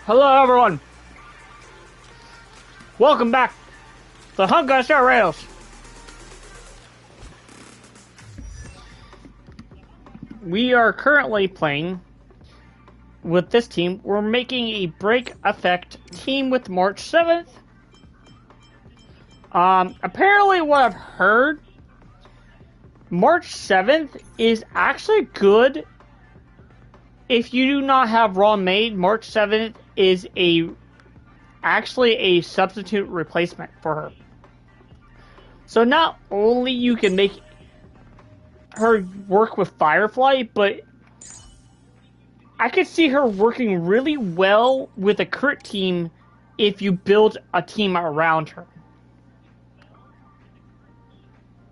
Hello everyone! Welcome back to Honkai Star Rails! We are currently playing with this team. We're making a break effect team with March 7th. Apparently what I've heard, March 7th is actually good if you do not have Raw made. March 7th is actually a substitute replacement for her. So not only you can make her work with Firefly, but I could see her working really well with a crit team if you build a team around her.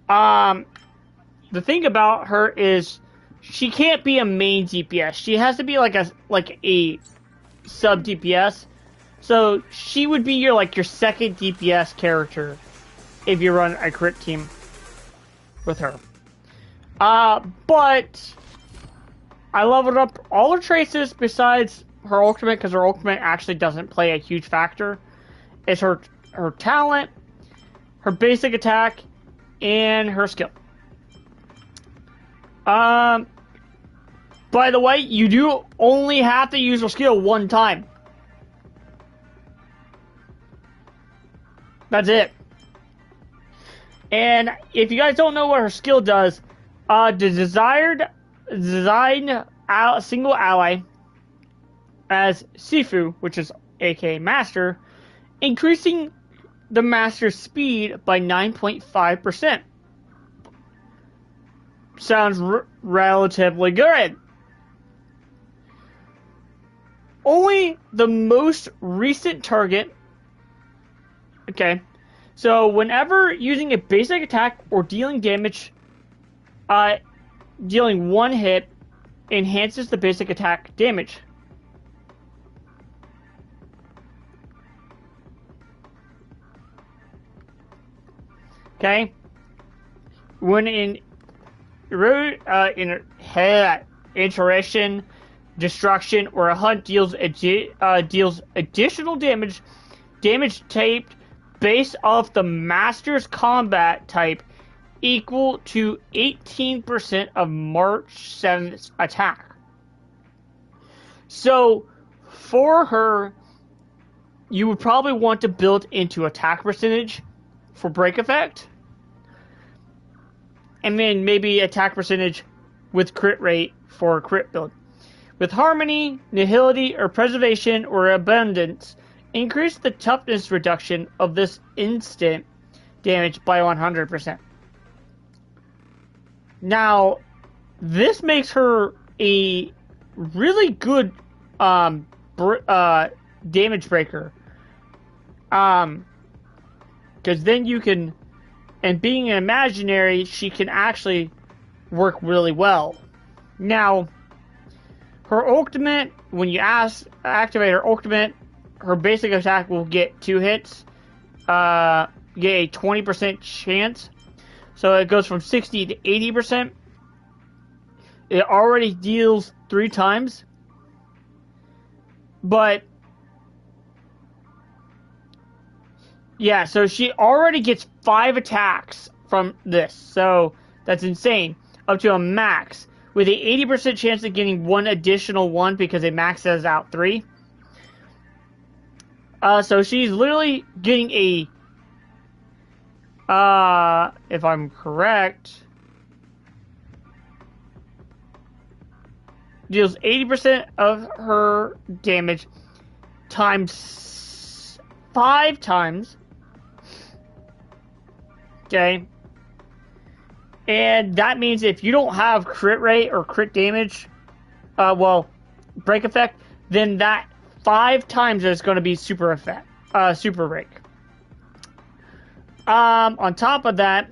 The thing about her is she can't be a main DPS. She has to be like a sub DPS. So she would be your second DPS character if you run a crit team with her. But I leveled up all her traces besides her ultimate, because her ultimate actually doesn't play a huge factor. It's her talent, her basic attack, and her skill. By the way, you do only have to use her skill one time. That's it. And if you guys don't know what her skill does, the design single ally as Sifu, which is aka Master, increasing the Master's speed by 9.5%. Sounds relatively good. Only the most recent target. Okay, so whenever using a basic attack or dealing damage, dealing one hit enhances the basic attack damage. Okay, when in iteration, destruction, or a hunt deals additional damage type based off the Master's combat type equal to 18% of March 7th's attack. So for her, you would probably want to build into attack percentage for break effect, and then maybe attack percentage with crit rate for a crit build. With harmony, nihility, or preservation, or abundance, increase the toughness reduction of this instant damage by 100%. Now, this makes her a really good damage breaker. Because then you can, and being an imaginary, she can actually work really well. Now, her ultimate, when you activate her ultimate, her basic attack will get 2 hits, get a 20% chance. So it goes from 60 to 80%. It already deals 3 times. But yeah, so she already gets 5 attacks from this. So that's insane. Up to a max, with a 80% chance of getting 1 additional one because it maxes out 3. So she's literally getting a, if I'm correct, deals 80% of her damage times 5 times. Okay. And that means if you don't have crit rate or crit damage, break effect, then that 5 times is going to be super effect, super break. On top of that,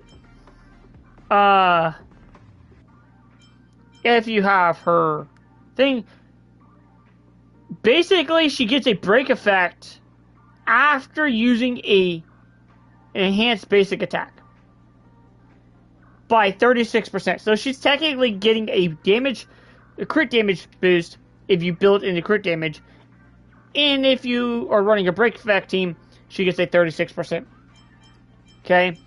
if you have her thing, basically she gets a break effect after using an enhanced basic attack by 36%. So she's technically getting a crit damage boost if you build in the crit damage, And if you are running a break effect team, she gets a 36%. Okay?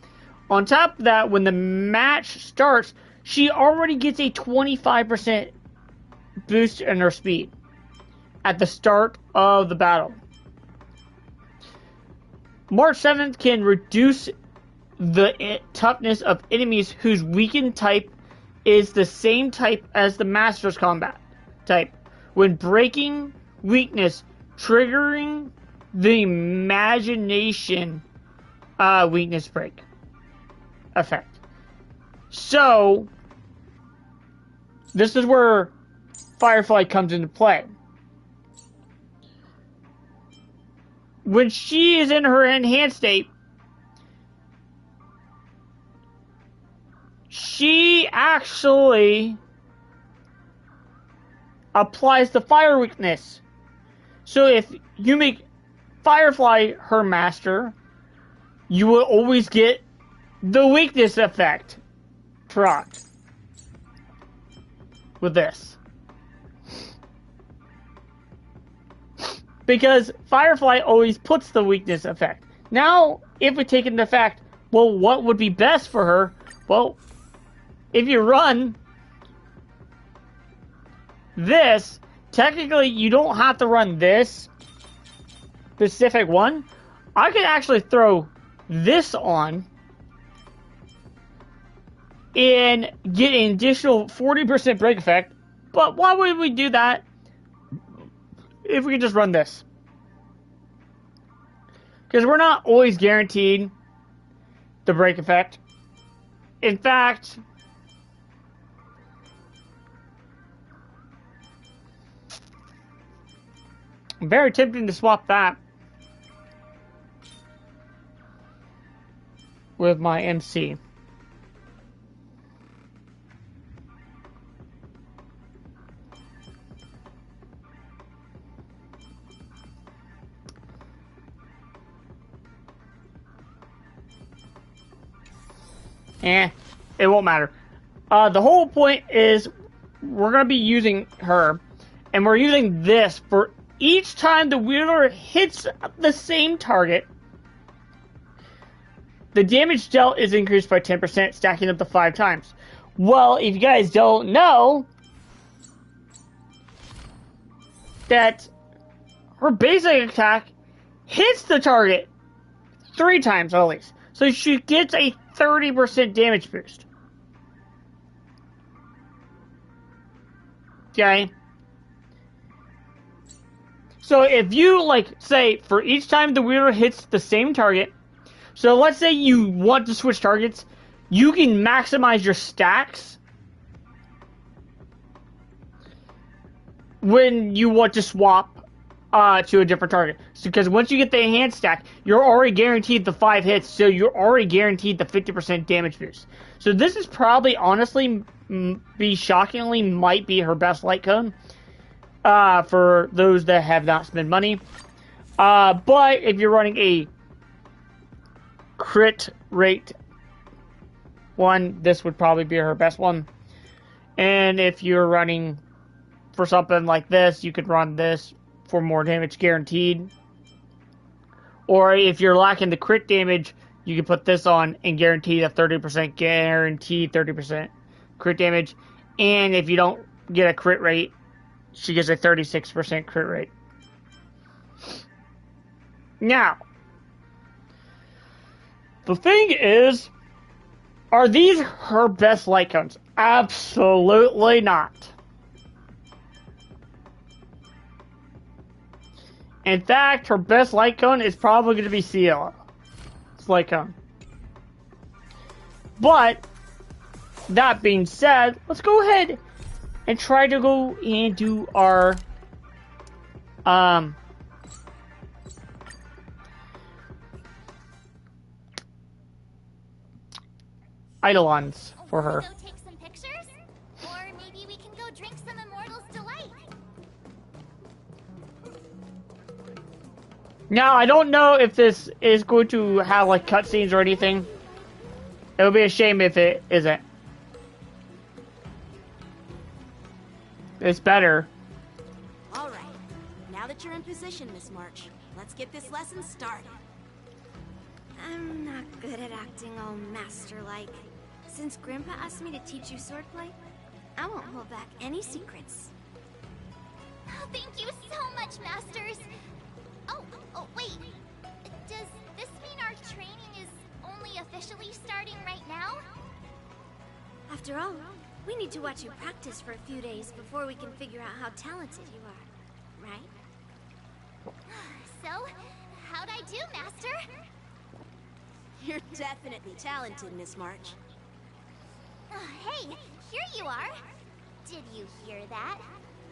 On top of that, when the match starts, she already gets a 25% boost in her speed at the start of the battle. March 7th can reduce the toughness of enemies whose weakened type is the same type as the Master's Combat type, when breaking weakness, triggering the Imagination weakness break effect. So, this is where Firefly comes into play. When she is in her enhanced state, she actually applies the fire weakness. So if you make Firefly her master, you will always get the weakness effect proc with this. Because Firefly always puts the weakness effect. Now, if we take into fact, well, what would be best for her? Well, if you run this, technically you don't have to run this specific one. I could actually throw this on and get an additional 40% break effect. But why would we do that if we could just run this? Because we're not always guaranteed the break effect. In fact, I'm very tempted to swap that with my MC. It won't matter. The whole point is we're going to be using her, and we're using this for each time the wielder hits the same target. The damage dealt is increased by 10%, stacking up to 5 times. Well, if you guys don't know, that her basic attack hits the target 3 times at least. So she gets a 30% damage boost. Okay? So if you, like, say, for each time the wielder hits the same target, so let's say you want to switch targets, you can maximize your stacks when you want to swap to a different target. So, because once you get the enhanced stack, you're already guaranteed the 5 hits, so you're already guaranteed the 50% damage boost. So this is probably, honestly, shockingly, might be her best light cone for those that have not spent money. But if you're running a crit rate one, this would probably be her best one. And if you're running for something like this, you could run this for more damage guaranteed. Or if you're lacking the crit damage, you can put this on and guarantee a 30% guaranteed 30% crit damage. And if you don't get a crit rate, she gets a 36% crit rate. Now, the thing is, are these her best light cones? Absolutely not. In fact, her best light cone is probably going to be Ciela's light cone. But, that being said, let's go ahead and try to go and do our Eidolons for her. Go take some pictures? Or maybe we can go drink some Immortal's Delight. Now, I don't know if this is going to have, like, cutscenes or anything. It would be a shame if it isn't. It's better. All right. Now that that you're in position, Miss March. Let's get this lesson started. I'm not good at acting all master-like. Since Grandpa asked me to teach you swordplay, I won't hold back any secrets. Oh, thank you so much, Masters. Oh, wait. Does this mean our training is only officially starting right now? After all, we need to watch you practice for a few days before we can figure out how talented you are, right? So, how'd I do, Master? You're definitely talented, Miss March. Hey, here you are. Did you hear that?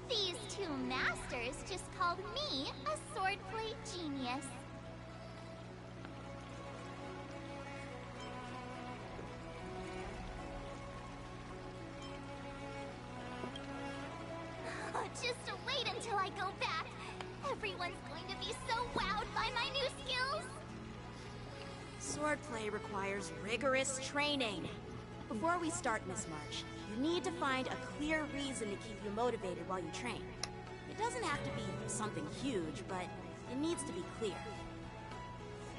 These two masters just called me a swordplay genius. Just wait until I go back. Everyone's going to be so wowed by my new skills. Swordplay requires rigorous training. Before we start, Miss March, you need to find a clear reason to keep you motivated while you train. It doesn't have to be something huge, but it needs to be clear.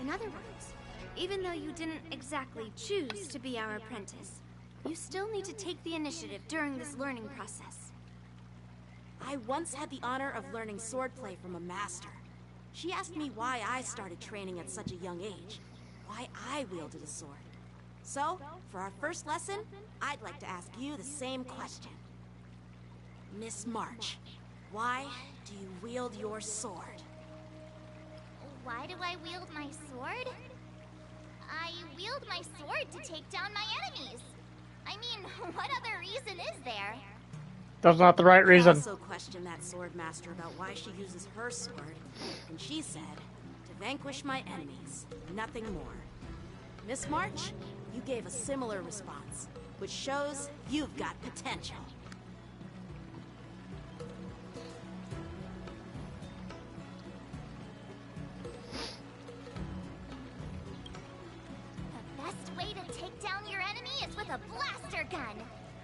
In other words, even though you didn't exactly choose to be our apprentice, you still need to take the initiative during this learning process. I once had the honor of learning swordplay from a master. She asked me why I started training at such a young age, why I wielded a sword. So, for our first lesson, I'd like to ask you the same question. Miss March, why do you wield your sword? Why do I wield my sword? I wield my sword to take down my enemies. I mean, what other reason is there? That's not the right I reason. also questioned that sword master about why she uses her sword, and she said, to vanquish my enemies, nothing more. Miss March, you gave a similar response, which shows you've got potential. The best way to take down your enemy is with a blaster gun.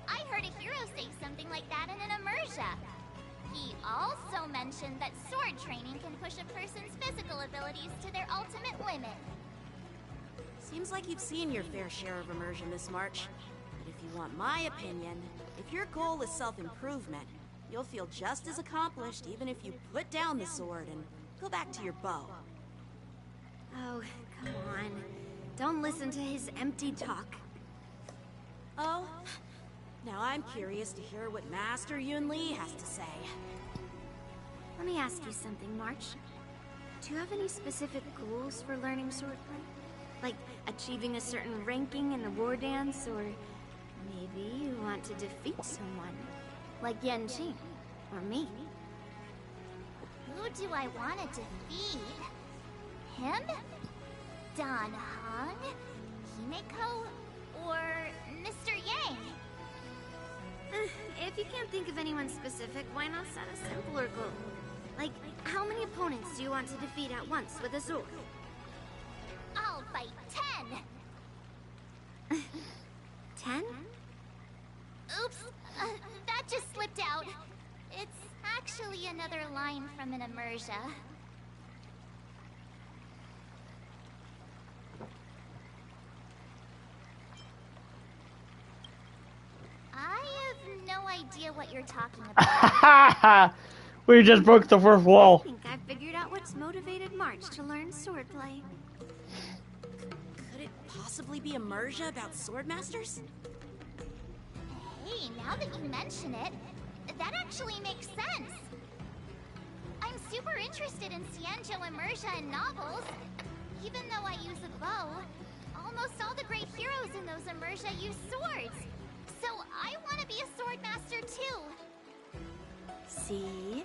I heard a hero say something like that in an immersia. He also mentioned that sword training can push a person's physical abilities to their ultimate limit. Seems like you've seen your fair share of immersion, Miss March. But if you want my opinion, if your goal is self-improvement, you'll feel just as accomplished even if you put down the sword and go back to your bow. Oh, come on. Don't listen to his empty talk. Oh, now I'm curious to hear what Master Yunli has to say. Let me ask you something, March. Do you have any specific goals for learning swordplay? Like achieving a certain ranking in the war dance, or maybe you want to defeat someone, like Yanjing, or me? Who do I want to defeat? Him? Dan Heng? Himeko? Or Mr. Yang? If you can't think of anyone specific, why not set a simpler goal? Like, how many opponents do you want to defeat at once with a sword? I'll fight 10! 10? Oops, that just slipped out. It's actually another line from an immersia. I have no idea what you're talking about. We just broke the fourth I wall. think I figured out what's motivated March to learn swordplay. Could it possibly be immersia about sword masters? Hey, now that you mention it, that actually makes sense. I'm super interested in Xianzhou immersia and novels. Even though I use a bow, almost all the great heroes in those immersia use swords. So I want to be a sword master too. See?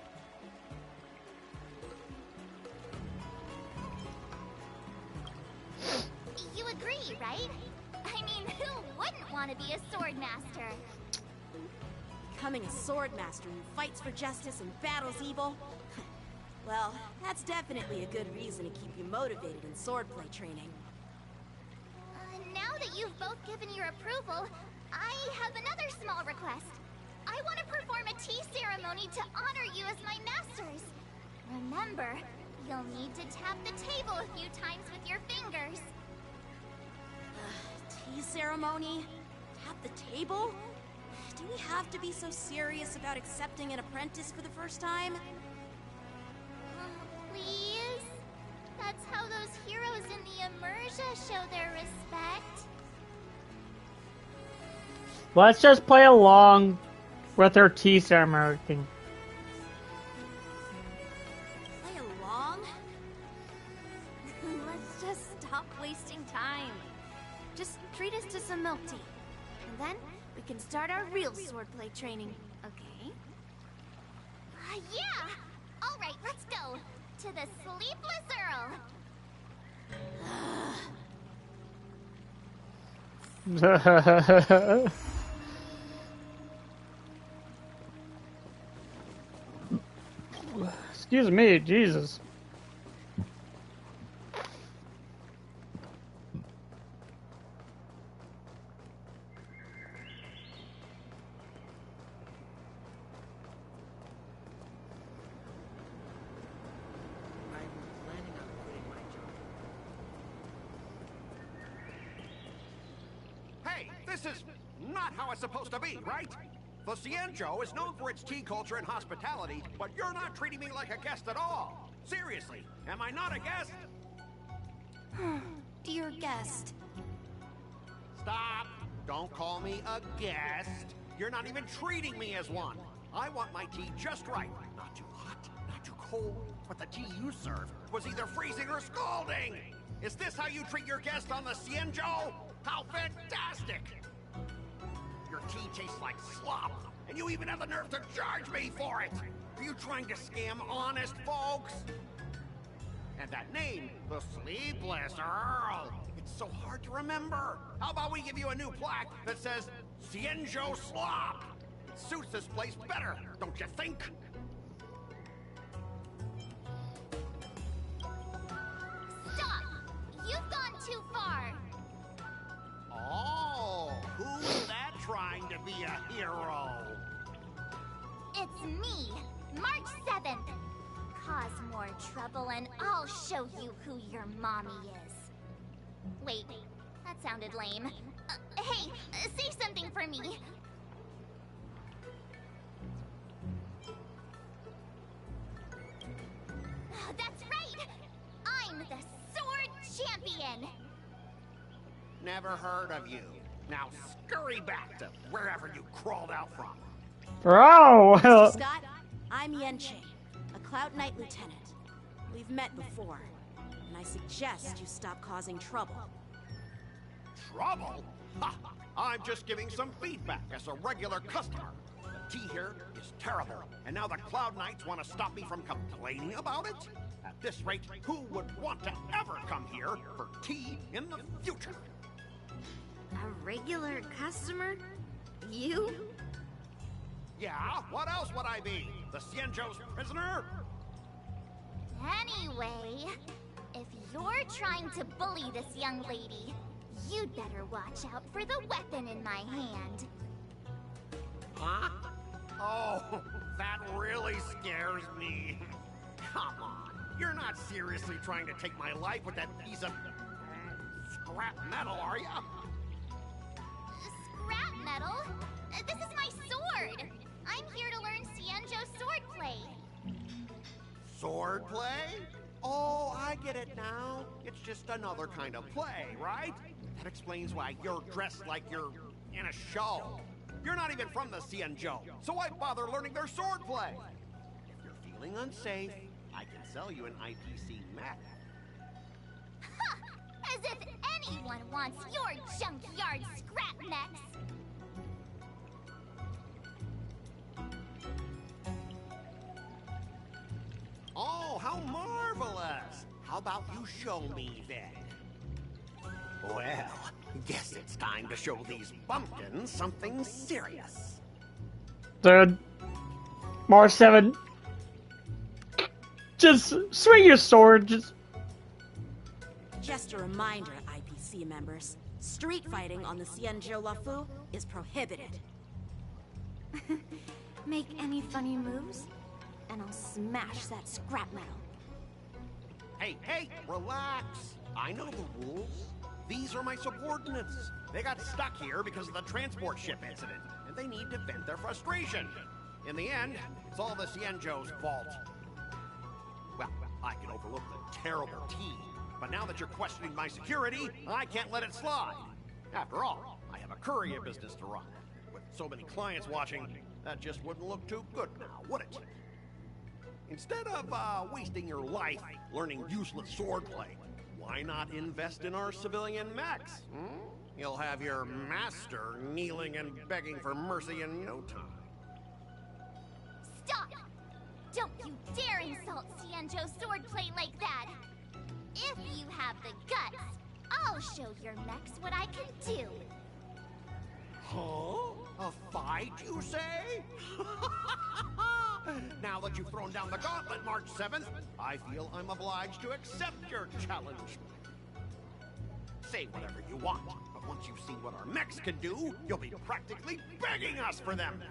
You agree, right? I mean, who wouldn't want to be a sword master? Becoming a sword master who fights for justice and battles evil? Well, that's definitely a good reason to keep you motivated in swordplay training. Now that you've both given your approval, I have another small request. I want to perform a tea ceremony to honor you as my masters. Remember, you'll need to tap the table a few times with your fingers. Tea ceremony? Tap the table? Do we have to be so serious about accepting an apprentice for the first time? Please? That's how those heroes in the Immersia show their respect. Let's just play along with her tea ceremony thing. Play along? Let's just stop wasting time. Just treat us to some milk tea. And then we can start our real swordplay training, okay? Yeah! Alright, let's go. To the Sleepless Earl. Excuse me, Jesus. Hey, this is not how it's supposed to be, right? The Cienjo is known for its tea culture and hospitality, but you're not treating me like a guest at all. Seriously, am I not a guest? Dear guest. Stop! Don't call me a guest. You're not even treating me as one. I want my tea just right. Not too hot, not too cold, but the tea you served was either freezing or scalding. Is this how you treat your guest on the Cienjo? How fantastic! Your tea tastes like slop, and you even have the nerve to charge me for it! Are you trying to scam honest folks? And that name, the Sleepless Earl, it's so hard to remember. How about we give you a new plaque that says, Cienjo Slop? It suits this place better, don't you think? Stop! You've gone too far. Oh, who's that trying to be a hero? It's me, March 7th. Cause more trouble and I'll show you who your mommy is. Wait, that sounded lame. Hey, say something for me. That's right! I'm the Sword Champion! Never heard of you. Now scurry back to wherever you crawled out from. Bro! Scott, I'm Yenching, a Cloud Knight Lieutenant. We've met before, and I suggest you stop causing trouble. Trouble? Ha! I'm just giving some feedback as a regular customer. The tea here is terrible, and now the Cloud Knights want to stop me from complaining about it? At this rate, who would want to ever come here for tea in the future? A regular customer? You? Yeah, what else would I be? The Cienjo's prisoner? Anyway, if you're trying to bully this young lady, you'd better watch out for the weapon in my hand. Huh? Oh, that really scares me. Come on, you're not seriously trying to take my life with that piece of scrap metal, are ya? Scrap metal? This is my sword! I'm here to learn Cienjo swordplay. Swordplay? Oh, I get it now. It's just another kind of play, right? That explains why you're dressed like you're in a show. You're not even from the Cienjo, so why bother learning their swordplay? If you're feeling unsafe, I can sell you an IPC mech. Ha! As if anyone wants your junkyard scrap mechs! Oh, how marvelous! How about you show me then? Well, guess it's time to show these bumpkins something serious. Dude. March 7. Just swing your sword, Just a reminder, IPC members, street fighting on the Cienjo Lafu is prohibited. Make any funny moves? and I'll smash that scrap metal. Hey, relax. I know the rules. These are my subordinates. They got stuck here because of the transport ship incident, and they need to vent their frustration. In the end, it's all the Xianzhou's fault. Well, I can overlook the terrible tea, but now that you're questioning my security, I can't let it slide. After all, I have a courier business to run. With so many clients watching, that just wouldn't look too good now, would it? Instead of wasting your life learning useless swordplay, why not invest in our civilian mechs? You'll have your master kneeling and begging for mercy in no time. Stop! Don't you dare insult Xianzhou swordplay like that! If you have the guts, I'll show your mechs what I can do. Huh? A fight, you say? Now that you've thrown down the gauntlet, March 7th, I feel I'm obliged to accept your challenge. Say whatever you want, but once you see what our mechs can do, you'll be practically begging us for them.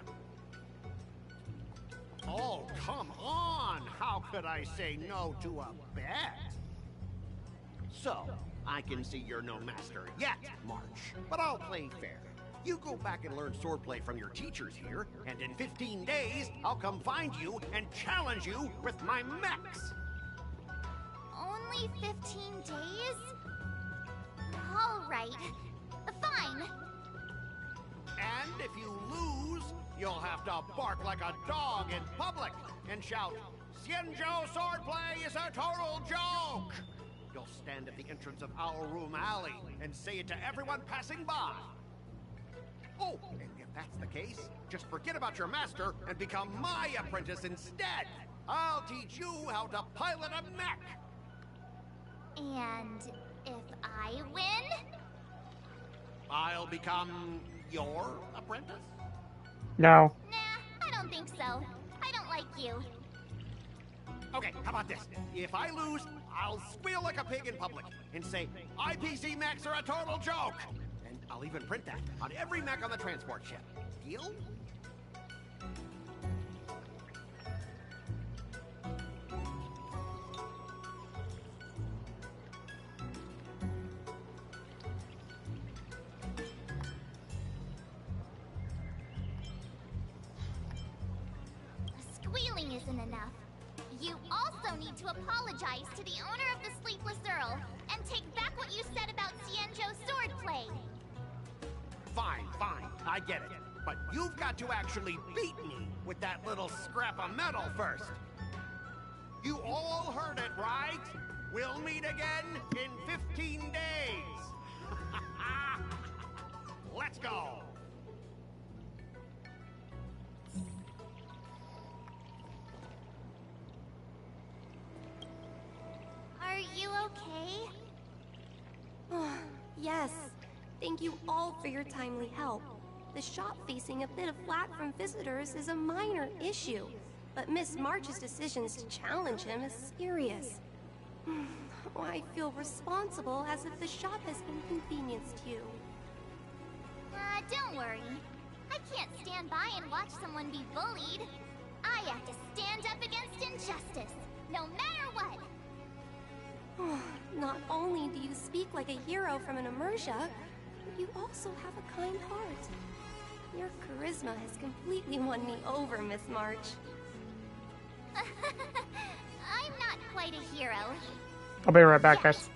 Oh, come on! How could I say no to a bet? So, I can see you're no master yet, March, but I'll play fair. You go back and learn swordplay from your teachers here, and in 15 days, I'll come find you and challenge you with my mechs. Only 15 days? Alright. Fine. And if you lose, you'll have to bark like a dog in public and shout, "Xianzhou swordplay is a total joke!" You'll stand at the entrance of Our Room Alley and say it to everyone passing by. Oh, and if that's the case, just forget about your master and become my apprentice instead. I'll teach you how to pilot a mech. And if I win? I'll become your apprentice? No. Nah, I don't think so. I don't like you. Okay, how about this? If I lose, I'll squeal like a pig in public and say, IPC mechs are a total joke! And I'll even print that on every mech on the transport ship. Deal? Squealing isn't enough. You also need to apologize to the owner of the Sleepless Earl and take back what you said about Xianzhou swordplay. Fine, I get it. But you've got to actually beat me with that little scrap of metal first. You all heard it, right? We'll meet again in 15 days. Let's go. Are you okay? Yes. Thank you all for your timely help. The shop facing a bit of flack from visitors is a minor issue, but Miss March's decisions to challenge him is serious. I feel responsible as if the shop has inconvenienced you. Don't worry. I can't stand by and watch someone be bullied. I have to stand up against injustice, no matter what. Not only do you speak like a hero from an immersia, but you also have a kind heart. Your charisma has completely won me over, Miss March. I'm not quite a hero. I'll be right back, guys.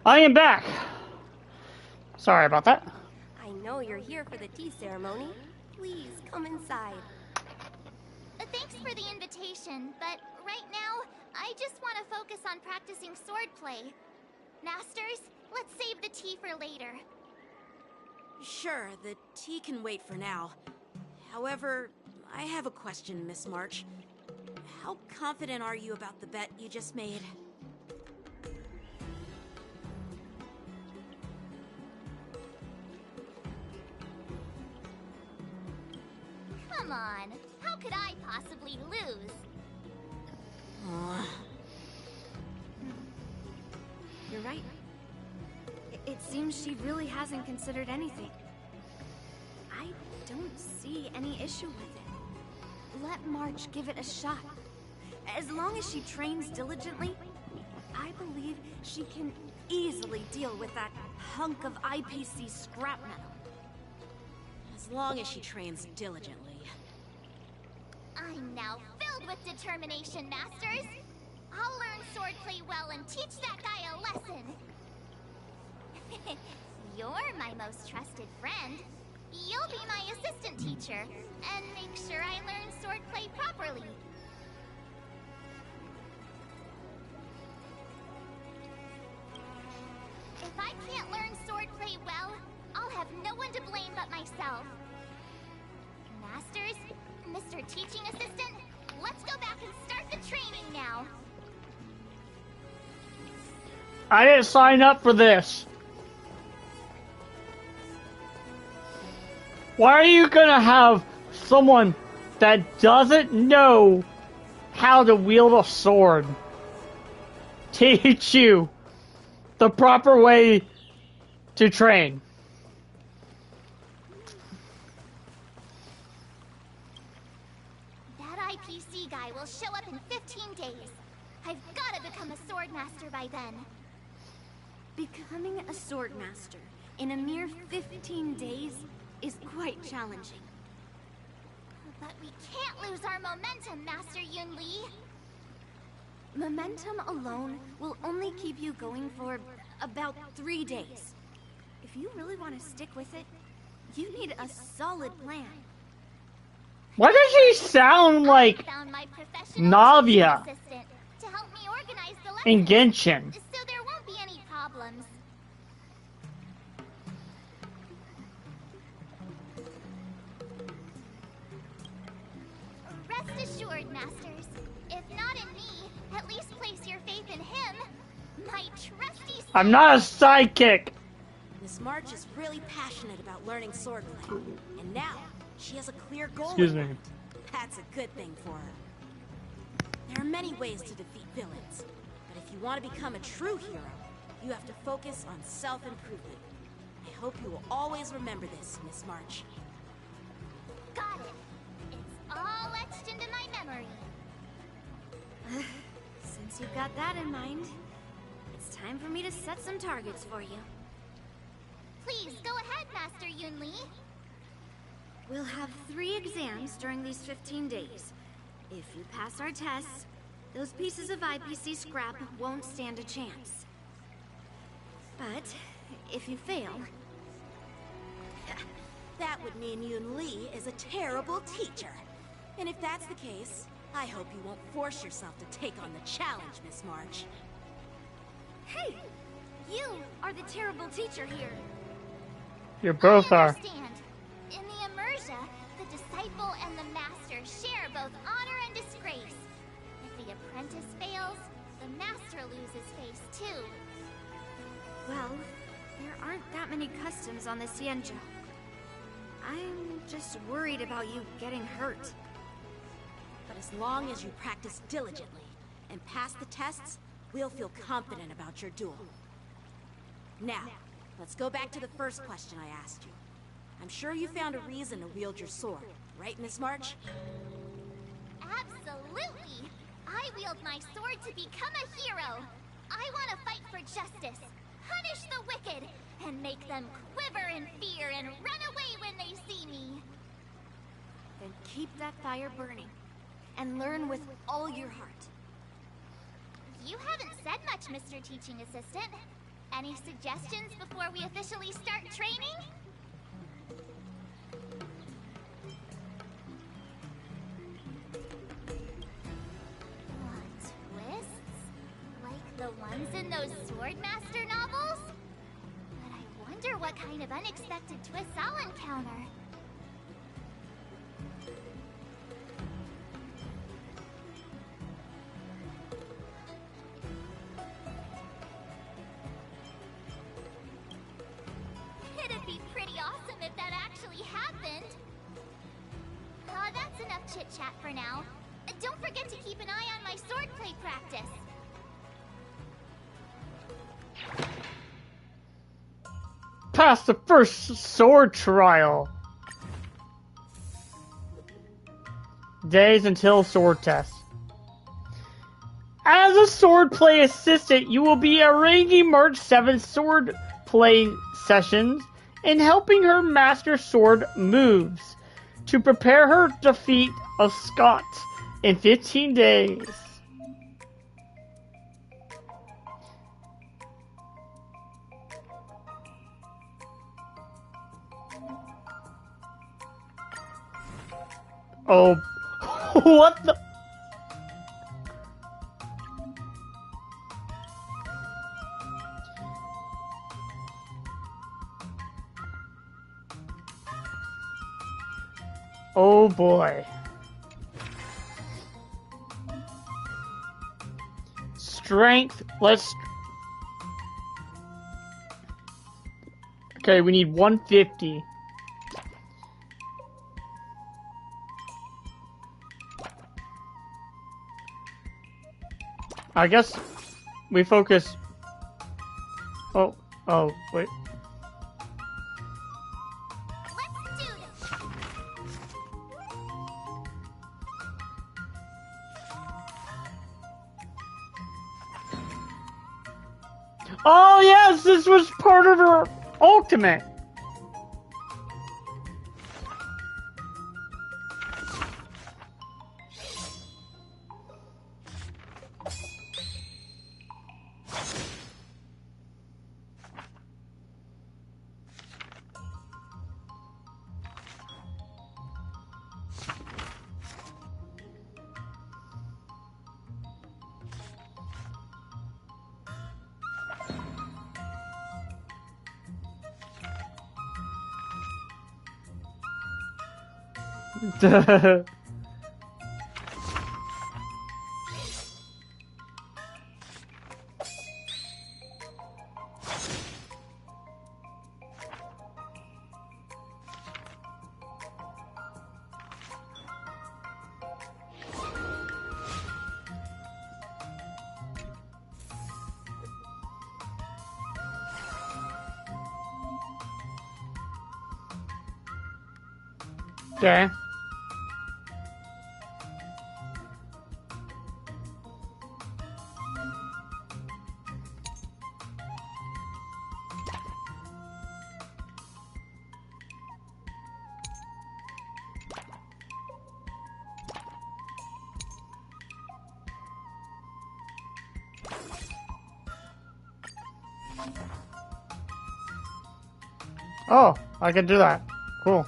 I am back. Sorry about that. I know you're here for the tea ceremony. Please come inside. Thanks for the invitation, but right now, I just want to focus on practicing swordplay. Masters, let's save the tea for later. Sure, the tea can wait for now. However, I have a question, Miss March. How confident are you about the bet you just made? Come on, how could I possibly lose? You're right. It seems she really hasn't considered anything. I don't see any issue with it. Let March give it a shot. As long as she trains diligently, I believe she can easily deal with that hunk of IPC scrap metal. As long as she trains diligently. I'm now filled with determination, Masters. I'll learn swordplay well and teach that guy a lesson. You're my most trusted friend. You'll be my assistant teacher, and make sure I learn swordplay properly. If I can't learn swordplay well, I'll have no one to blame but myself. Masters, Mr. Teaching Assistant, let's go back and start the training now. I didn't sign up for this. Why are you gonna have someone that doesn't know how to wield a sword teach you the proper way to train? That IPC guy will show up in 15 days. I've got to become a swordmaster by then. Becoming a swordmaster in a mere 15 days is quite challenging. But we can't lose our momentum, Master Yun Li. Momentum alone will only keep you going for about 3 days. If you really want to stick with it, you need a solid plan. Why does she sound like Found my professional Navia teaching assistant to help me organize the in lessons, Genshin? so there won't be any problems. Rest assured, Masters. If not in me, at least place your faith in him. My trusty I'm not a sidekick. Miss March is really passionate about learning swordplay. And now, she has a clear goal. Excuse in me. mind. That's a good thing for her. There are many ways to defeat villains. But if you want to become a true hero, you have to focus on self-improvement. I hope you will always remember this, Miss March. Got it. It's all etched into my memory. Since you've got that in mind, it's time for me to set some targets for you. Please, go ahead, Master Yun Li. We'll have 3 exams during these 15 days. If you pass our tests, those pieces of IPC scrap won't stand a chance. But if you fail... That would mean Yun Li is a terrible teacher. And if that's the case, I hope you won't force yourself to take on the challenge, Miss March. Hey! You are the terrible teacher here. You both I are. understand. In the Immersia, the disciple and the master share both honor and disgrace. If the apprentice fails, the master loses face too. Well, there aren't that many customs on the Xianzhou. I'm just worried about you getting hurt. But as long as you practice diligently and pass the tests, we'll feel confident about your duel. Now, let's go back to the first question I asked you. I'm sure you found a reason to wield your sword, right, Miss March? Absolutely! I wield my sword to become a hero. I want to fight for justice, punish the wicked, and make them quiver in fear and run away when they see me. Then keep that fire burning, and learn with all your heart. You haven't said much, Mr. Teaching Assistant. Any suggestions before we officially start training? Twists? Like the ones in those Swordmaster novels? But I wonder what kind of unexpected twists I'll encounter. It'd be pretty awesome if that actually happened. That's enough chit-chat for now. Don't forget to keep an eye on my swordplay practice. Pass the first sword trial. Days until sword test. As a swordplay assistant, you will be arranging March 7th swordplay sessions and helping her master sword moves to prepare her defeat of Scott in 15 days. Oh, what the? Oh boy. Strength, let's... Okay, we need 150. I guess we focus... Oh, wait. Let's do this. Oh yes, this was part of her ultimate. Okay. Oh, I can do that. Cool.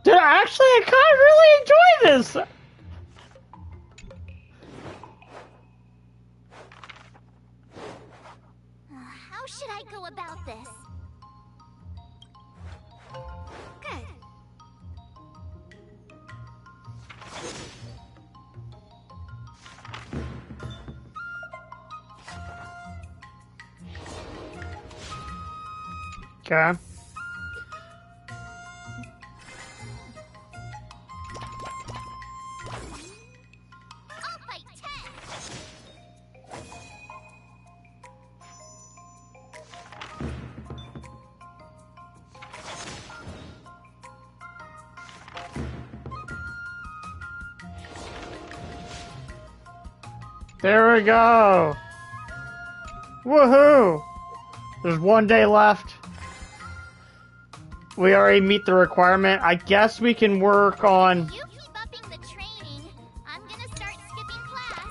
Dude, actually, I kind of really enjoy this. How should I go about this? Good. Okay. I'll fight 10. There we go. Woohoo! There's 1 day left. We already meet the requirement. I guess we can work on... You keep upping the training. I'm gonna start skipping class.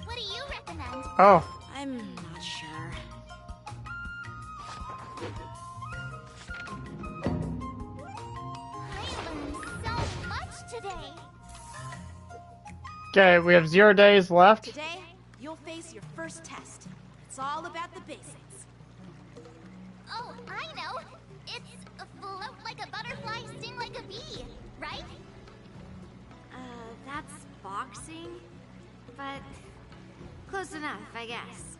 What do you recommend? Oh. I'm not sure. I learned so much today. Okay, we have 0 days left. Today, you'll face your first test. It's all about the basics. Oh, I know. It's float like a butterfly, sting like a bee, right? That's boxing? But close enough, I guess.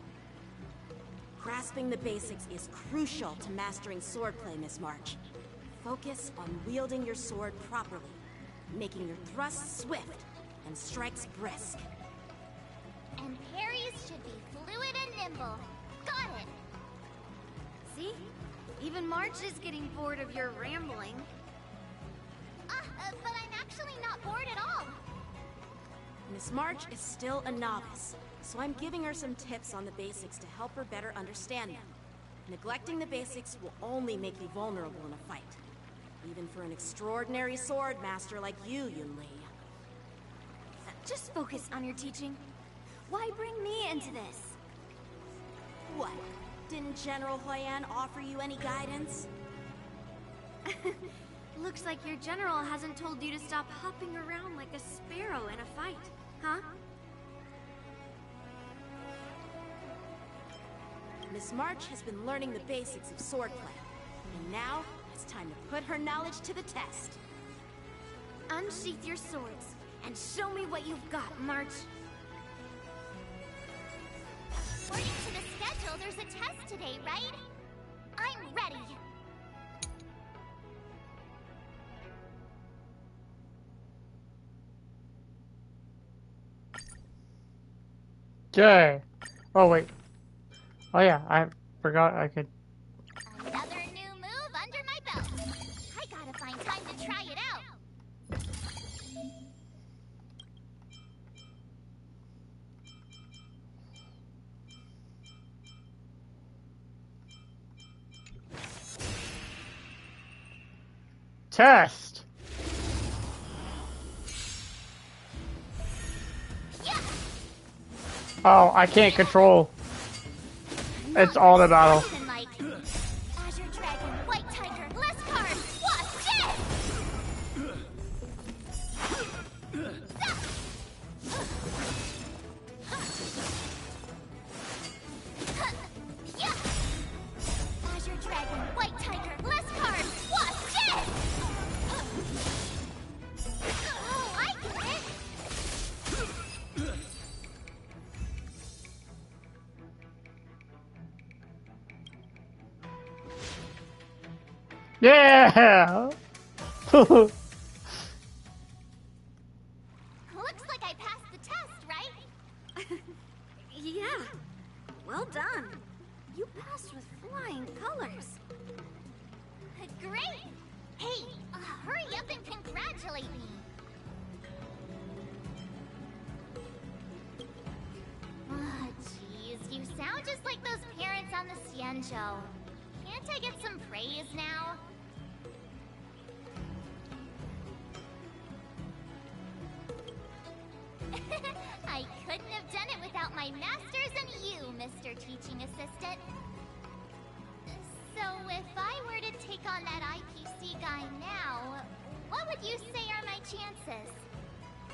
Grasping the basics is crucial to mastering swordplay, Miss March. Focus on wielding your sword properly, making your thrusts swift and strikes brisk. And parries should be fluid and nimble. Got it. See? Even March is getting bored of your rambling. But I'm actually not bored at all. Miss March is still a novice, so I'm giving her some tips on the basics to help her better understand them. Neglecting the basics will only make you vulnerable in a fight. Even for an extraordinary sword master like you, Yun Li. Just focus on your teaching. Why bring me into this? What? Didn't General Huyan offer you any guidance? Looks like your general hasn't told you to stop hopping around like a sparrow in a fight, huh? Miss March has been learning the basics of swordplay, and now it's time to put her knowledge to the test. Unsheath your swords and show me what you've got, March. According to the schedule, there's a test today, right? I'm ready. Okay. Oh, wait. Oh, yeah, I forgot I could... Another new move under my belt. I gotta find time to try it out. Test! Oh, I can't control. It's all the battle. Than like Azure Dragon, White Tiger, less cards. Watch this! Azure Dragon, White Tiger, less cards. Watch this! Oh, I get it. Yeah! Looks like I passed the test, right? Yeah. Well done. You passed with flying colors. Great! Hey, hurry up and congratulate me. Oh, jeez, you sound just like those parents on the Cien show. Can't I get some praise now? I couldn't have done it without my masters and you, Mr. Teaching Assistant. So if I were to take on that IPC guy now, what would you say are my chances?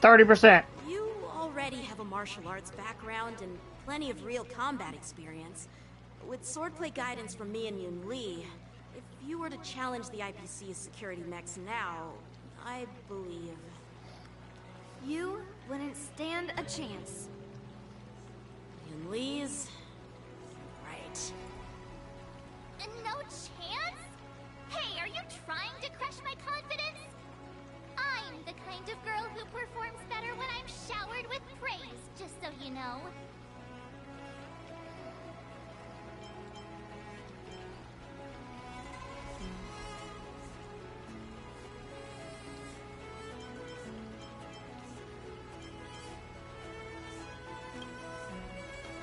30%. You already have a martial arts background and plenty of real combat experience. With swordplay guidance from me and Yun Li, if you were to challenge the IPC's security mechs now, I believe... You wouldn't stand a chance. Yun Li's... right. No chance? Hey, are you trying to crush my confidence? I'm the kind of girl who performs better when I'm showered with praise, just so you know.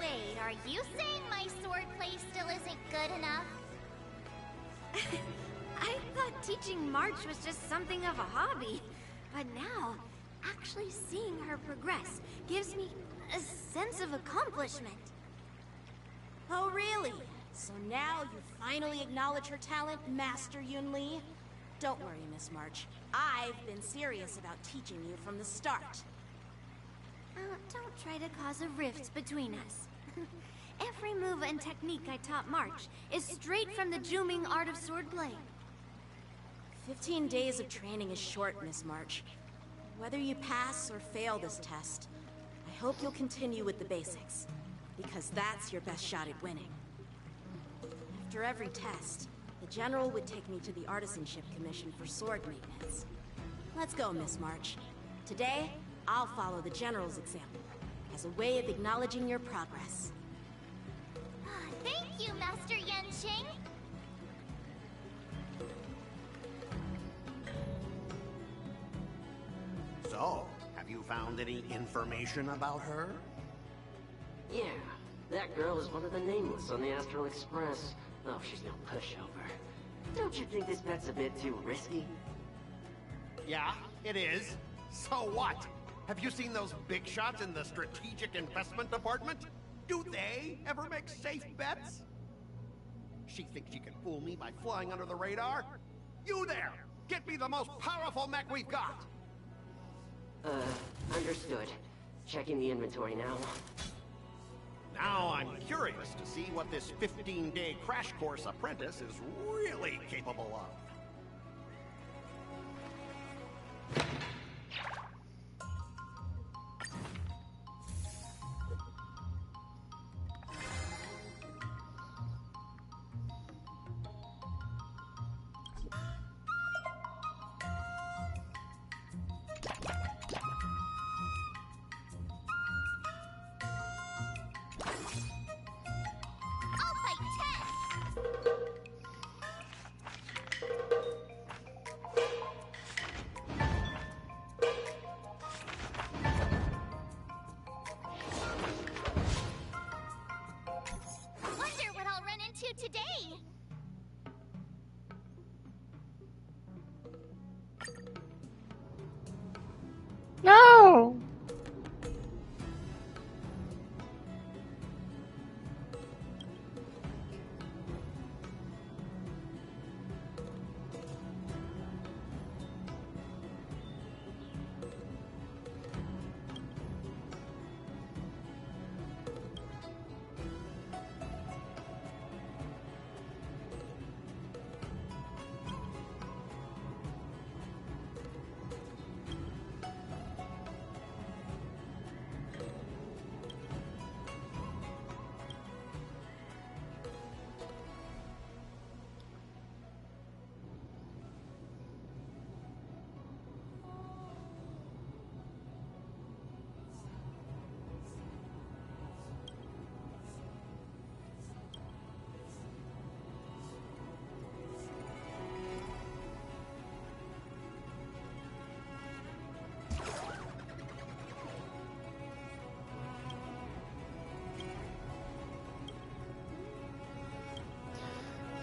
Wait, are you saying my swordplay still isn't good enough? I thought teaching March was just something of a hobby. But now, actually seeing her progress gives me a sense of accomplishment. Oh, really? So now you finally acknowledge her talent, Master Yunli? Don't worry, Miss March. I've been serious about teaching you from the start. Don't try to cause a rift between us. Every move and technique I taught March is straight from the Juming art of swordplay. 15 days of training is short, Miss March. Whether you pass or fail this test, I hope you'll continue with the basics, because that's your best shot at winning. After every test, the General would take me to the Artisanship Commission for sword maintenance. Let's go, Miss March. Today, I'll follow the General's example, as a way of acknowledging your progress. Thank you, Master Yanqing. So, have you found any information about her? Yeah, that girl is one of the nameless on the Astral Express. Oh, she's no pushover. Don't you think this bet's a bit too risky? Yeah, it is. So what? Have you seen those big shots in the Strategic Investment Department? Do they ever make safe bets? She thinks she can fool me by flying under the radar? You there! Get me the most powerful mech we've got! Understood. Checking the inventory now. Now I'm curious to see what this 15-day crash course apprentice is really capable of. I'll fight 10! Wonder what I'll run into today! No!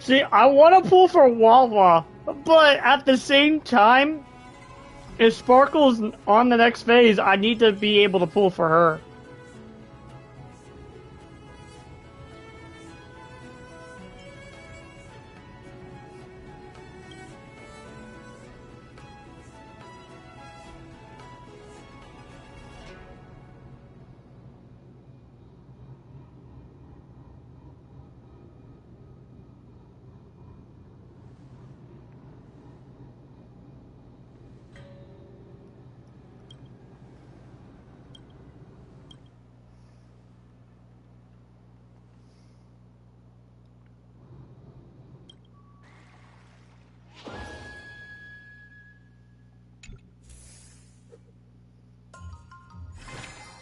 See, I want to pull for Wawa, but at the same time, if Sparkle's on the next phase, I need to be able to pull for her.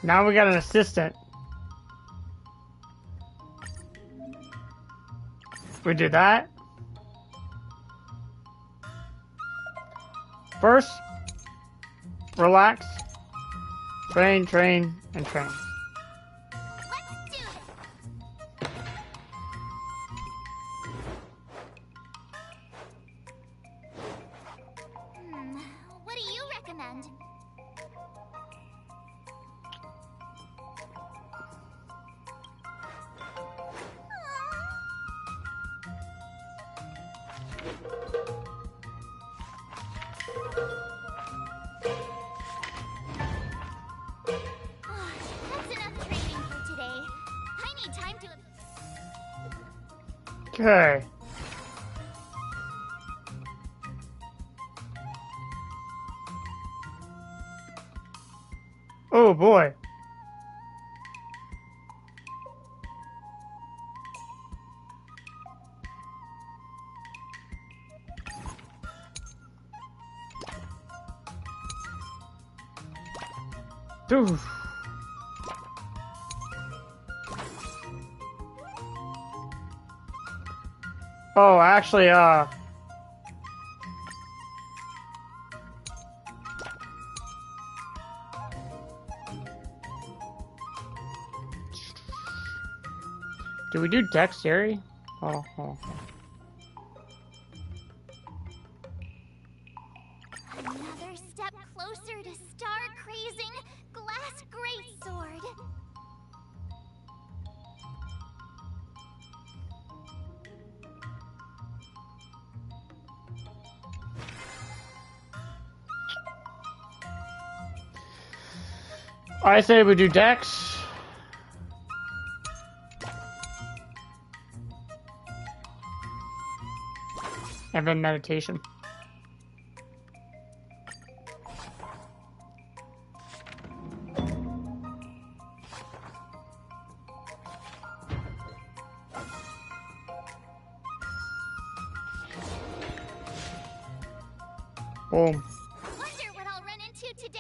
Now we got an assistant. We did that. First, relax. Train, train, and train. Let's do this. What do you recommend? That's enough training for today. I need time to... Okay. Oh boy. Oof. Oh, actually, do we do dexterity? Oh. Another step closer to star-crazing glass greatsword. I say we do dex. And then meditation. Boom. Wonder what I'll run into today.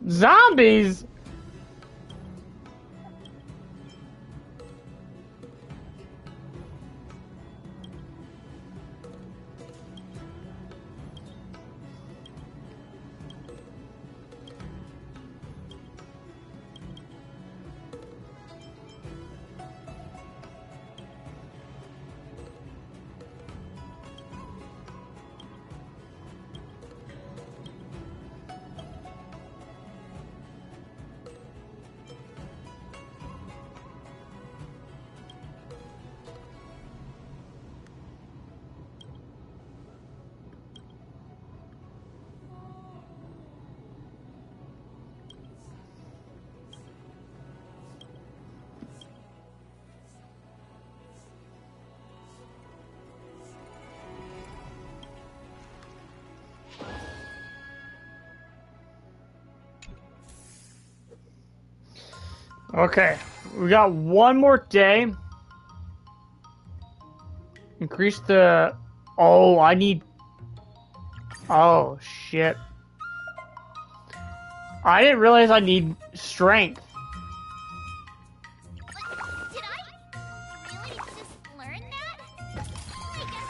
Zombies? Okay, we got one more day. Increase the... Oh, I need... Oh, shit. I didn't realize I need strength. Did I really just learn that? I guess...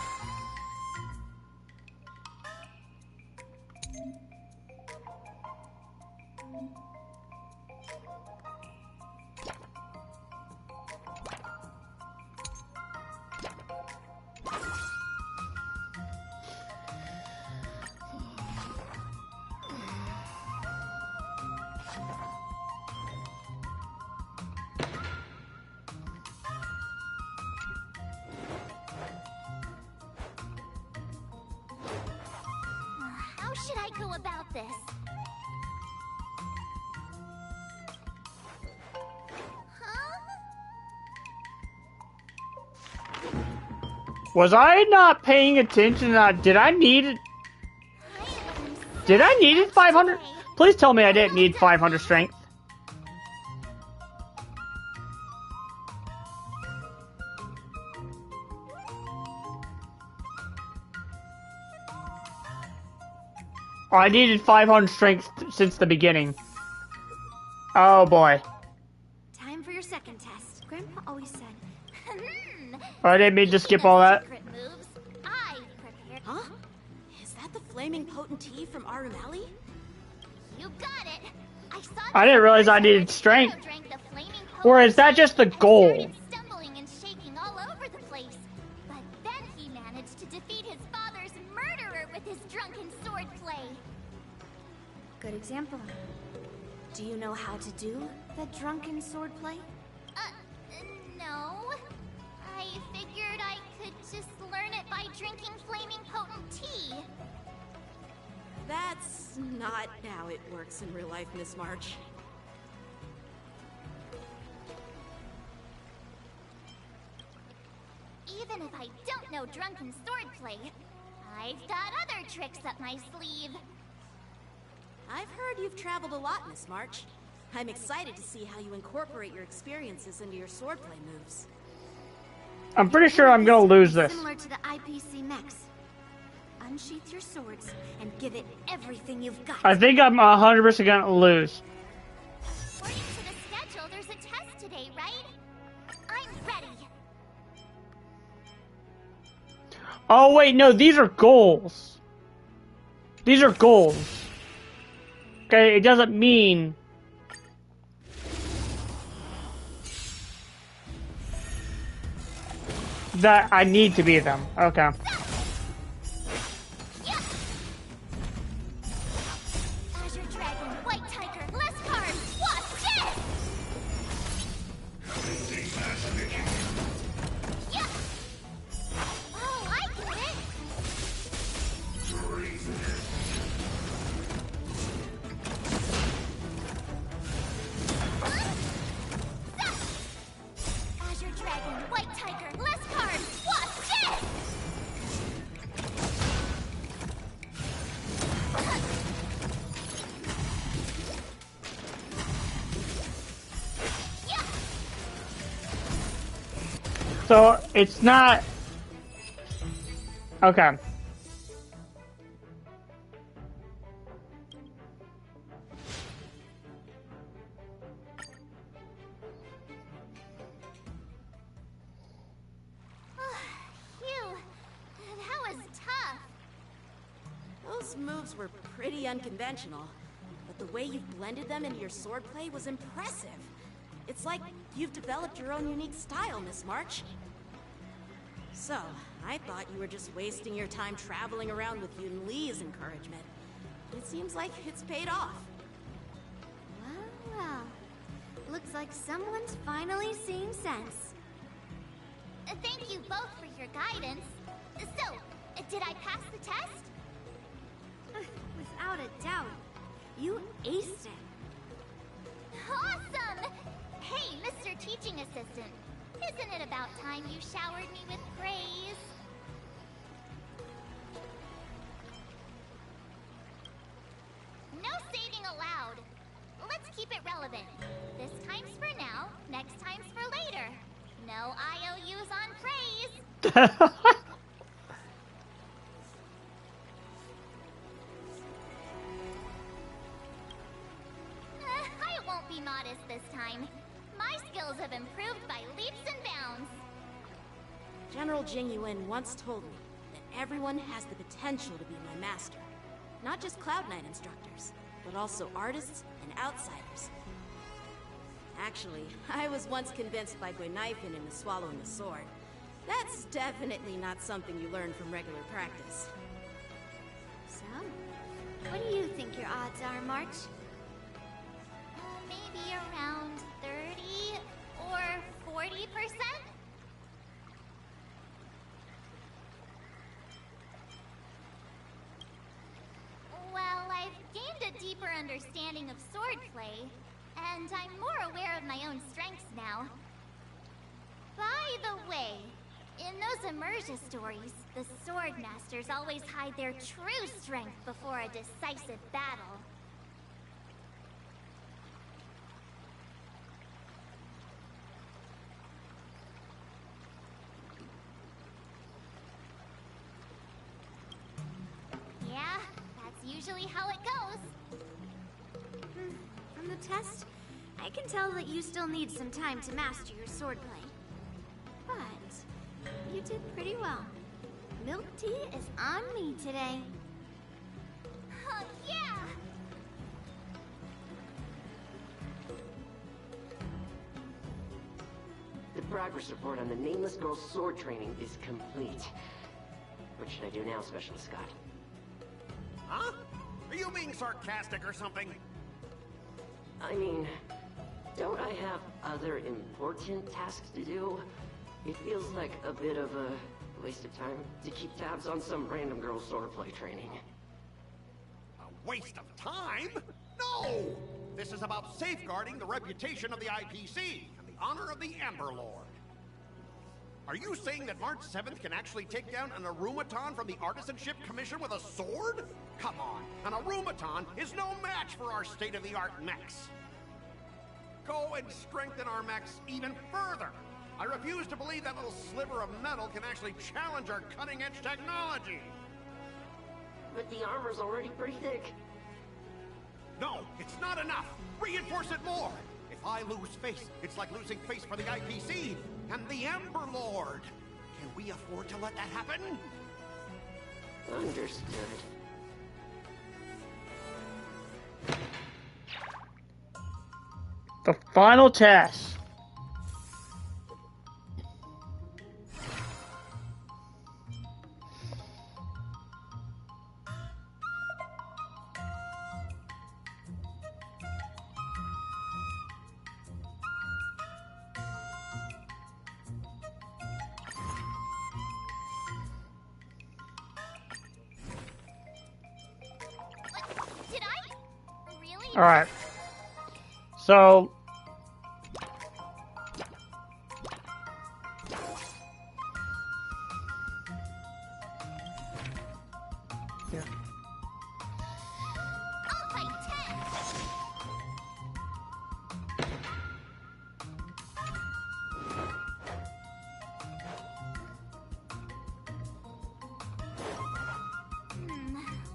How should I go about this? Was I not paying attention? Did I need... Did I need 500? Please tell me I didn't need 500 strength. Oh, I needed 500 strength since the beginning. Oh boy. Time for your second test. Grandpa always said. Oh, I didn't mean to skip all that. Secret moves, I prepared. Huh? Is that the flaming potentee from Arumali? You got it. I saw. I didn't realize I needed strength. Drank the flaming Or is that just the and goal? started stumbling and shaking all over the place. But then he managed to defeat his father's murderer with his drunken swordplay. Good example. Do you know how to do the drunken swordplay? No. I figured I could just learn it by drinking flaming potent tea. That's not how it works in real life, Miss March. Even if I don't know drunken swordplay, I've got other tricks up my sleeve. I've heard you've traveled a lot, Miss March. I'm excited to see how you incorporate your experiences into your swordplay moves. I'm pretty sure I'm gonna lose this. Similar to the IPC mechs. Unsheath your swords and give it everything you've got. I think I'm 100% gonna lose. According to the schedule, there's a test today, right? I'm ready. Oh wait, no, these are goals. These are goals. Okay, it doesn't mean... that I need to be them. Okay. Azure Dragon, White Tiger, less cards, watch it! Yeah. Oh, I get it. Azure Dragon, White Tiger, less cards, watch it! Yeah. So, it's not... Okay. Phew, that was tough. Those moves were pretty unconventional, but the way you've blended them into your swordplay was impressive. It's like you've developed your own unique style, Miss March. So, I thought you were just wasting your time traveling around with Yun Li's encouragement. It seems like it's paid off. Well, well. Looks like someone's finally seeing sense. Thank you both for your guidance. So, did I pass the test? Without a doubt. You aced it. Awesome! Hey, Mr. Teaching Assistant. Isn't it about time you showered me with praise? No saving allowed. Let's keep it relevant. This time's for now, next time's for later. No IOUs on praise. I won't be modest this time. My skills have improved by leaps and bounds. General Jing Yuan once told me that everyone has the potential to be my master. Not just Cloud Knight instructors, but also artists and outsiders. Actually, I was once convinced by Guinaifen into swallowing the sword. That's definitely not something you learn from regular practice. So, what do you think your odds are, March? Maybe around 30 or 40%? Well, I've gained a deeper understanding of swordplay, and I'm more aware of my own strengths now. By the way, in those Immersia stories, the sword masters always hide their true strength before a decisive battle. Yeah, that's usually how it goes. From the test, I can tell that you still need some time to master your swordplay. But you did pretty well. Milk tea is on me today. Oh, yeah! The progress report on the Nameless Girl's sword training is complete. What should I do now, Specialist Scott? Huh? Are you being sarcastic or something? I mean, don't I have other important tasks to do? It feels like a bit of a waste of time to keep tabs on some random girl's swordplay training. A waste of time? No! This is about safeguarding the reputation of the IPC and the honor of the Ember Lord. Are you saying that March 7th can actually take down an Arumaton from the Artisanship Commission with a sword? Come on, an Arumaton is no match for our state-of-the-art mechs. Go and strengthen our mechs even further. I refuse to believe that little sliver of metal can actually challenge our cutting-edge technology. But the armor's already pretty thick. No, it's not enough. Reinforce it more. If I lose face, it's like losing face for the IPC and the Ember Lord. Can we afford to let that happen? Understood. The final test. Did I? Really? Alright. So... yeah. I'll fight 10!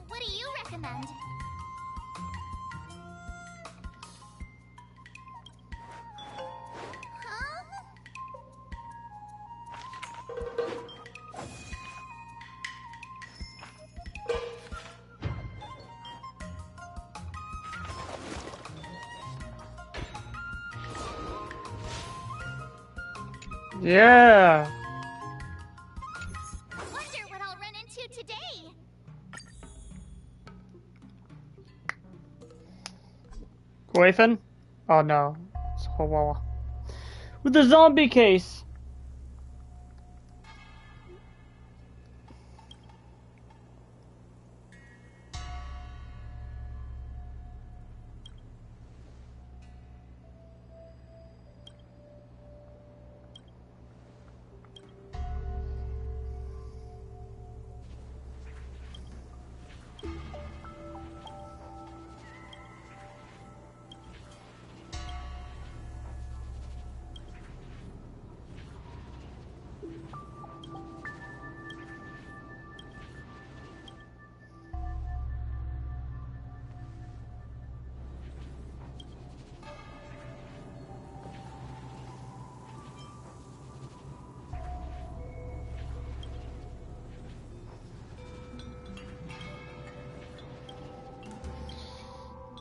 What do you recommend? Huh? Yeah. Wonder what I'll run into today. Guafen? Oh no. It's Chihuahua. With the zombie case.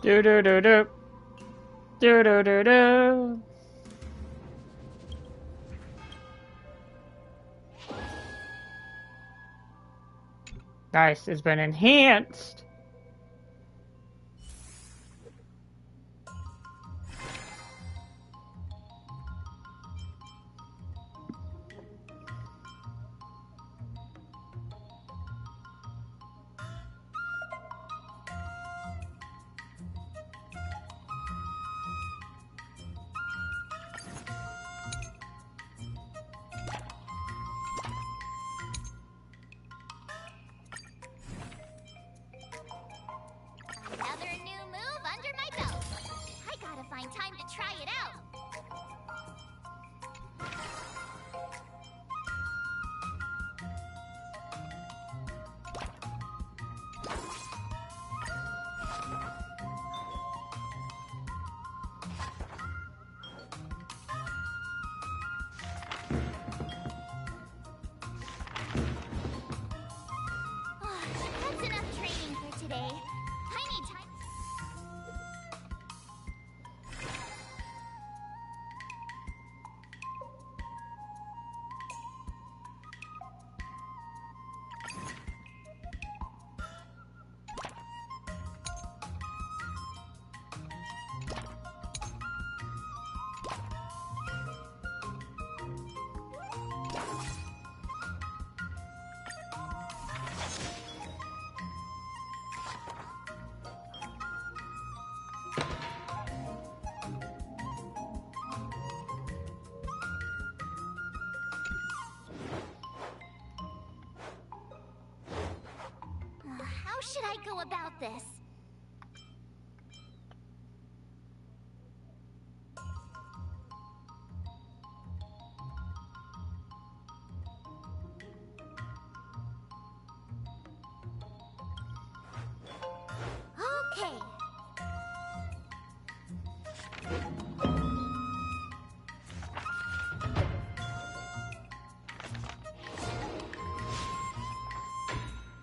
Do do do do. Do do do do. Nice, it's been enhanced. Another new move under my belt. I gotta find time to try it out. should I go about this? Okay.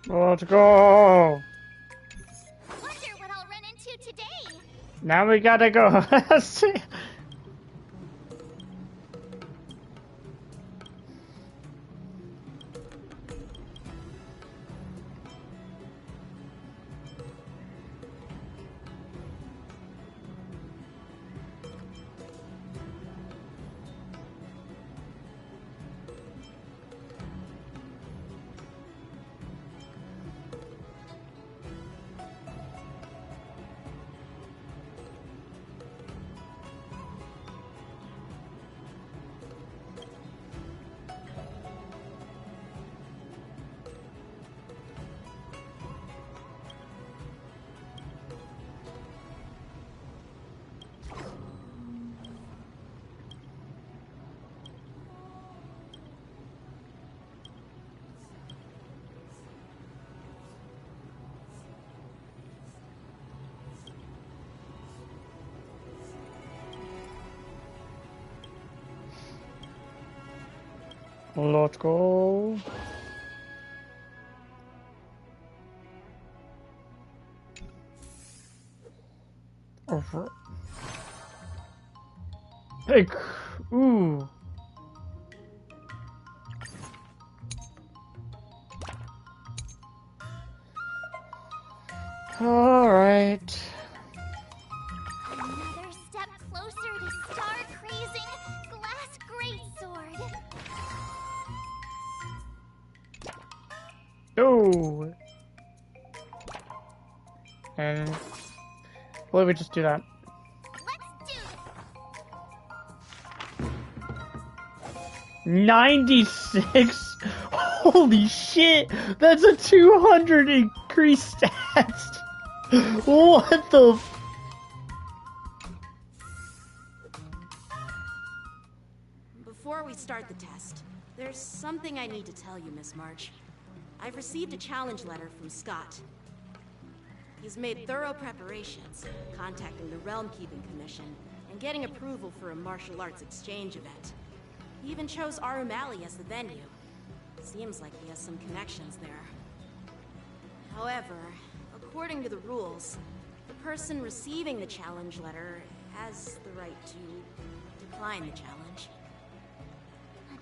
Let's go. Wonder what I'll run into today. Now we gotta go. Let's go. Over. Hey, ooh. All right. Another step closer to star-crazing glass greatsword. Oh. And what if we just do that? Let's do this. 96? Holy shit! That's a 200 increased stats! What the f- Before we start the test, there's something I need to tell you, Miss March. I've received a challenge letter from Scott. He's made thorough preparations, contacting the Realm Keeping Commission, and getting approval for a martial arts exchange event. He even chose Arumali as the venue. Seems like he has some connections there. However, according to the rules, the person receiving the challenge letter has the right to decline the challenge.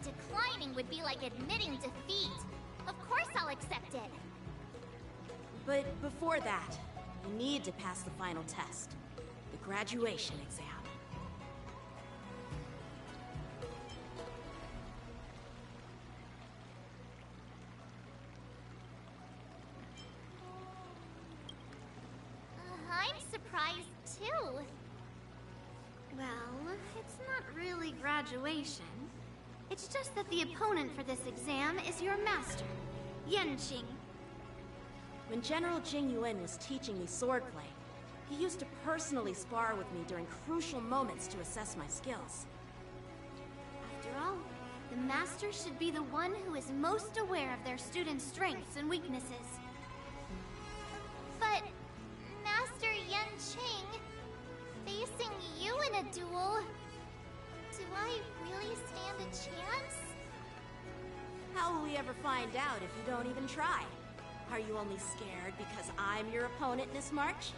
Declining would be like admitting defeat. Of course I'll accept it. But before that, you need to pass the final test, the graduation exam. I'm surprised too. Well, it's not really graduation. It's just that the opponent for this exam is your master, Yenqing. When General Jing Yuan was teaching me swordplay, he used to personally spar with me during crucial moments to assess my skills. After all, the master should be the one who is most aware of their students' strengths and weaknesses. But Master Yenqing, facing you in a duel, do I really stand a chance? How will we ever find out if you don't even try? Are you only scared because I'm your opponent, Miss March?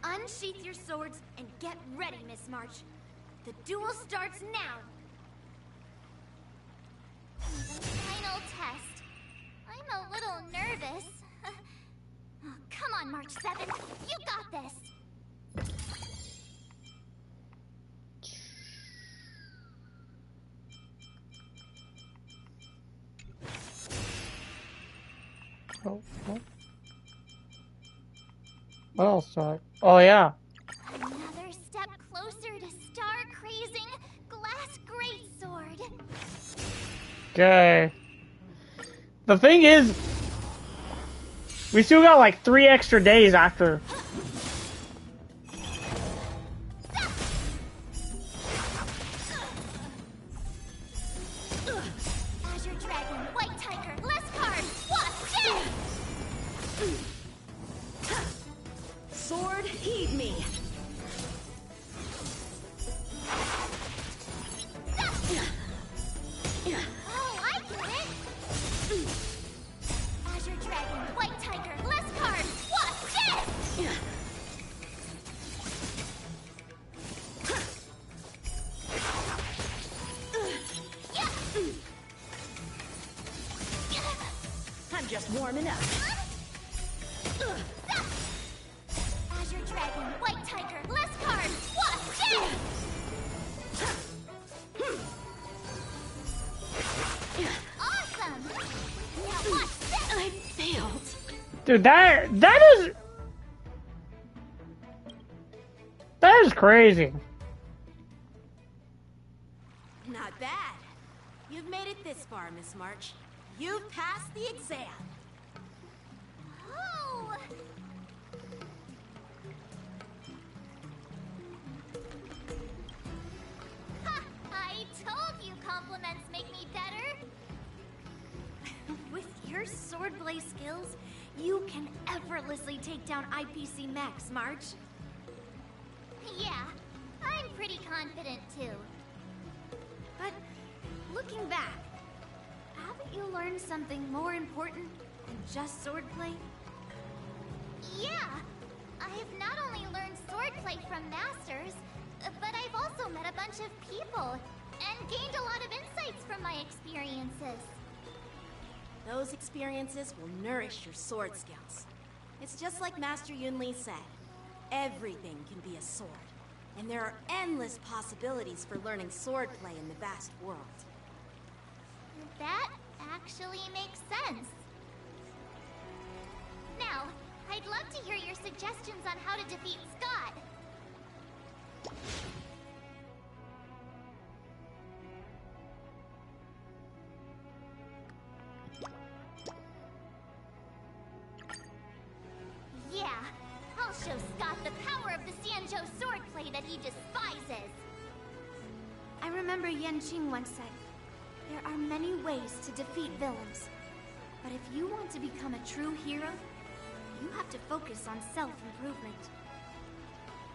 Unsheath your swords and get ready, Miss March. The duel starts now. The final test. I'm a little nervous. Oh, come on, March 7th. You got this. Oh, what? What else do I? Oh, yeah. Another step closer to star-crazing glass greatsword. Okay. The thing is, We still got like 3 extra days after. Azure Dragon, White Tiger, less cards. Watch it! Sword, heed me. Oh, I get it! Azure Dragon, White Tiger, less cards! Watch it! I'm just warming up. Azure Dragon, White Tiger, less cards! Watch it! Awesome! Now watch this! I failed. Dude, that is crazy. Not bad. You've made it this far, Miss March. You've passed the exam. Oh! Ha! I told you compliments make me better! With your swordplay skills, you can effortlessly take down IPC Max, March. Yeah, I'm pretty confident too. But looking back, haven't you learned something more important than just swordplay? Yeah, I have not only learned swordplay from masters, but I've also met a bunch of people and gained a lot of insights from my experiences. Those experiences will nourish your sword skills. It's just like Master Yunli said. Everything can be a sword. And there are endless possibilities for learning swordplay in the vast world. That actually makes sense. Now, I'd love to hear your suggestions on how to defeat Scott. Yeah, I'll show Scott the power of the Sanjo swordplay that he despises. I remember Yan Qing once said, there are many ways to defeat villains. But if you want to become a true hero, you have to focus on self-improvement.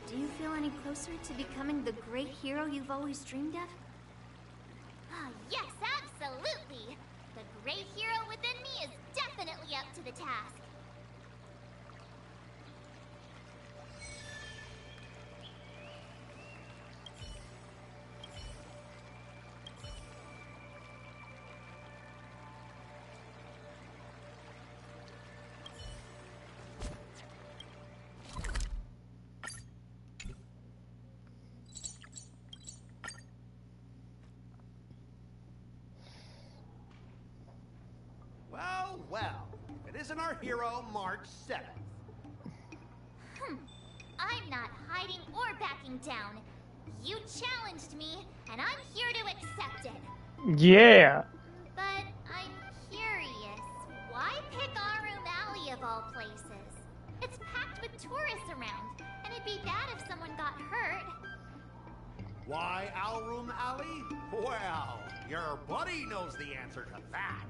Do you feel any closer to becoming the great hero you've always dreamed of? Ah, yes, absolutely. The great hero within me is definitely up to the task. Well, well. It isn't our hero, March 7th. I'm not hiding or backing down. You challenged me, and I'm here to accept it. Yeah. But I'm curious, why pick Arum Alley of all places? It's packed with tourists around, and it'd be bad if someone got hurt. Why Alroom Alley? Well, your buddy knows the answer to that.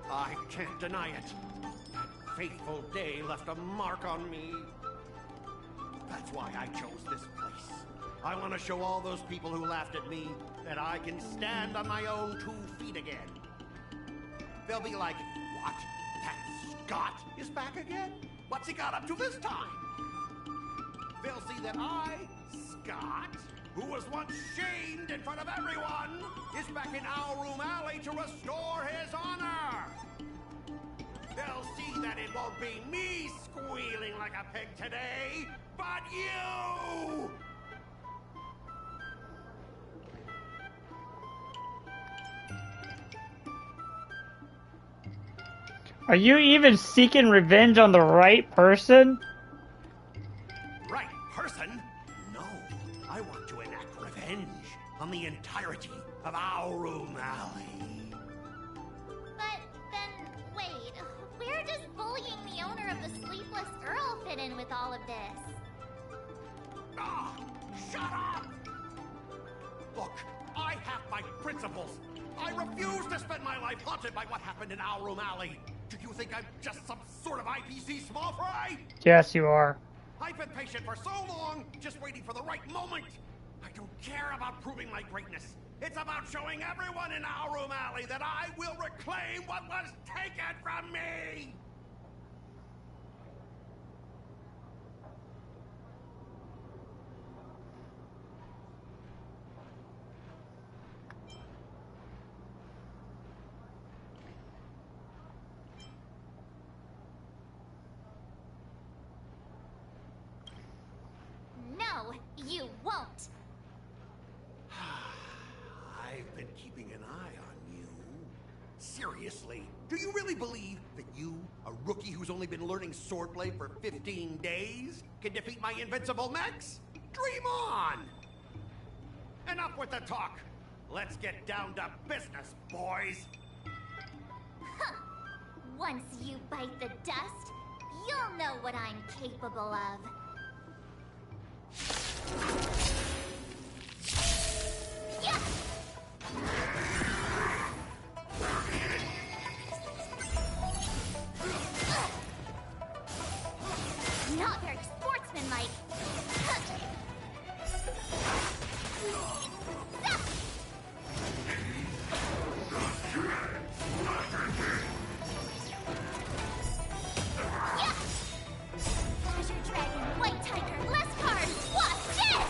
I can't deny it. That fateful day left a mark on me. That's why I chose this place. I want to show all those people who laughed at me that I can stand on my own 2 feet again. They'll be like, what? That Scott is back again? What's he got up to this time? They'll see that I, Scott, who was once shamed in front of everyone, is back in Alroom Alley to restore his honor. They'll see that it won't be me squealing like a pig today, but you! Are you even seeking revenge on the right person? Right person? No. on the entirety of Aurum Alley. But then, wait, where does bullying the owner of the Sleepless Earl fit in with all of this? Ah, shut up! Look, I have my principles. I refuse to spend my life haunted by what happened in Aurum Alley. Do you think I'm just some sort of IPC small fry? Yes, you are. I've been patient for so long, just waiting for the right moment. I don't care about proving my greatness. It's about showing everyone in Aurum Alley that I will reclaim what was taken from me! No, you won't. I've been keeping an eye on you. Seriously, do you really believe that you, a rookie who's only been learning swordplay for 15 days, can defeat my invincible mechs? Dream on! Enough with the talk. Let's get down to business, boys. Huh. Once you bite the dust, you'll know what I'm capable of. Yeah! Not very sportsmanlike. Azure Dragon, White Tiger, less cards. Watch this!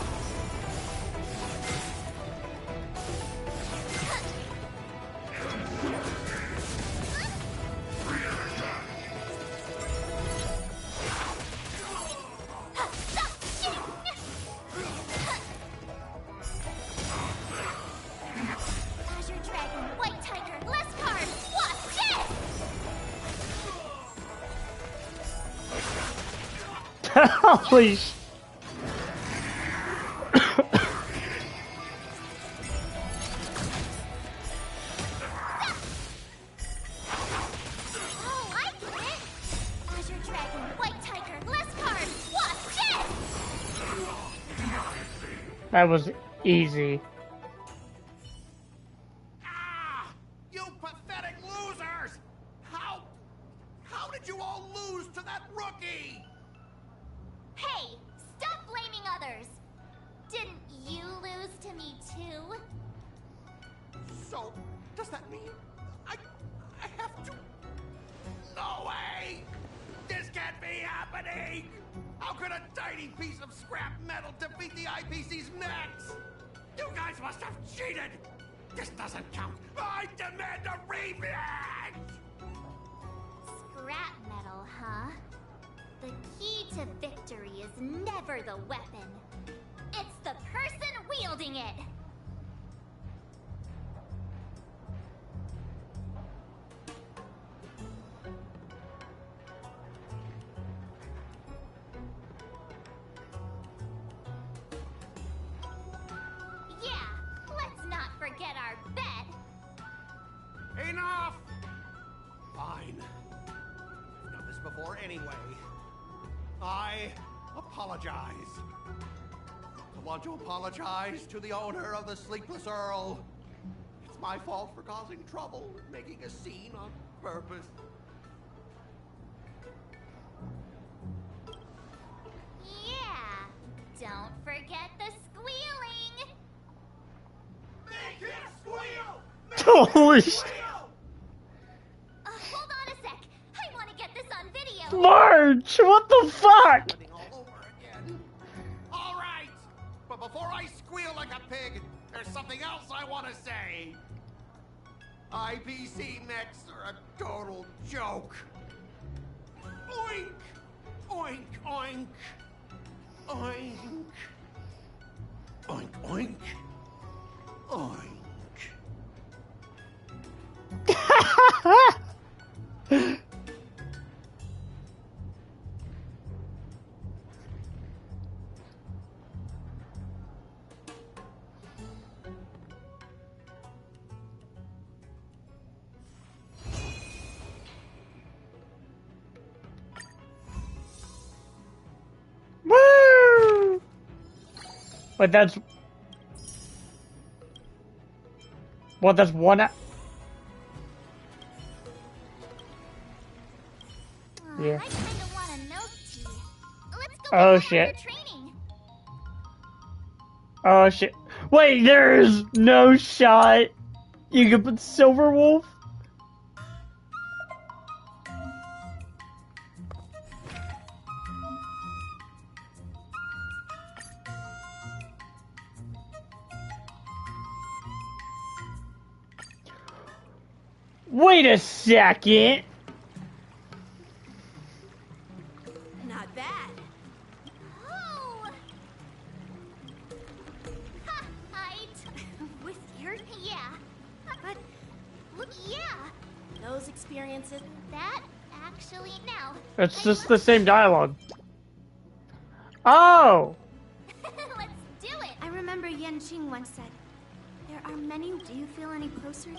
Azure Dragon, White Tiger, less cards. Watch this! Holy sh... Oh, I get it! Azure Dragon, White Tiger, less cards! Watch this! That was easy. Ah! You pathetic losers! How did you all lose to that rookie? Hey, stop blaming others! Didn't you lose to me too? So, does that mean I have to? No way! This can't be happening! How could a tiny piece of scrap metal defeat the IPC's mechs? You guys must have cheated! This doesn't count! I demand a rematch! Scrap metal, huh? The key to victory is never the weapon. It's the person wielding it! Yeah, let's not forget our bet! Enough! Fine. I've done this before anyway. I apologize. I want to apologize to the owner of the Sleepless Earl. It's my fault for causing trouble, making a scene on purpose. Yeah, don't forget the squealing! Make him squeal! Holy sh... Hold on a sec. I want to get this on video. March! What the fuck? Starting all over again. All right, but before I squeal like a pig, there's something else I want to say. IPC mechs are a total joke. Oink! Oink, oink. Oink. Oink, oink. Oink. But that's... Well, that's one... Yeah. I kind of want a milk tea. Let's go Oh, get shit. your training. Oh, shit. Wait, there's no shot you can put Silver Wolf? Wait a second. Not bad. Oh! Ha! With your... Yeah. But Yeah. those experiences... That actually now. It's just the same dialogue. Oh! Let's do it. I remember Yan Qing once said, there are many. Do you feel any closer?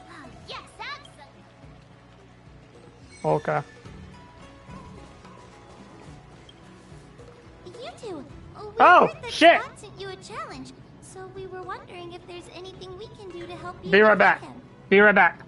Yes, absolutely. Okay. You two. We Oh, heard that shit. Scott sent you a challenge, so we were wondering if there's anything we can do to help you. Be right defeat back. him. Be right back.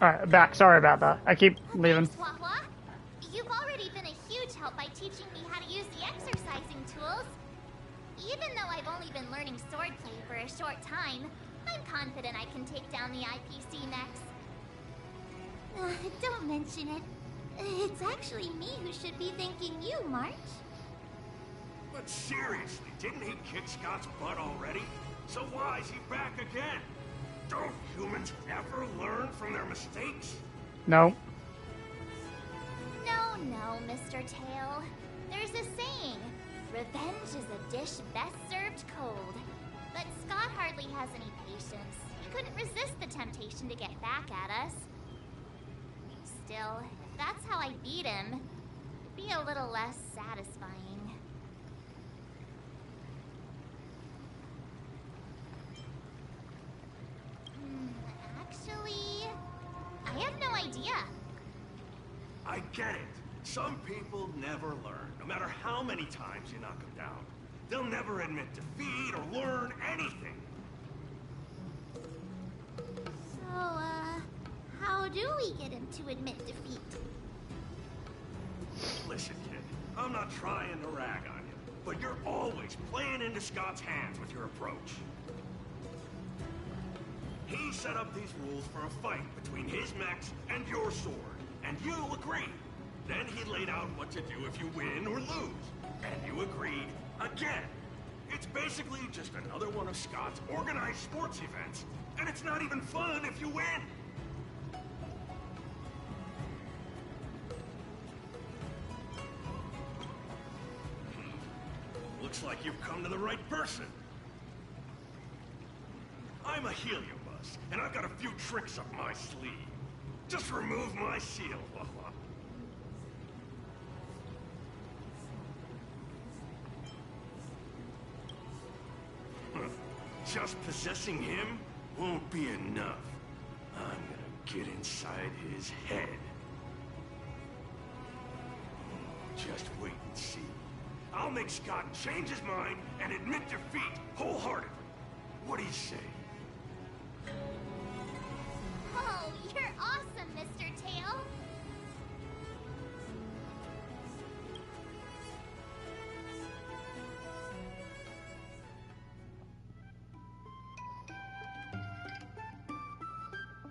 Alright, back. Sorry about that. I keep leaving. Thanks, Wawa. You've already been a huge help by teaching me how to use the exercising tools. Even though I've only been learning swordplay for a short time, I'm confident I can take down the IPC next. Don't mention it. It's actually me who should be thanking you, March. But seriously, didn't he kick Scott's butt already? So why is he back again? Don't humans ever learn from their mistakes? No. No, Mr. Tail. There's a saying, revenge is a dish best served cold. But Scott hardly has any patience. He couldn't resist the temptation to get back at us. Still, if that's how I beat him, it'd be a little less satisfying. Actually, I have no idea. I get it. Some people never learn, no matter how many times you knock them down. They'll never admit defeat or learn anything. How do we get him to admit defeat? Listen, kid, I'm not trying to rag on you, but you're always playing into Scott's hands with your approach. He set up these rules for a fight between his mechs and your sword, and you agreed. Then he laid out what to do if you win or lose, and you agreed again. It's basically just another one of Scott's organized sports events, and it's not even fun if you win. Looks like you've come to the right person. I'm a heliobus, and I've got a few tricks up my sleeve. Just remove my seal. Just possessing him won't be enough. I'm gonna get inside his head. Just wait and see. I'll make Scott change his mind and admit defeat wholeheartedly. What do you say? Oh, you're awesome, Mr. Tail.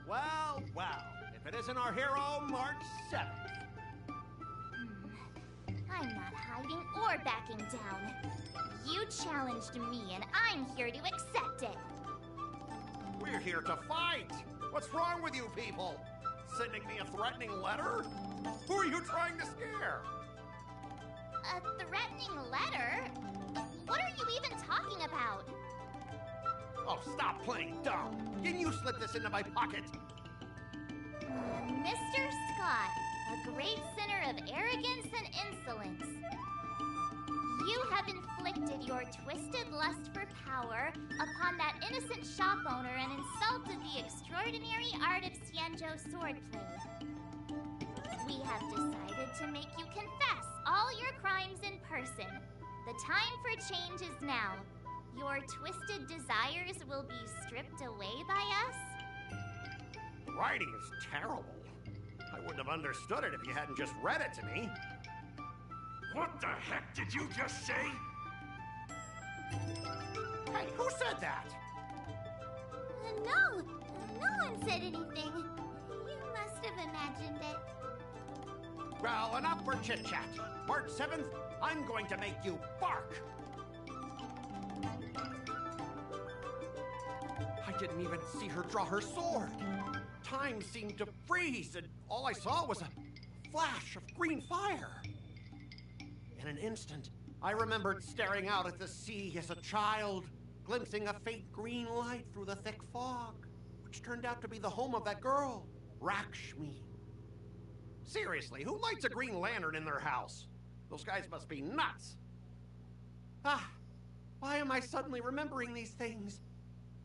Well, well, if it isn't our hero, March 7th. I'm not hiding or backing down. You challenged me, and I'm here to accept it. We're here to fight. What's wrong with you people? Sending me a threatening letter? Who are you trying to scare? A threatening letter? What are you even talking about? Oh, stop playing dumb. Can you slip this into my pocket? Mr. Scott, a great sinner of arrogance and insolence. You have inflicted your twisted lust for power upon that innocent shop owner and insulted the extraordinary art of Xianzhou swordplay. We have decided to make you confess all your crimes in person. The time for change is now. Your twisted desires will be stripped away by us? Writing is terrible. I wouldn't have understood it if you hadn't just read it to me. What the heck did you just say? Hey, who said that? No one said anything. You must have imagined it. Well, enough for chit-chat. March 7th, I'm going to make you bark. I didn't even see her draw her sword. Time seemed to freeze, and all I saw was a flash of green fire. In an instant, I remembered staring out at the sea as a child, glimpsing a faint green light through the thick fog, which turned out to be the home of that girl, Rakshmi. Seriously, who lights a green lantern in their house? Those guys must be nuts. Why am I suddenly remembering these things?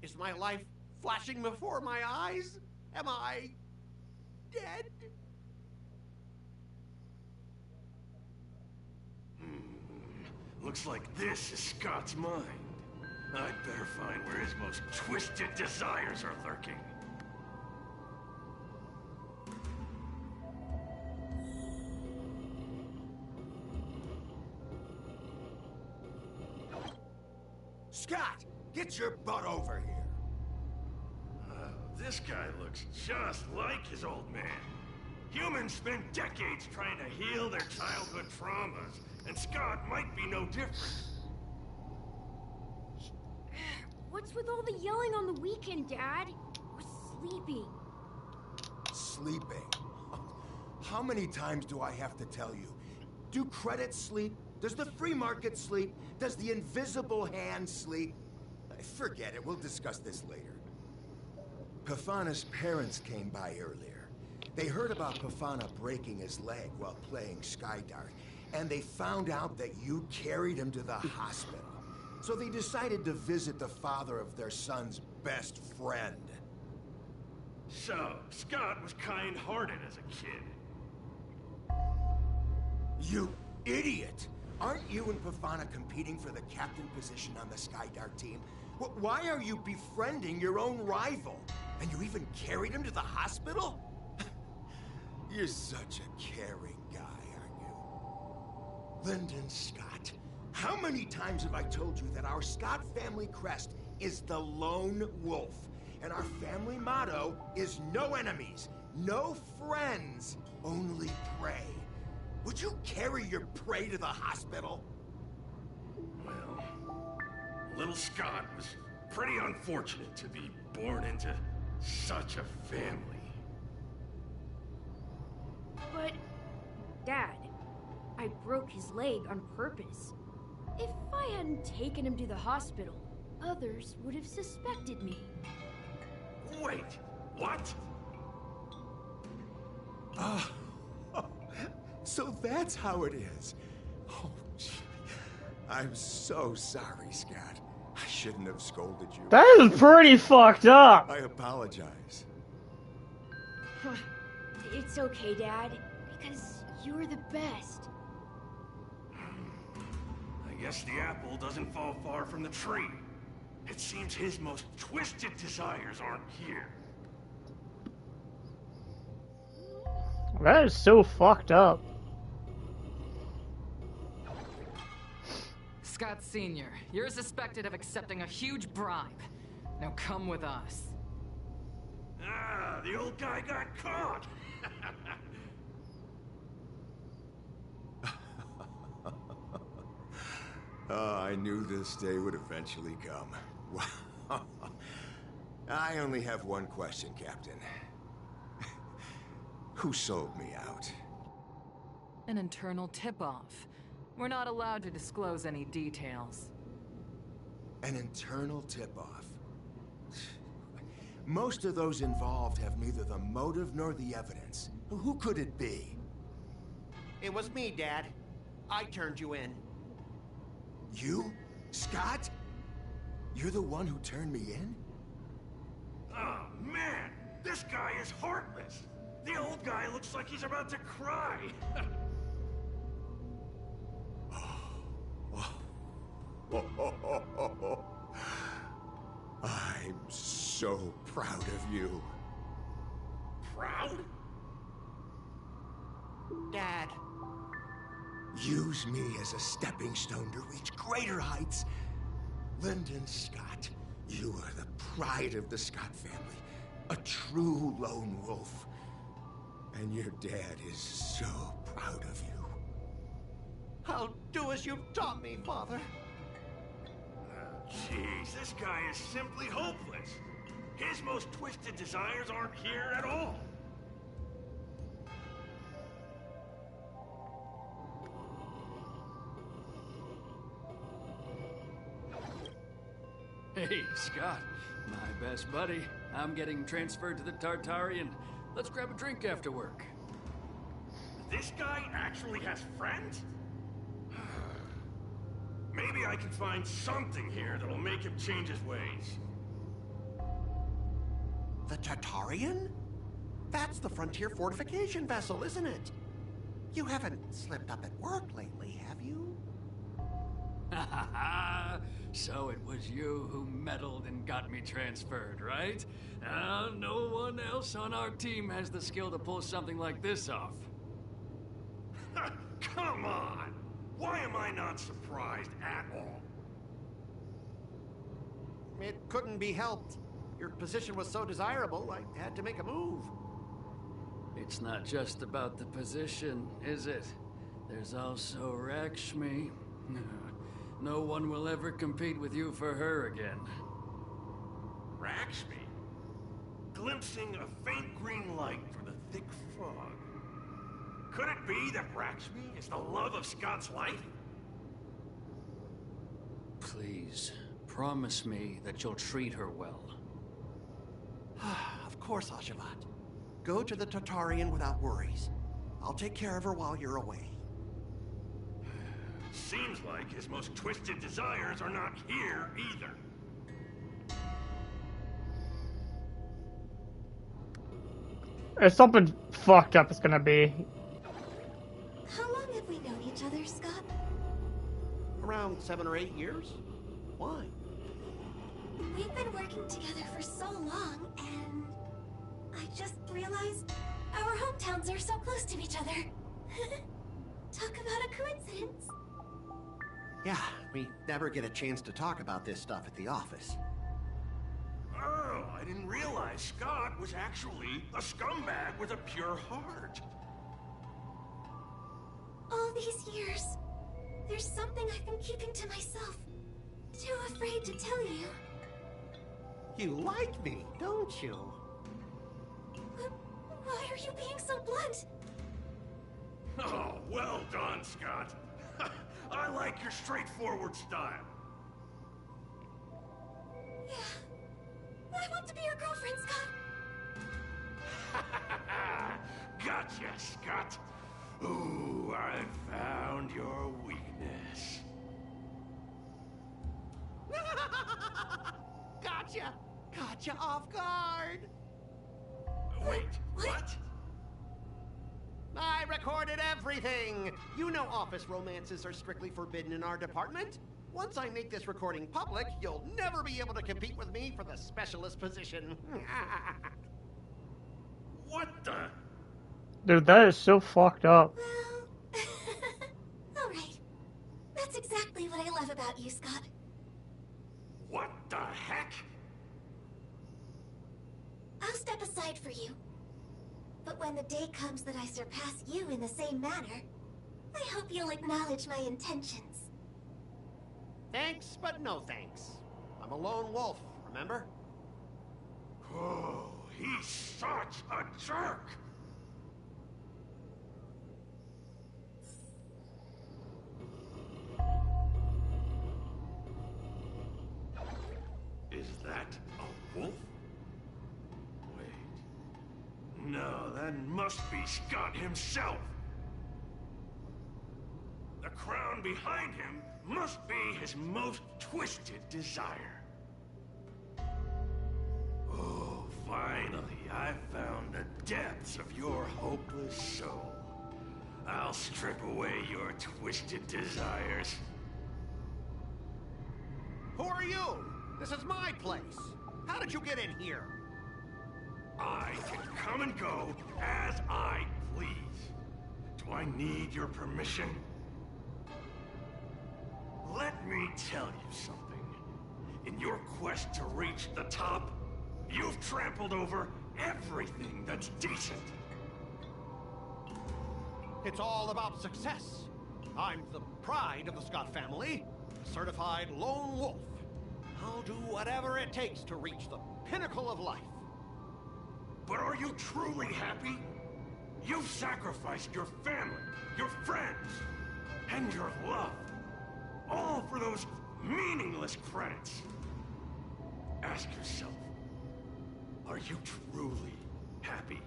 Is my life flashing before my eyes? Am I dead? Looks like this is Scott's mind. I'd better find where his most twisted desires are lurking. Scott, get your butt over here. This guy looks just like his old man. Humans spend decades trying to heal their childhood traumas, and Scott might be no different. What's with all the yelling on the weekend, Dad? We're sleeping. Sleeping? How many times do I have to tell you? Do credits sleep? Does the free market sleep? Does the invisible hand sleep? Forget it, we'll discuss this later. Pafana's parents came by earlier. They heard about Pafana breaking his leg while playing Skydart, and they found out that you carried him to the hospital. So they decided to visit the father of their son's best friend. So, Scott was kind-hearted as a kid. You idiot! Aren't you and Pafana competing for the captain position on the Skydart team? Why are you befriending your own rival? And you even carried him to the hospital? You're such a caring guy, aren't you? Lyndon Scott, how many times have I told you that our Scott family crest is the lone wolf? And our family motto is no enemies, no friends, only prey. Would you carry your prey to the hospital? Well, little Scott was pretty unfortunate to be born into such a family. But, Dad, I broke his leg on purpose. If I hadn't taken him to the hospital, others would have suspected me. Wait, what? Ah, so that's how it is. Oh, gee. I'm so sorry, Scott. I shouldn't have scolded you. That is pretty fucked up. I apologize. It's okay, Dad, because you're the best. I guess the apple doesn't fall far from the tree. It seems his most twisted desires aren't here. That is so fucked up. Scott Sr., you're suspected of accepting a huge bribe. Now come with us. Ah, the old guy got caught! I knew this day would eventually come. Wow. I only have one question, Captain. Who sold me out? An internal tip-off. We're not allowed to disclose any details. An internal tip-off. Most of those involved have neither the motive nor the evidence. Who could it be? It was me, Dad. I turned you in. You? Scott? You're the one who turned me in? Oh, man! This guy is heartless! The old guy looks like he's about to cry! I'm so proud of you. Proud? Dad. Use me as a stepping stone to reach greater heights. Lyndon Scott, you are the pride of the Scott family. A true lone wolf. And your dad is so proud of you. I'll do as you've taught me, Father. Jeez, this guy is simply hopeless. His most twisted desires aren't here at all. Hey, Scott. My best buddy. I'm getting transferred to the Tartarian. Let's grab a drink after work. This guy actually has friends? Maybe I can find something here that'll make him change his ways. The Tartarian? That's the frontier fortification vessel, isn't it? You haven't slipped up at work lately, have you? So it was you who meddled and got me transferred, right? No one else on our team has the skill to pull something like this off. Come on! Why am I not surprised at all? It couldn't be helped. Your position was so desirable, I had to make a move. It's not just about the position, is it? There's also Rakshmi. No one will ever compete with you for her again. Rakshmi? Glimpsing a faint green light through the thick fog. Could it be that Rakshmi is the love of Scott's life? Please, promise me that you'll treat her well. Of course, Ashavat. Go to the Tartarian without worries. I'll take care of her while you're away. Seems like his most twisted desires are not here either. If something fucked up it's gonna be. How long have we known each other, Scott? Around 7 or 8 years. Why? We've been working together for so long, and I just realized our hometowns are so close to each other. Talk about a coincidence. Yeah, we never get a chance to talk about this stuff at the office. Oh, I didn't realize Scott was actually a scumbag with a pure heart. All these years, there's something I've been keeping to myself. Too afraid to tell you. You like me, don't you? Why are you being so blunt? Oh, well done, Scott. I like your straightforward style. Yeah. I want to be your girlfriend, Scott. Gotcha, Scott. Ooh, I found your weakness. Gotcha! Gotcha off guard! Wait, what? I recorded everything! You know office romances are strictly forbidden in our department. Once I make this recording public, you'll never be able to compete with me for the specialist position. What the? Dude, that is so fucked up. Well, alright. That's exactly what I love about you, Scott. What the heck? I'll step aside for you. But when the day comes that I surpass you in the same manner, I hope you'll acknowledge my intentions. Thanks, but no thanks. I'm a lone wolf, remember? Oh, he's such a jerk! Is that a wolf? Wait. No, that must be Scott himself. The crown behind him must be his most twisted desire. Oh, finally, I found the depths of your hopeless soul. I'll strip away your twisted desires. Who are you? This is my place. How did you get in here? I can come and go as I please. Do I need your permission? Let me tell you something. In your quest to reach the top, you've trampled over everything that's decent. It's all about success. I'm the pride of the Scott family, certified lone wolf. I'll do whatever it takes to reach the pinnacle of life. But are you truly happy? You've sacrificed your family, your friends, and your love. All for those meaningless credits. Ask yourself, are you truly happy?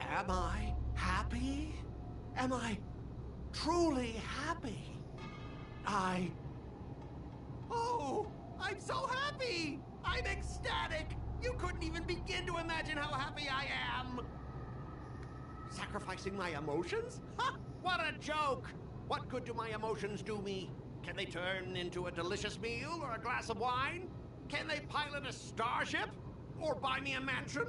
Am I happy? Am I truly happy? Oh, I'm so happy! I'm ecstatic! You couldn't even begin to imagine how happy I am! Sacrificing my emotions? Ha! What a joke! What good do my emotions do me? Can they turn into a delicious meal or a glass of wine? Can they pilot a starship? Or buy me a mansion?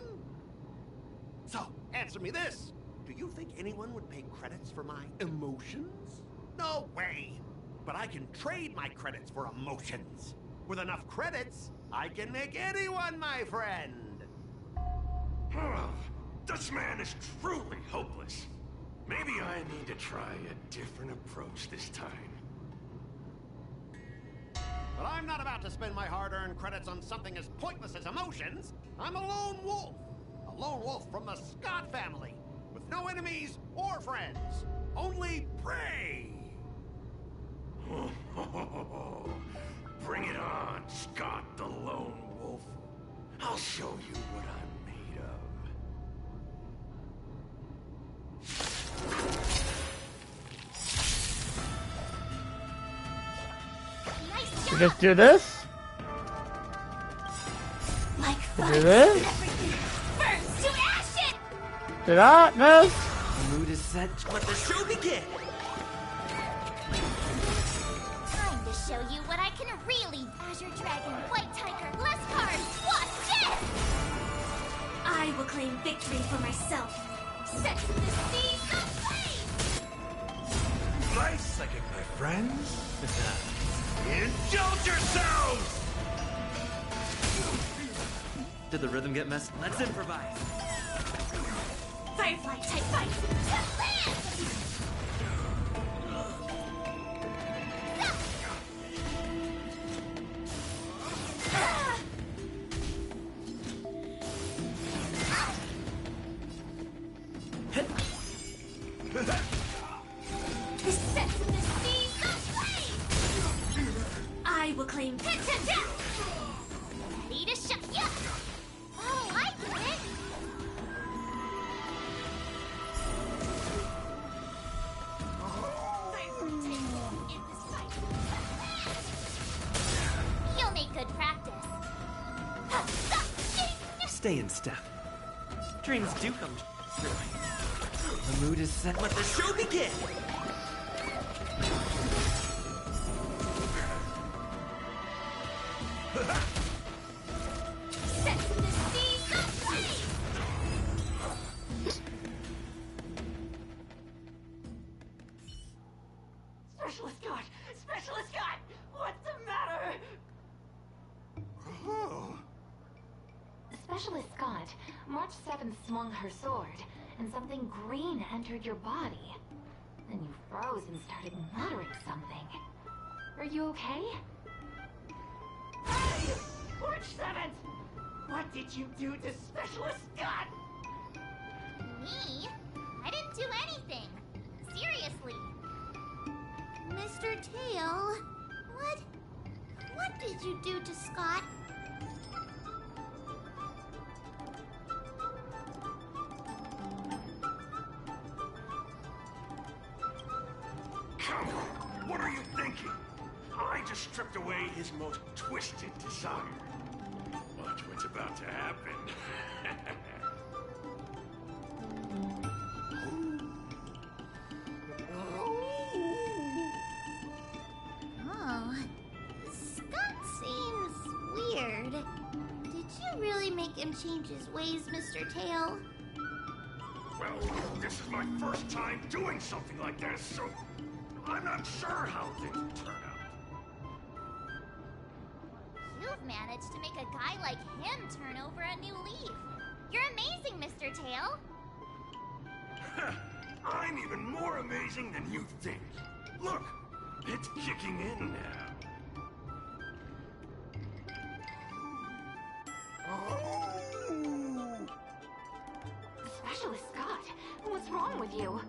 So, answer me this. Do you think anyone would pay credits for my emotions? No way! But I can trade my credits for emotions. With enough credits, I can make anyone my friend. This man is truly hopeless. Maybe I need to try a different approach this time. But I'm not about to spend my hard-earned credits on something as pointless as emotions. I'm a lone wolf. A lone wolf from the Scott family. With no enemies or friends. Only prey. Bring it on, Scott the Lone Wolf. I'll show you what I'm made of. Nice You just do this? Like You do this? burns to ash it! Do that, miss? The mood is set. Let the show begin. Time to show you what I can really. Azure Dragon, White Tiger, less I will claim victory for myself. Set the seas ablaze! Nice second, my friends. Indulge yourselves! Did the rhythm get messed? Let's improvise. Firefly type fight. This sets the seas ablaze! I will claim victory. Ready to shoot ya! Oh, I get it! You'll make good practice. Stay in step. Dreams do come true. The mood is set. Let the show begin! Set the seas ablaze! Specialist God! Specialist God! What's the matter? Specialist Scott, March 7th swung her sword, and something green entered your body. Then you froze and started muttering something. Are you okay? Hey! March 7th! What did you do to Specialist Scott? Me? I didn't do anything. Seriously. Mr. Tail, what did you do to Scott? Come on, what are you thinking? I just stripped away his most twisted desire. Watch what's about to happen. Oh, Scott seems weird. Did you really make him change his ways, Mr. Tail? Well, this is my first time doing something like this, so I'm not sure how things will turn out. You've managed to make a guy like him turn over a new leaf. You're amazing, Mr. Tail. I'm even more amazing than you think. Look, it's kicking in now. Specialist Scott, what's wrong with you?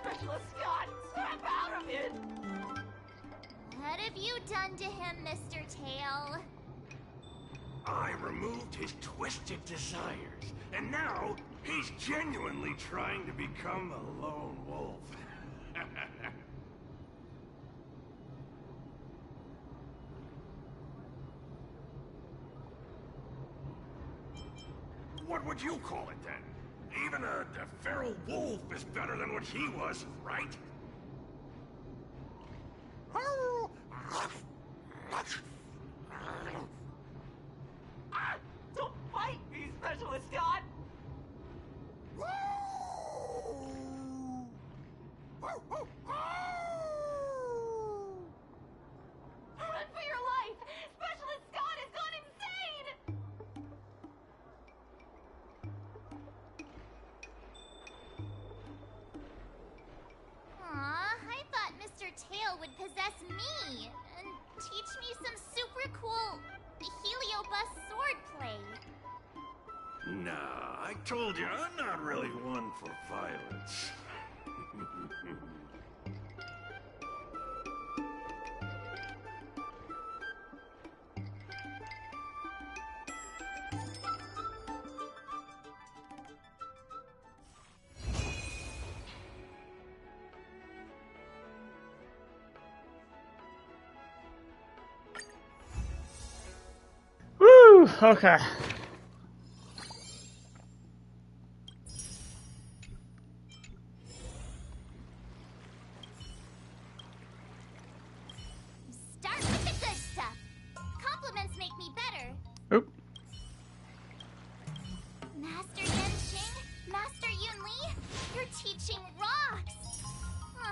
Specialist Scott, snap out of it! What have you done to him, Mr. Tail? I removed his twisted desires, and now he's genuinely trying to become a lone wolf. What would you call it then? Even a feral wolf is better than what he was, right? Don't fight me, Specialist Scott! Run for your life! Specialist Scott has gone insane! Aw, I thought Mr. Tail would possess me and teach me some super cool Heliobus swordplay. Nah, I told you, I'm not really one for violence. Woo! Okay.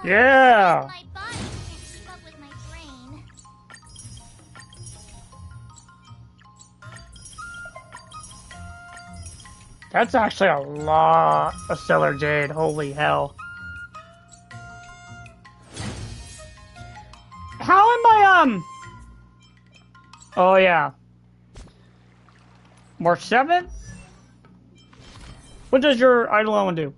Yeah. My body can't keep up with my brain. That's actually a lot of Stellar Jade. Holy hell. How am I, Oh, yeah. March 7th? What does your Eidolon do?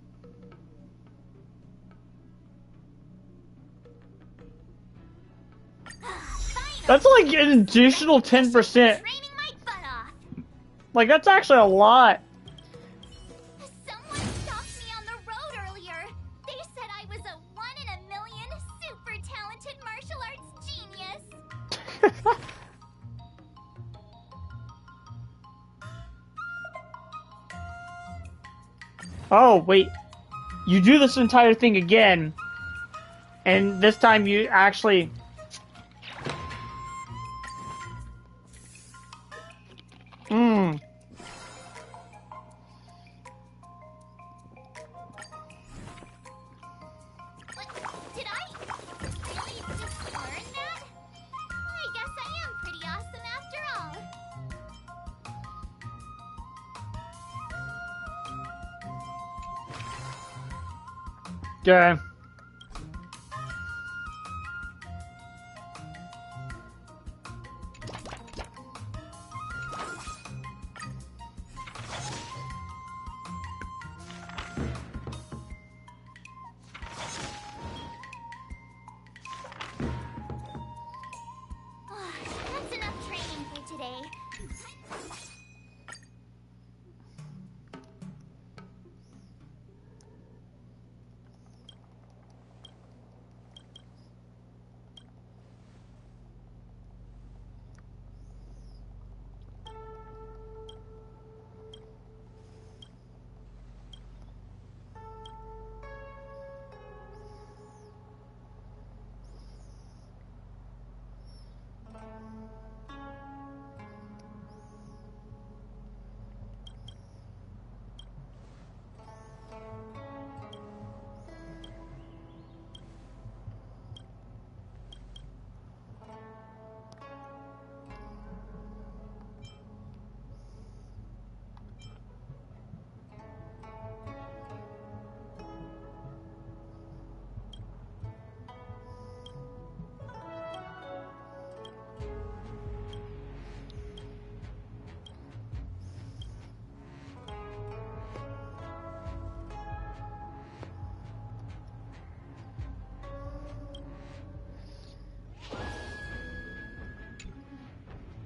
That's like an additional 10%. Like, that's actually a lot. Someone stopped me on the road earlier. They said I was a 1 in a million super talented martial arts genius. Oh, wait. You do this entire thing again, and this time you actually... Mmm. Did I really just learn that? I guess I am pretty awesome after all. Okay. That's enough training for today.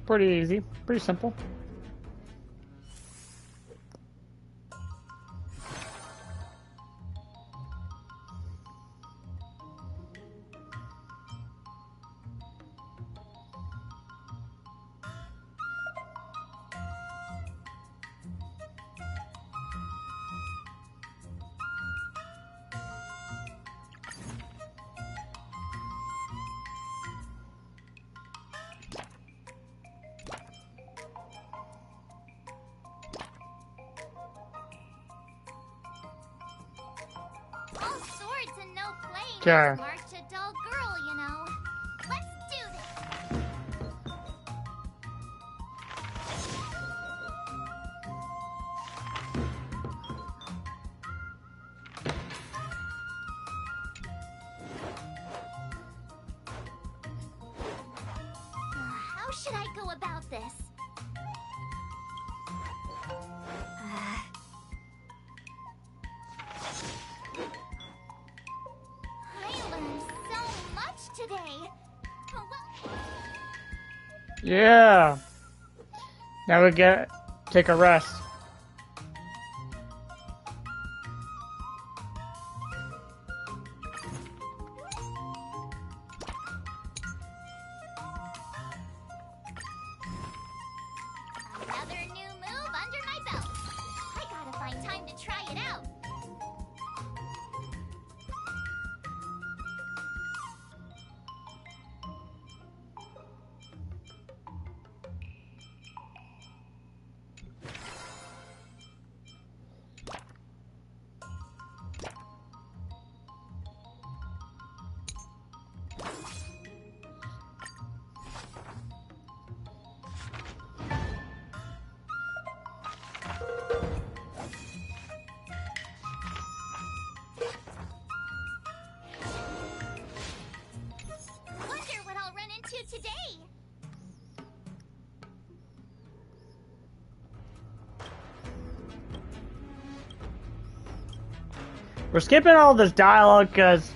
Pretty easy. Pretty simple. All swords and no playing Okay. makes March a dull girl, you know. Let's do this. How should I go about this? I learned so much today. Oh, well. Yeah. Now we take a rest. Another new move under my belt. I gotta find time to try it out. We're skipping all this dialogue because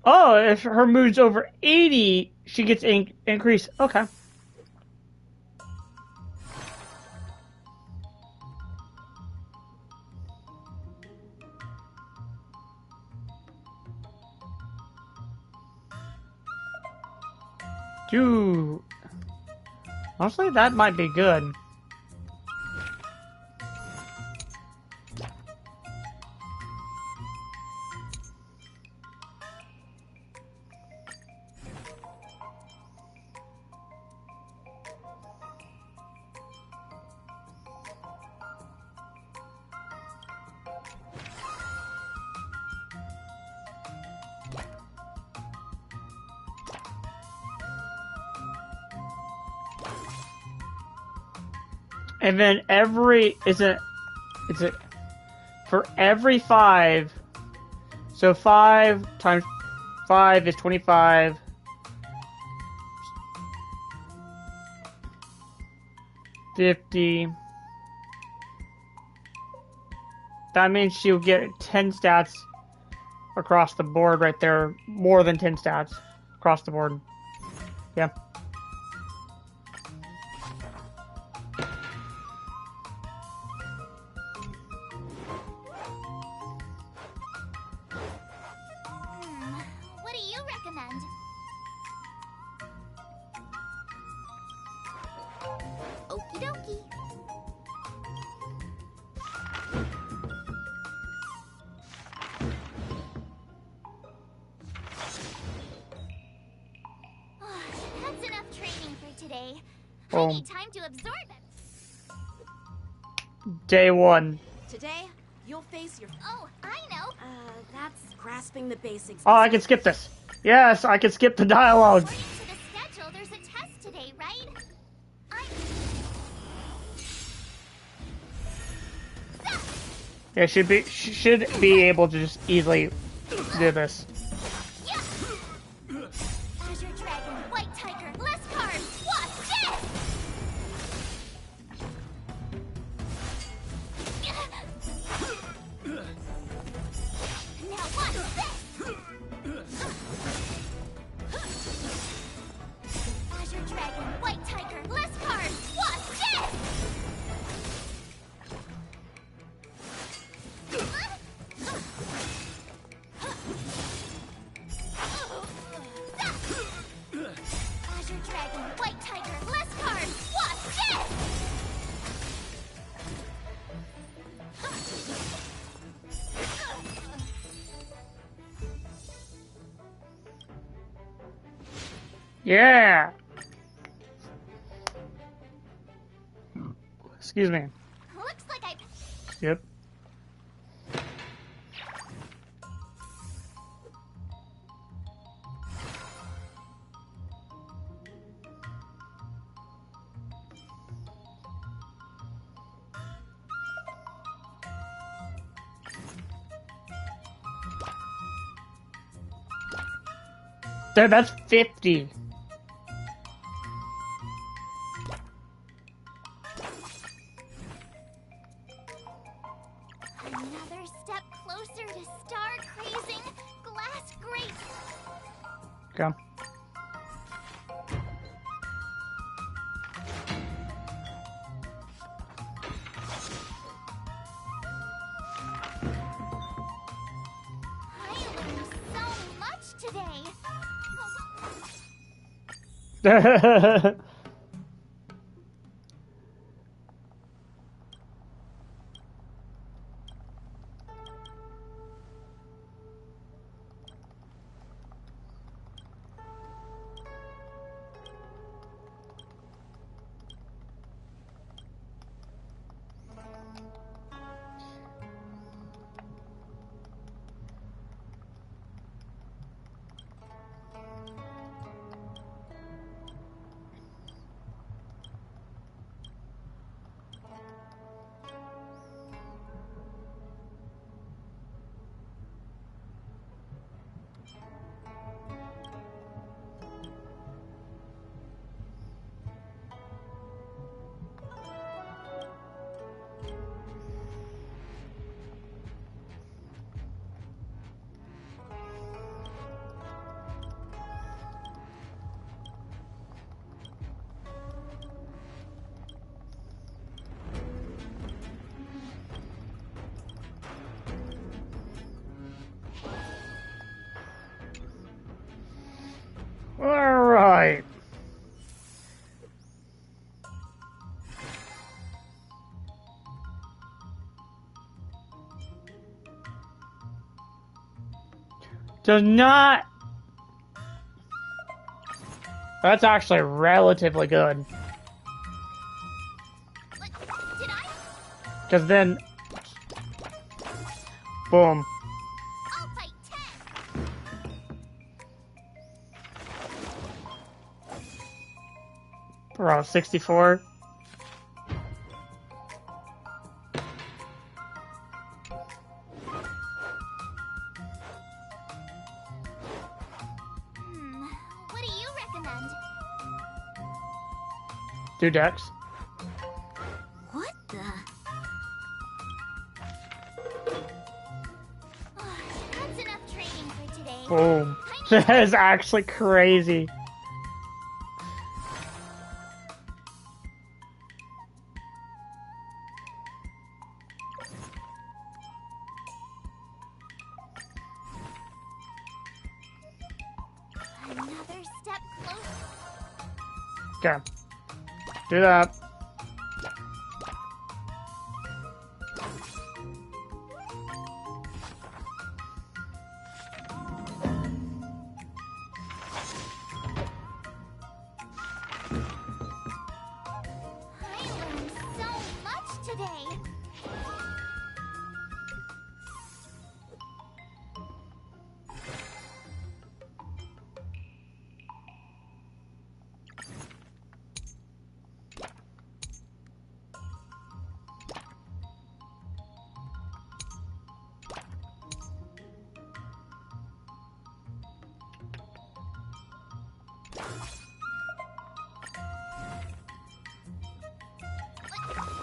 oh, if her mood's over 80, she gets increased. Okay. Dude. Honestly, that might be good. And then is it for every 5, so 5 times 5 is 25. 50. That means she'll get 10 stats across the board right there. More than 10 stats across the board. Yeah. What do you recommend? Okie dokie. That's enough training for today. I need time to absorb it. Day 1. Today, you'll face your... Oh, I know. That's grasping the basics. Oh, I can skip this. Yes, I can skip the dialogue. According to the schedule, there's a test today, right? Yeah, should be able to just easily do this. Azure Dragon, White Tiger, less cards. Watch this! Now watch this! Azure Dragon, White Tiger, less cards. Watch this! Azure Dragon, White Tiger, less cards. Watch this! Yeah. Excuse me. Looks like I... Yep. There, that's 50. Another step closer to star crazing glass grape. Go. I learned so much today. Does not... That's actually relatively good. Did I? Because then... Boom. I'll fight 10. Bro, 64. What do you recommend? Do Dex. What the? That's enough training for today. Boom. That is actually crazy. Another step closer. Okay. Do that. I learned so much today.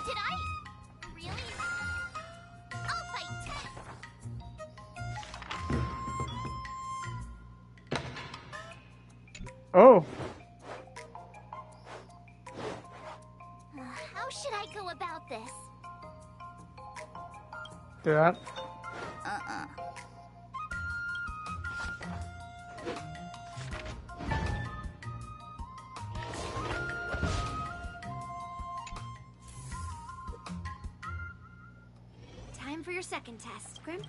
Did I? Really? I'll fight 10. Oh. How should I go about this? Do that. Time for your second test, Grim.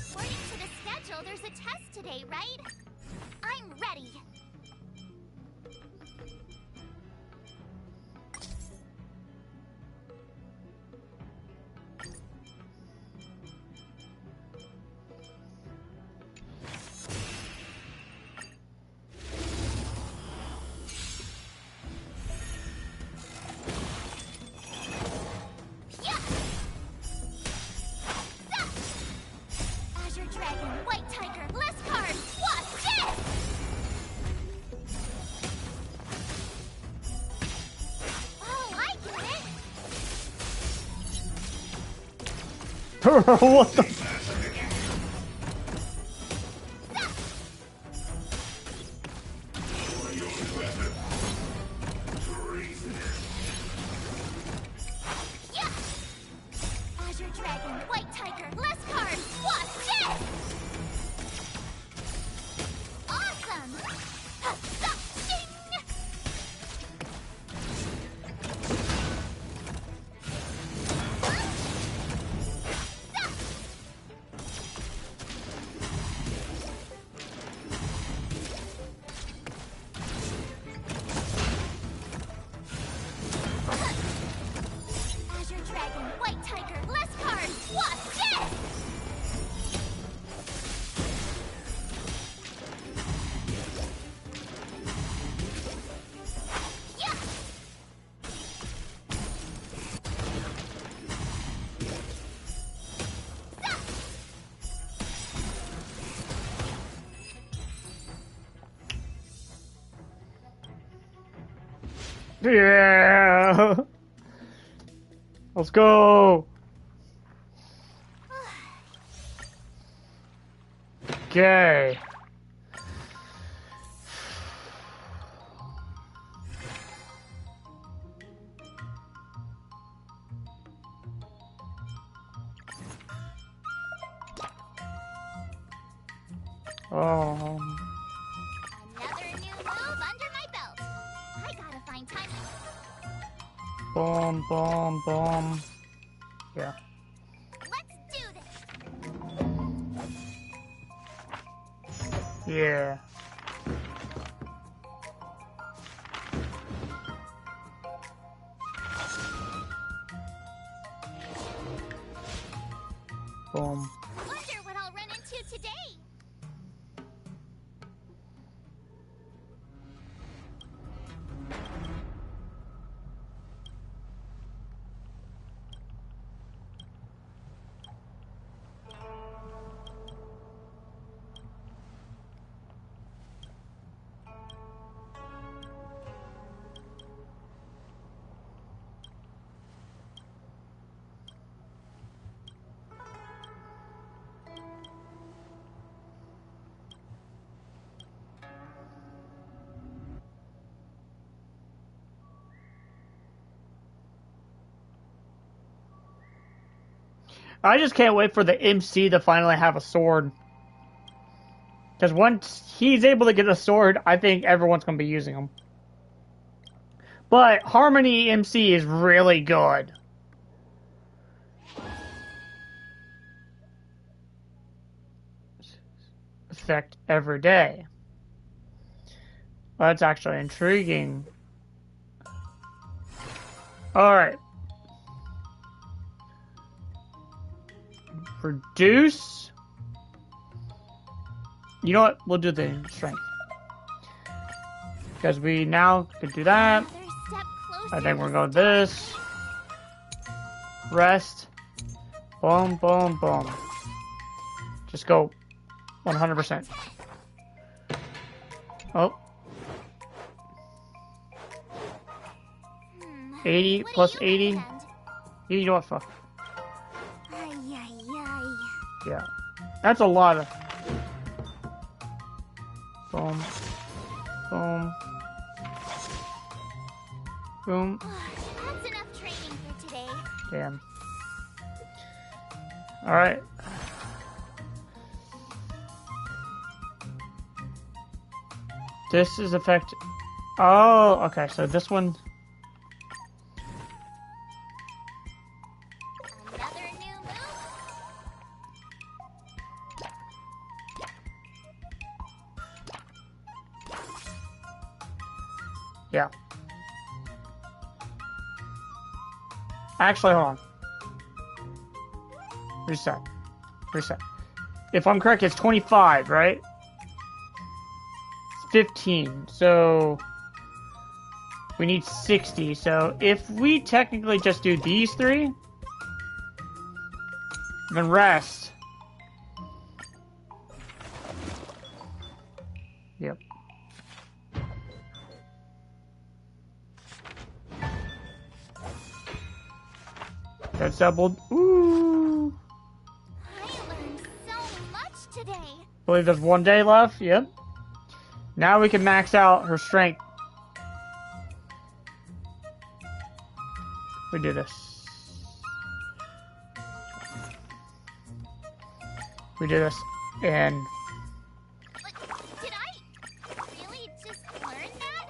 According to the schedule, there's a test today, right? I'm ready. Azure Dragon, White Tiger, less cards. Watch this! Oh, I get it. What the? Azure Dragon, White Tiger, less cards. Watch this! Awesome! Ding! Azure Dragon, White Tiger, less cards. Watch this! Yeah! Yeah. Let's go. Okay. Another new move under my belt. I gotta find time. Boom, boom, boom. Yeah. Let's do this. Yeah. Boom. Wonder what I'll run into today. I just can't wait for the MC to finally have a sword. Because once he's able to get a sword, I think everyone's going to be using them. But Harmony MC is really good. Effect every day. Well, that's actually intriguing. Alright. Reduce. You know what? We'll do the strength. Because we now can do that. I think we're going this. Rest. Boom, boom, boom. Just go 100%. Oh. 80 plus 80. You know what? Fuck. Yeah. That's a lot of... Boom. Boom. Boom. That's enough training for today. Damn. Alright. This is effect... Oh, okay, so this one... Another new move? Yeah. Actually, hold on. Reset. Reset. If I'm correct, it's 25, right? It's 15. So we need 60. So if we technically just do these three, then rest. Yep. That's doubled. Ooh. I learned so much today. I believe there's 1 day left. Yep. Now we can max out her strength. We do this. We do this. And... Did I really just learn that?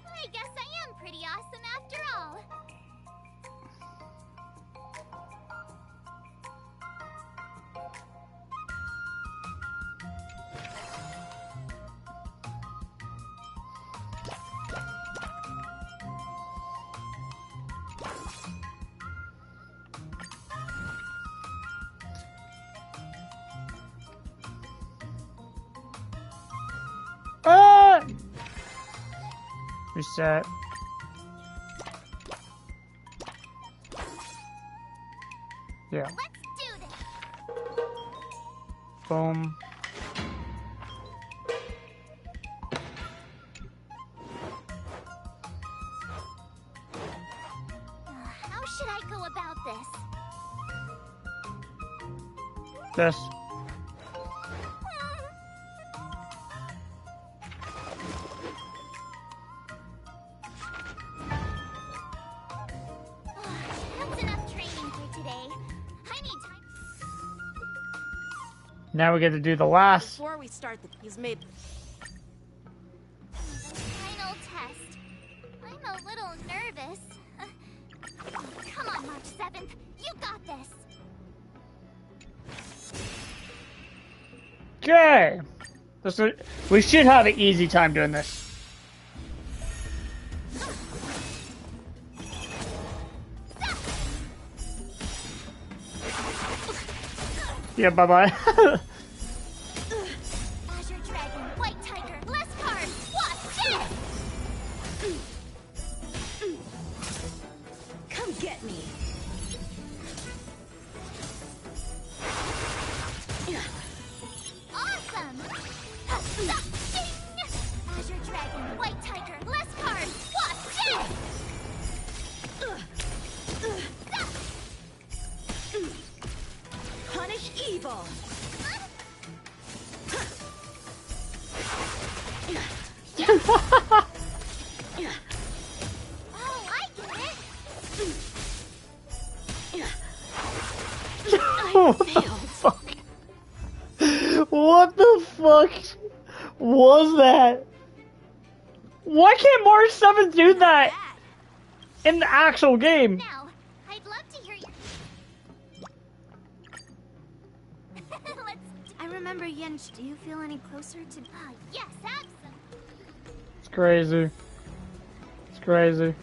I guess I am pretty awesome after all. Ah! Reset. Yeah. Let's do this. Boom. How should I go about this? This. That's enough training for today. I need time. Now we get to do the last. Before we start, he's made. Final test. I'm a little nervous. Come on, March 7th. You got this. Okay. We should have an easy time doing this. Yeah, bye-bye. Azure Dragon, White Tiger, less cards, what? Come get me. Awesome! Azure Dragon, White Tiger, less cards, what? Punish evil. Oh, I get it! What the fuck? What the fuck was that? Why can't March 7th do that in the actual game? Now, I'd love to hear you. I remember Yench. Do you feel any closer to... Yes, absolutely. It's crazy. It's crazy.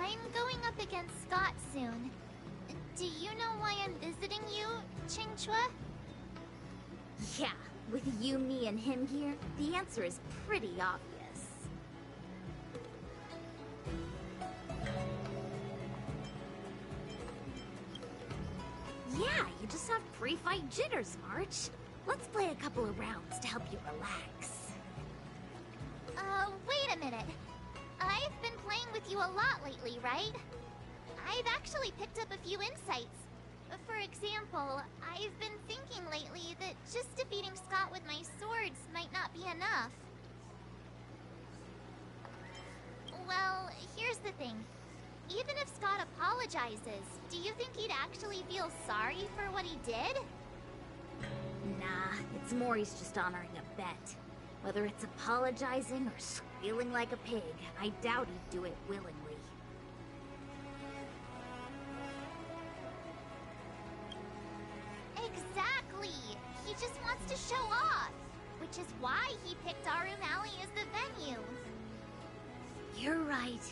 I'm going up against Scott soon. Do you know why I'm visiting you, Chingchua? Yeah, with you, me, and him here, the answer is pretty obvious. Yeah, you just have pre-fight jitters, March. Let's play a couple of rounds to help you relax. Wait a minute. I've been playing with you a lot lately, right? I've actually picked up a few insights. For example, I've been thinking lately that just defeating Scott with my swords might not be enough. Well, here's the thing. Even if Scott apologizes, do you think he'd actually feel sorry for what he did? Nah, it's more he's just honoring a bet. Whether it's apologizing or squealing like a pig, I doubt he'd do it willingly. Exactly! He just wants to show off, which is why he picked Arum Alley as the venue. You're right.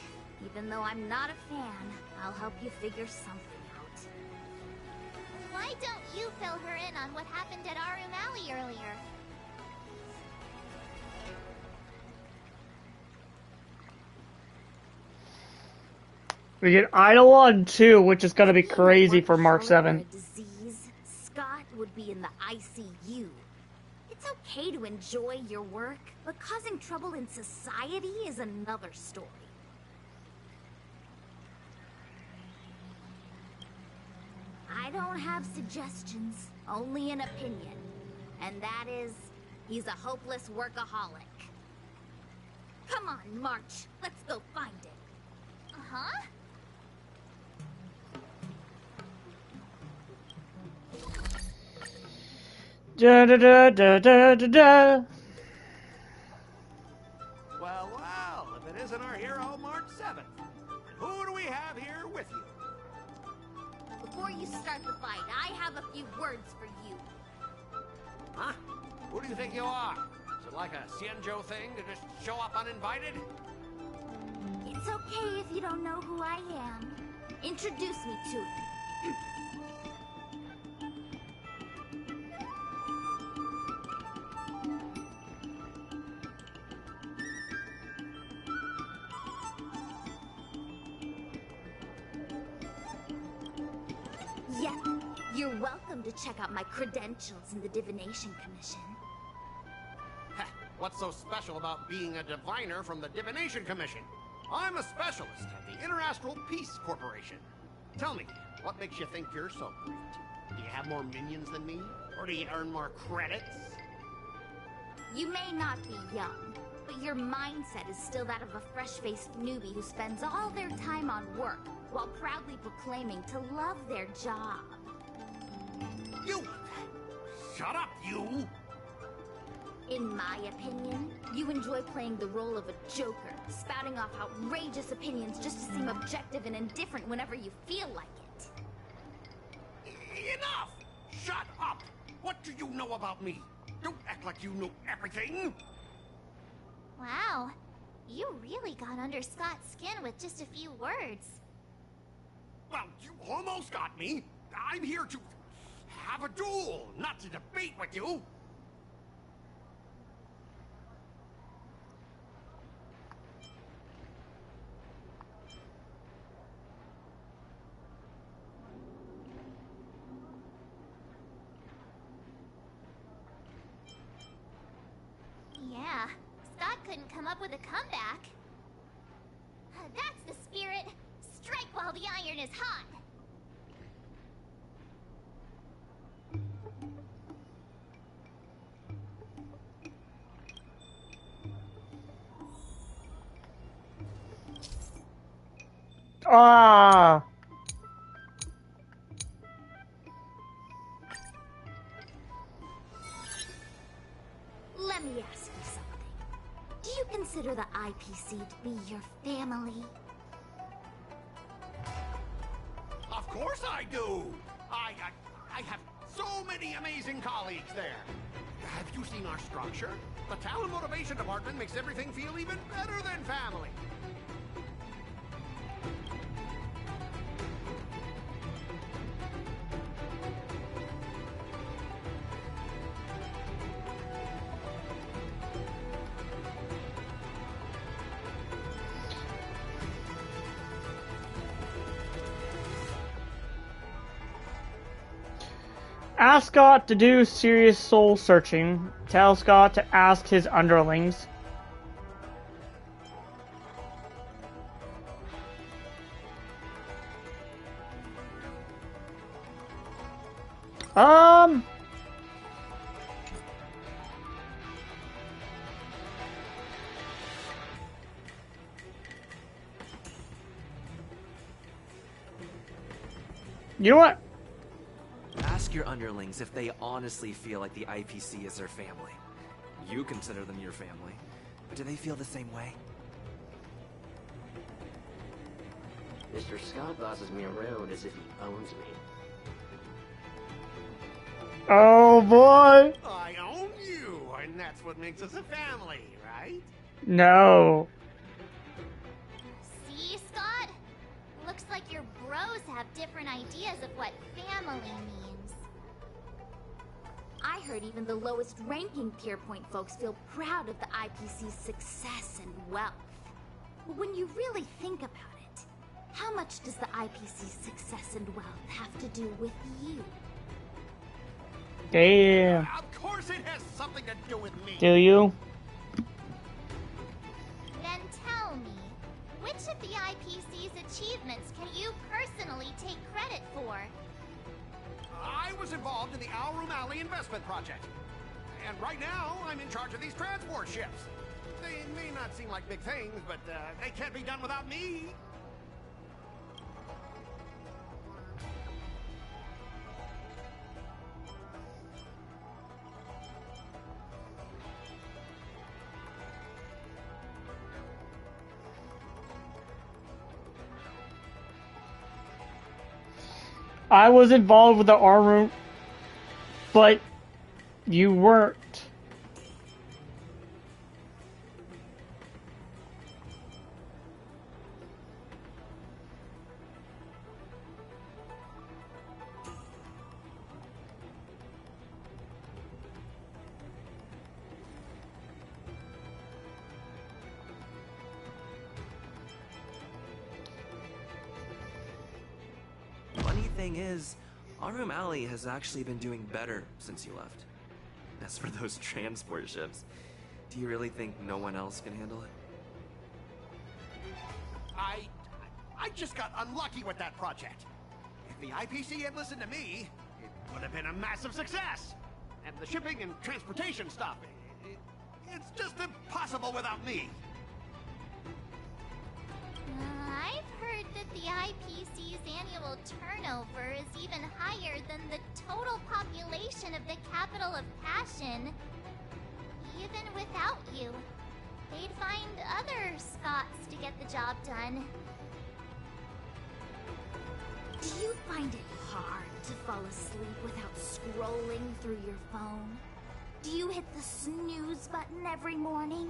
Even though I'm not a fan, I'll help you figure something out. Why don't you fill her in on what happened at Arum Alley earlier? We get Eidolon 2, which is gonna be crazy for March 7th. Disease, Scott would be in the ICU. It's okay to enjoy your work, but causing trouble in society is another story. I don't have suggestions, only an opinion. And that is, he's a hopeless workaholic. Come on, March, let's go find it. Uh-huh? Da da da da da da da. Well, well, if it isn't our hero, March 7th. Who do we have here with you? Before you start the fight, I have a few words for you. Huh? Who do you think you are? Is it like a Xianzhou thing to just show up uninvited? It's okay if you don't know who I am. Introduce me to it. Yep, you're welcome to check out my credentials in the Divination Commission. Heh, what's so special about being a diviner from the Divination Commission? I'm a specialist at the Interastral Peace Corporation. Tell me, what makes you think you're so great? Do you have more minions than me? Or do you earn more credits? You may not be young, but your mindset is still that of a fresh-faced newbie who spends all their time on work while proudly proclaiming to love their job. You! Shut up, you! In my opinion, you enjoy playing the role of a joker, spouting off outrageous opinions just to seem objective and indifferent whenever you feel like it. Enough! Shut up! What do you know about me? Don't act like you know everything! Wow, you really got under Scott's skin with just a few words. Well, you almost got me. I'm here to have a duel, not to debate with you. Yeah, Scott couldn't come up with a comeback. That's the spirit. Strike while the iron is hot. Ah! Let me ask you something. Do you consider the IPC to be your family? Of course I do! I have so many amazing colleagues there. Have you seen our structure? The talent motivation department makes everything feel even better than family. Ask Scott to do serious soul searching. Tell Scott to ask his underlings. You know what? Ask your underlings if they honestly feel like the IPC is their family. You consider them your family, but do they feel the same way? Mr. Scott bosses me around as if he owns me. Oh boy! I own you, and that's what makes us a family, right? No. See, Scott? Looks like your bros have different ideas of what family means. I heard even the lowest ranking Pierpoint folks feel proud of the IPC's success and wealth. But when you really think about it, how much does the IPC's success and wealth have to do with you? Damn. Of course it has something to do with me. Do you? Then tell me, which of the IPC's achievements can you personally take credit for? I was involved in the Alroom Alley investment project. And right now, I'm in charge of these transport ships. They may not seem like big things, but they can't be done without me. I was involved with the armor, but you weren't. Thing is, Alroom Alley has actually been doing better since you left. As for those transport ships, do you really think no one else can handle it? I just got unlucky with that project. If the IPC had listened to me, it would have been a massive success. And the shipping and transportation stuff, it's just impossible without me. I've heard that the IPC's annual turnover is even higher than the total population of the capital of Passion. Even without you, they'd find other Scots to get the job done. Do you find it hard to fall asleep without scrolling through your phone? Do you hit the snooze button every morning?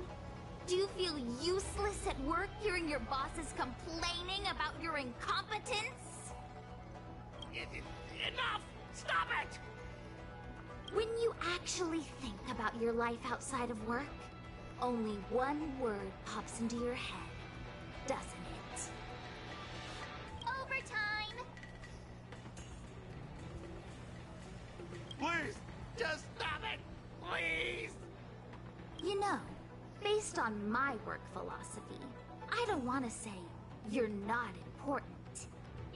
Do you feel useless at work hearing your bosses complaining about your incompetence? Enough! Stop it! When you actually think about your life outside of work, only one word pops into your head, doesn't it? Overtime! Please, just stop it! Please! You know, based on my work philosophy, I don't want to say you're not important.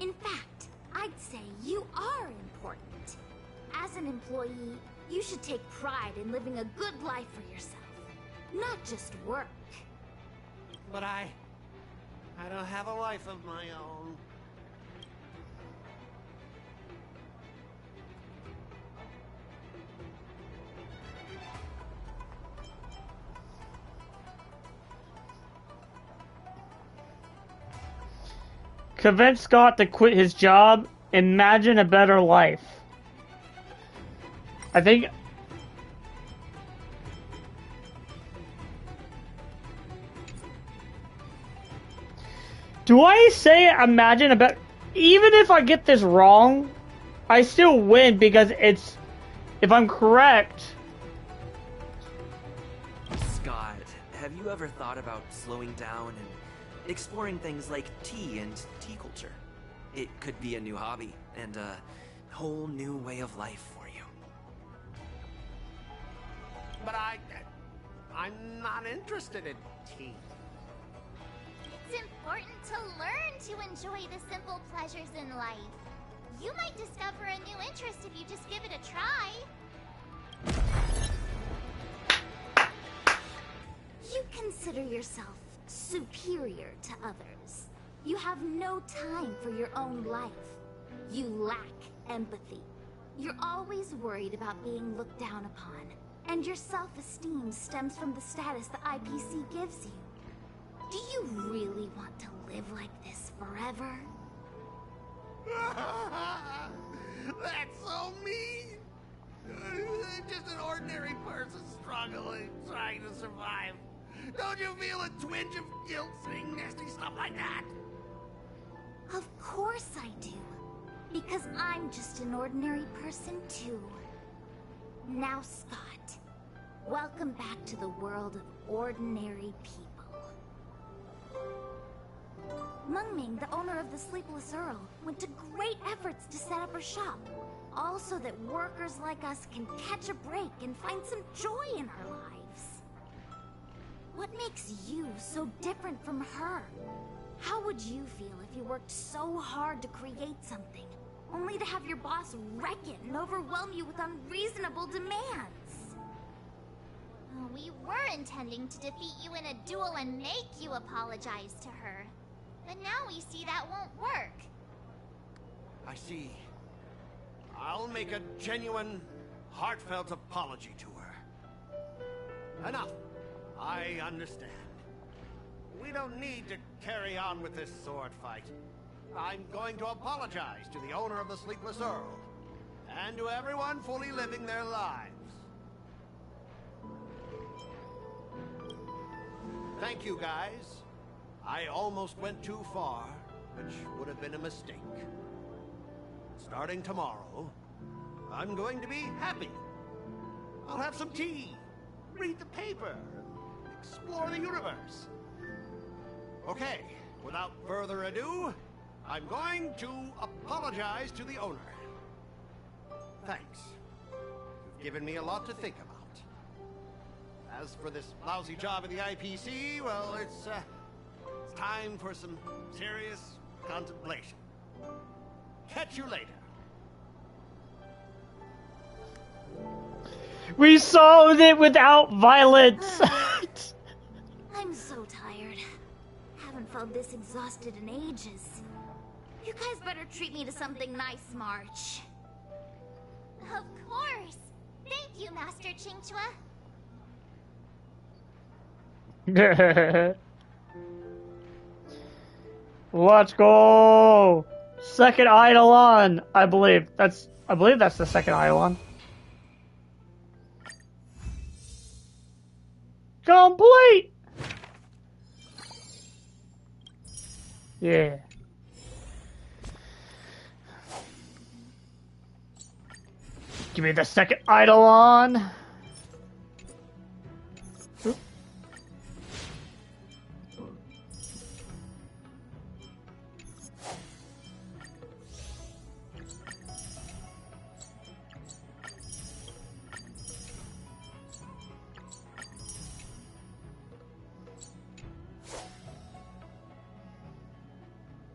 In fact, I'd say you are important. As an employee, you should take pride in living a good life for yourself, not just work. But I don't have a life of my own. Convince Scott to quit his job. Imagine a better life. I think... Do I say imagine a better... Even if I get this wrong, I still win because it's... If I'm correct... Scott, have you ever thought about slowing down and exploring things like tea and tea culture? It could be a new hobby and a whole new way of life for you. But I'm not interested in tea. It's important to learn to enjoy the simple pleasures in life. You might discover a new interest if you just give it a try. You consider yourself superior to others. You have no time for your own life. You lack empathy. You're always worried about being looked down upon. And your self-esteem stems from the status the IPC gives you. Do you really want to live like this forever? That's so mean! Just an ordinary person struggling, trying to survive. Don't you feel a twinge of guilt saying nasty stuff like that? Of course I do. Because I'm just an ordinary person too. Now, Scott, welcome back to the world of ordinary people. Mungming, the owner of the Sleepless Earl, went to great efforts to set up her shop. All so that workers like us can catch a break and find some joy in our lives. What makes you so different from her? How would you feel if you worked so hard to create something, only to have your boss wreck it and overwhelm you with unreasonable demands? We were intending to defeat you in a duel and make you apologize to her. But now we see that won't work. I see. I'll make a genuine, heartfelt apology to her. Enough. I understand. We don't need to carry on with this sword fight. I'm going to apologize to the owner of the Sleepless Earl, and to everyone fully living their lives. Thank you, guys. I almost went too far, which would have been a mistake. Starting tomorrow, I'm going to be happy. I'll have some tea, read the paper, explore the universe. Okay, without further ado, I'm going to apologize to the owner. Thanks. You've given me a lot to think about. As for this lousy job at the IPC, well, it's time for some serious contemplation. Catch you later. We solved it without violence! I'm so tired. Haven't felt this exhausted in ages. You guys better treat me to something nice, March. Of course. Thank you, Master Chingchua. Let's go! Second Eidolon, I believe that's the second Eidolon. Complete! Yeah. Give me the second Eidolon. Oop.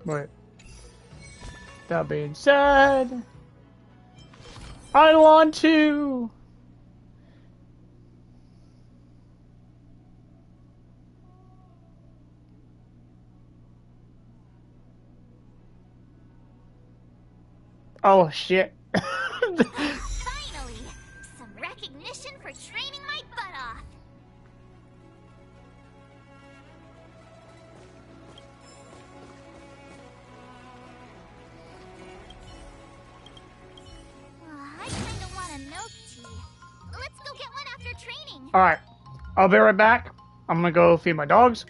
Wait. That being said, Eidolon 2! Oh shit. Finally! Some recognition for training my butt off! I kinda want a milk tea. Let's go get one after training. Alright. I'll be right back. I'm gonna go feed my dogs.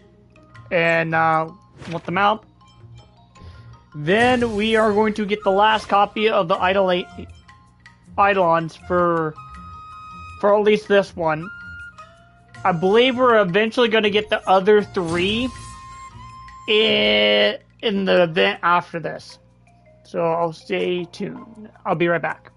And let them out. Then we are going to get the last copy of the Eidolons for at least this one. I believe we're eventually going to get the other 3 in the event after this. So I'll stay tuned. I'll be right back.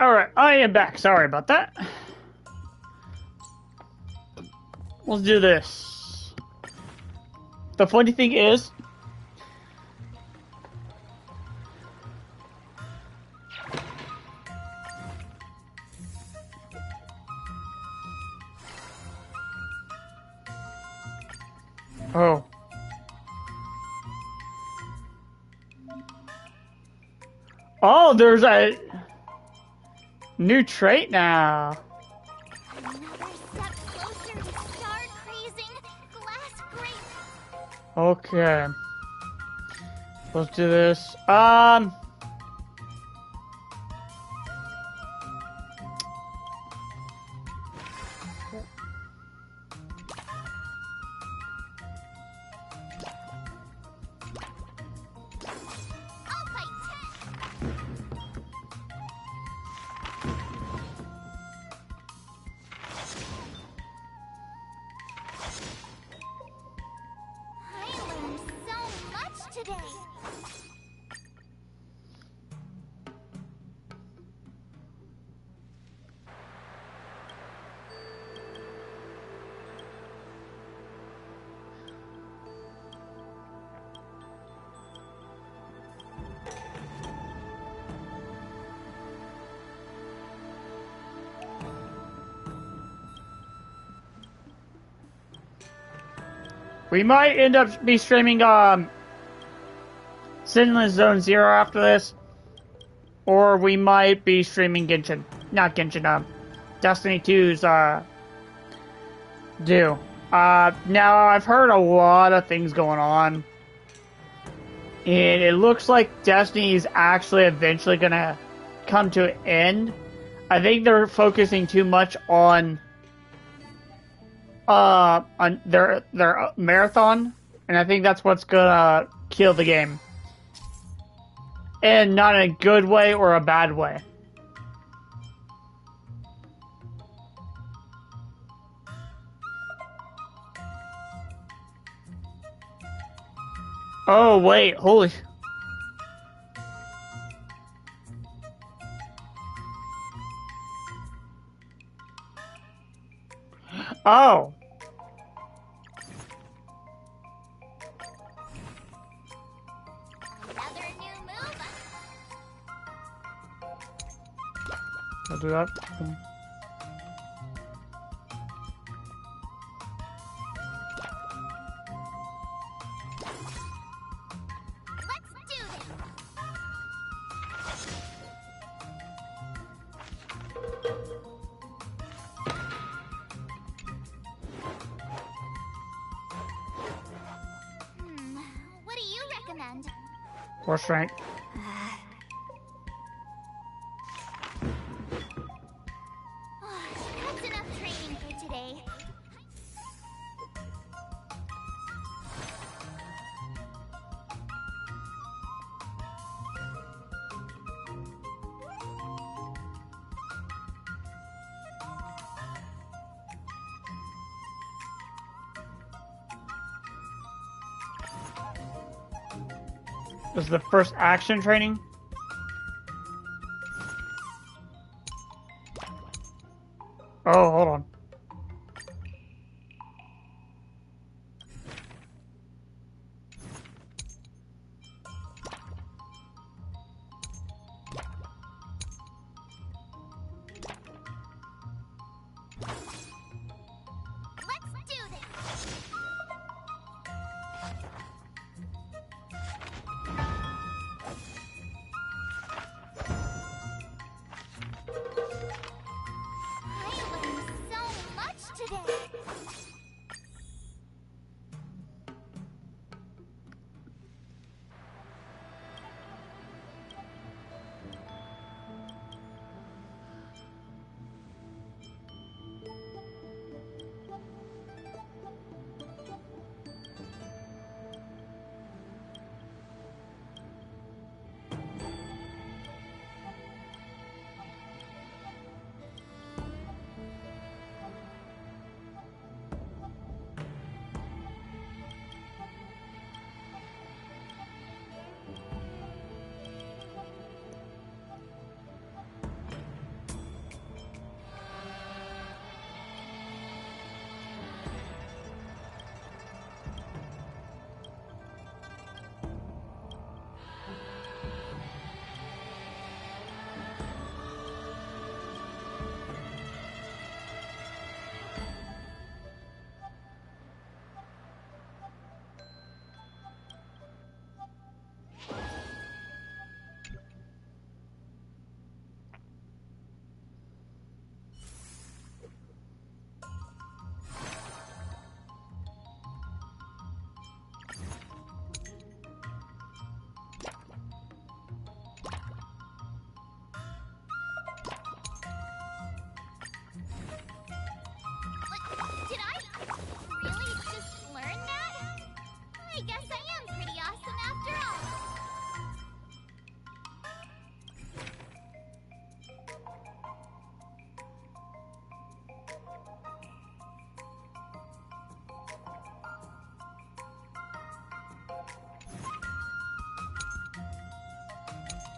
Alright, I am back. Sorry about that. Let's do this. The funny thing is, oh. Oh, there's a new trait now. Another step closer to star crazing glass grape. Okay. Let's do this. I'll fight 10. I learned so much today. We might end up be streaming Sinless Zone Zero after this, or we might be streaming Genshin, not Genshin, Destiny 2's due. Now I've heard a lot of things going on, and it looks like Destiny is actually eventually gonna come to an end. I think they're focusing too much on their marathon, and I think that's what's gonna kill the game, and not in a good way or a bad way. Oh wait, holy. Oh. Another new move. I'll do that. Let's do this. What do you recommend? Or strength. That's enough training for today. This is the first action training. Oh, hold on. Let's do this. I learned so much today.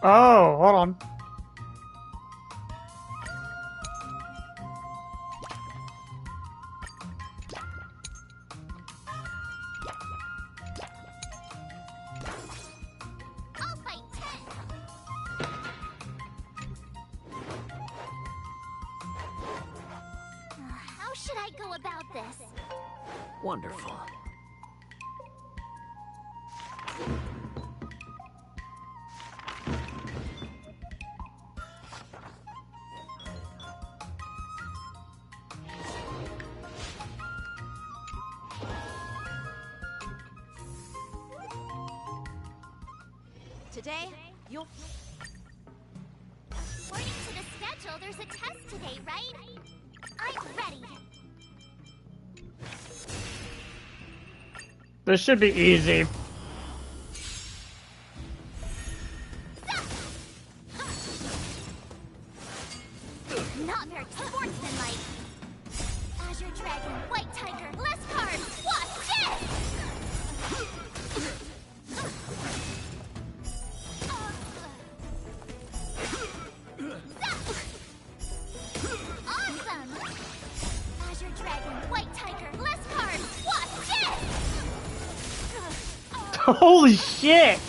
Oh, hold on. I'll fight 10. How should I go about this? Wonderful. Today, you'll... According to the schedule, there's a test today, right? I'm ready. This should be easy. Not very sportsmanlike. Azure Dragon, White Tiger, less cards. Watch this! Awesome! Azure Dragon, White Tiger, less cards. Watch this! Holy shit!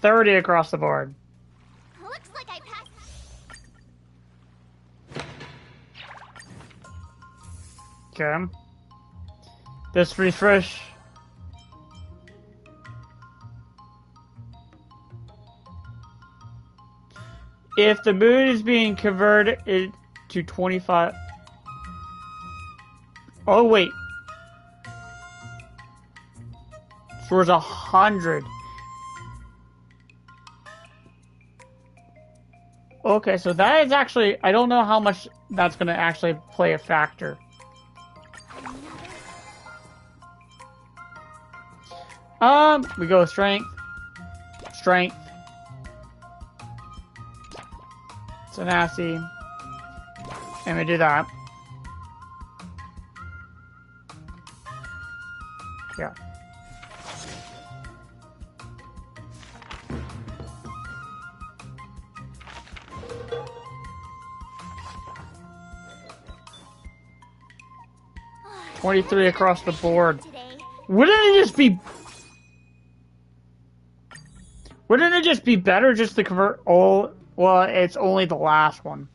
$30 across the board. Looks like I passed. Okay. This refresh. If the moon is being converted to 25. Oh wait. Towards 100. Okay, so that is actually, I don't know how much that's going to actually play a factor. We go strength, strength, tenacity, and we do that. Yeah. $23 across the board. Wouldn't it just be? Wouldn't it just be better just to convert all? Well, it's only the last one.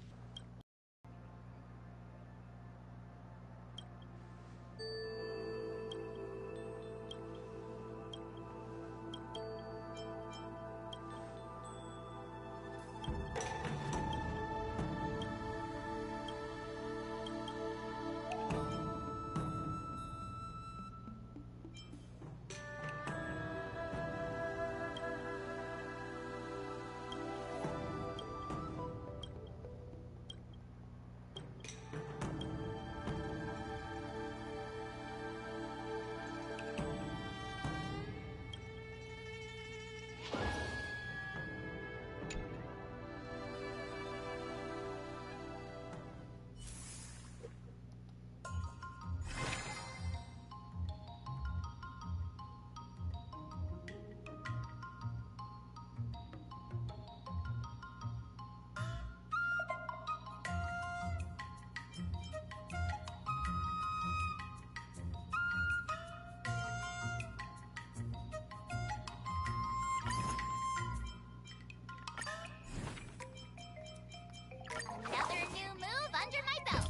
Another new move under my belt.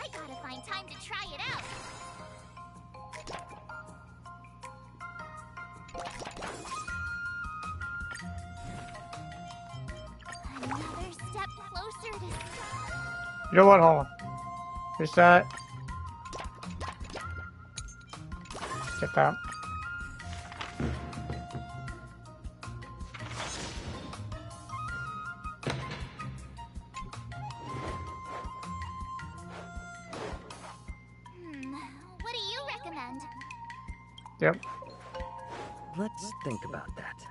I gotta find time to try it out. Another step closer to... You know what? Hold on. Here's that. Get that. What do you recommend? Yep. Let's think about that.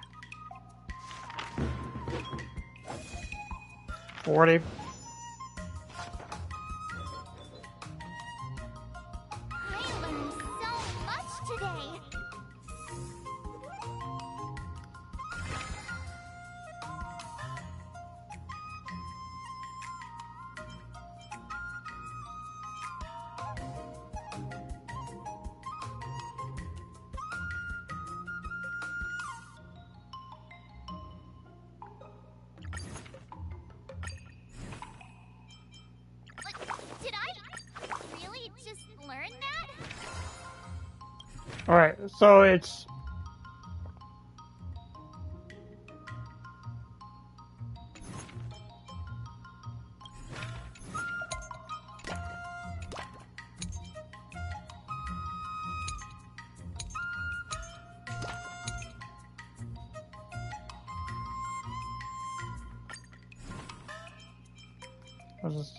40. just learn that? Alright, so it's... What's this?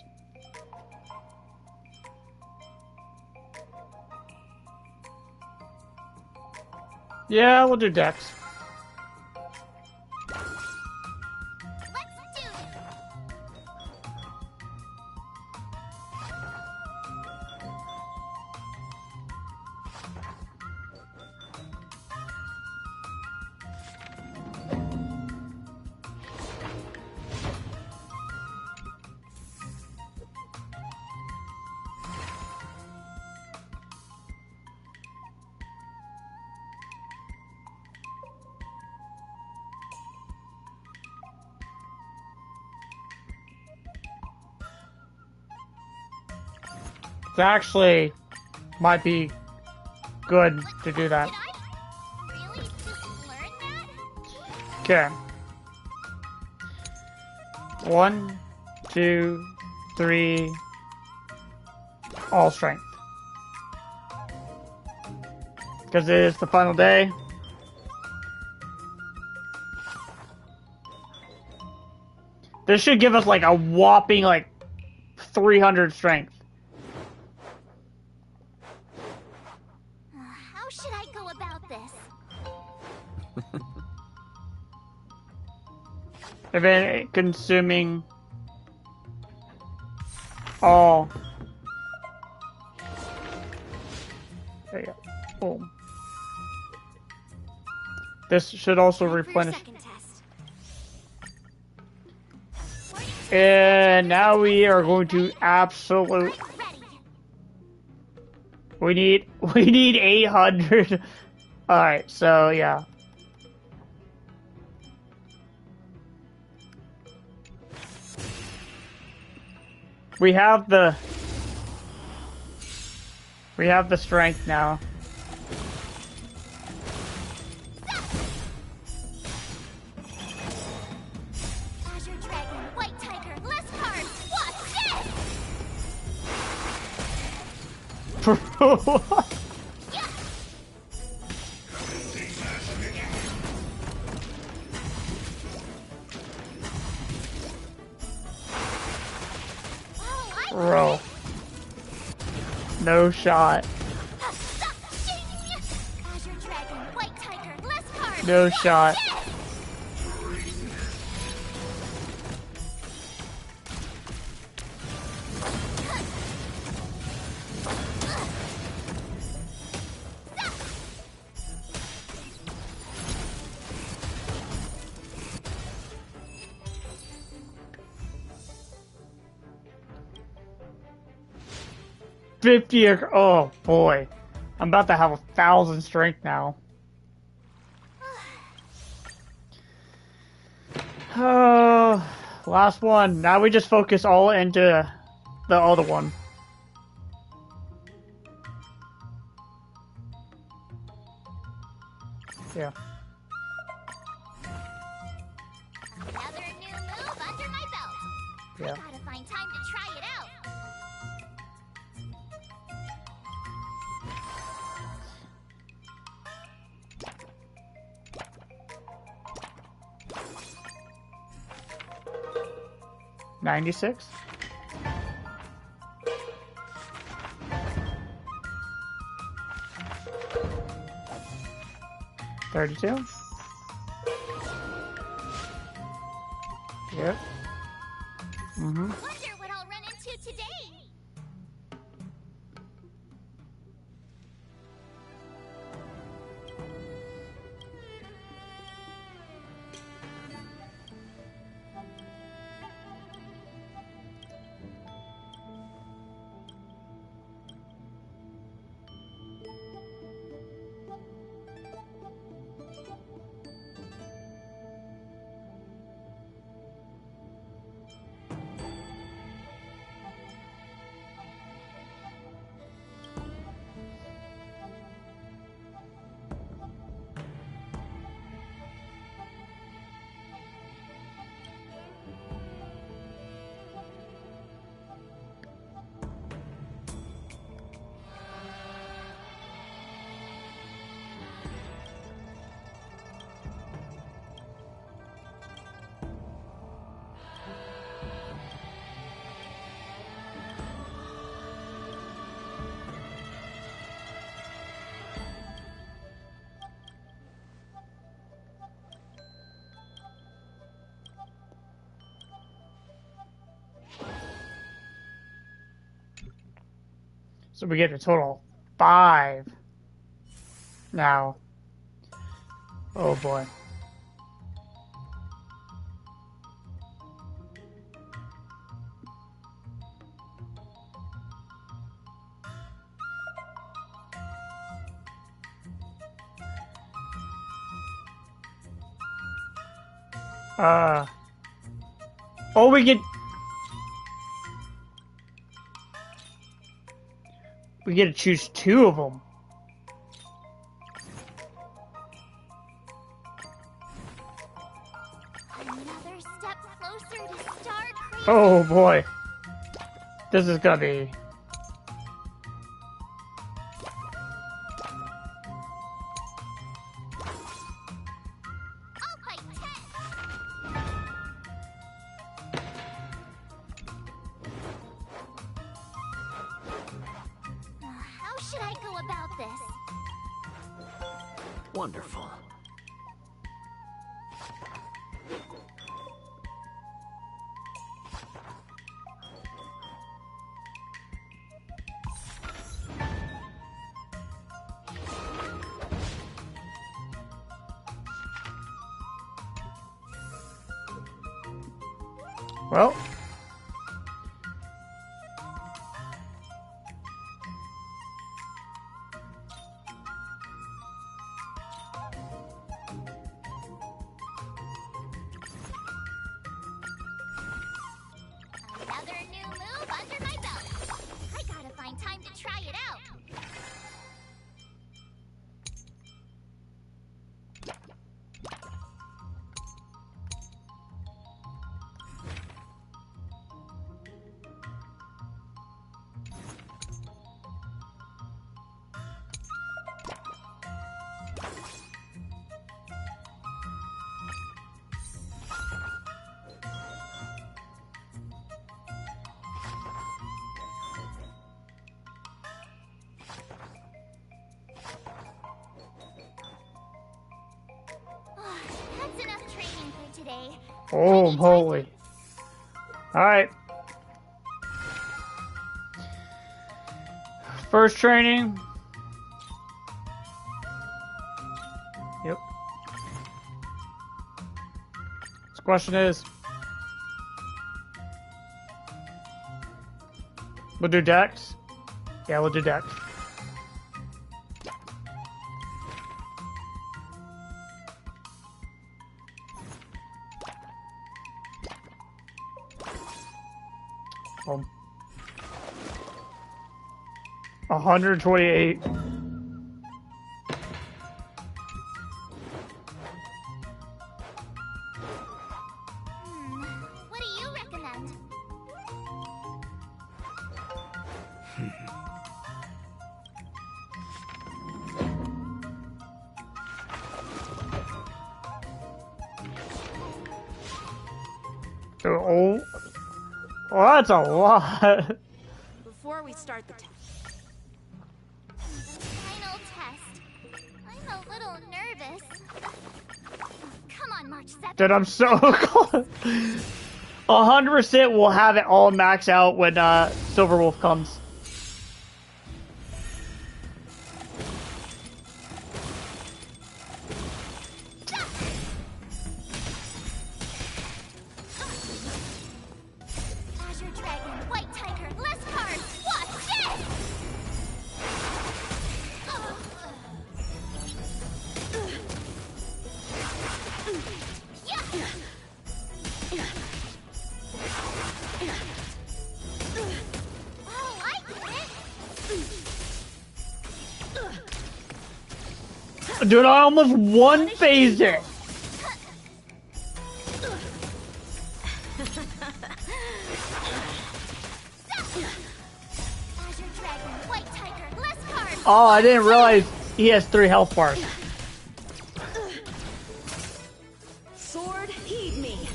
Yeah, we'll do Dex. Let's do it! It actually might be good to do that. Really? Just learn that? Okay. 1, 2, 3. All strength. Because it is the final day. This should give us like a whopping like 300 strength. How should I go about this? Event consuming all. There you go. Boom. This should also replenish. And now we are going to absolute. We need 800. All right, so yeah. We have the strength now. Azure Dragon, White Tiger, less carbs. What's this? Bro. No shot. Azure Dragon, White Tiger, less carbs. No shot. Oh boy, I'm about to have 1,000 strength now. Oh, last one. Now we just focus all into the other one. Yeah. Another new move under my belt. Yeah. Gotta find time to try it out. $96. $32. Yep. Wonder what I'll run into today. So we get a total 5 now. Oh boy. Oh, we get to choose 2 of them. Another step closer to Star Crazy. Oh boy. This is gonna be... I'll fight 10. How should I go about this? Wonderful. Well... Another new move under my belt. I gotta find time to try it out. That's enough training for today. Oh, holy. Alright. First training. Yep. The question is... We'll do Dex? Yeah, we'll do Dex. Um, 128. What do you recommend? Oh, well, that's a lot. Before we start the test, Final test. I'm a little nervous. Come on, March 7th. Dude, I'm so close. 100% we'll have it all max out when Silverwolf comes. Azure Dragon, White Tiger, less cards. Watch this! Oh, I get it! Dude, I almost one-phased it. Azure Dragon, White Tiger, less cards. Oh, I didn't realize he has 3 health bars. sword, heed me.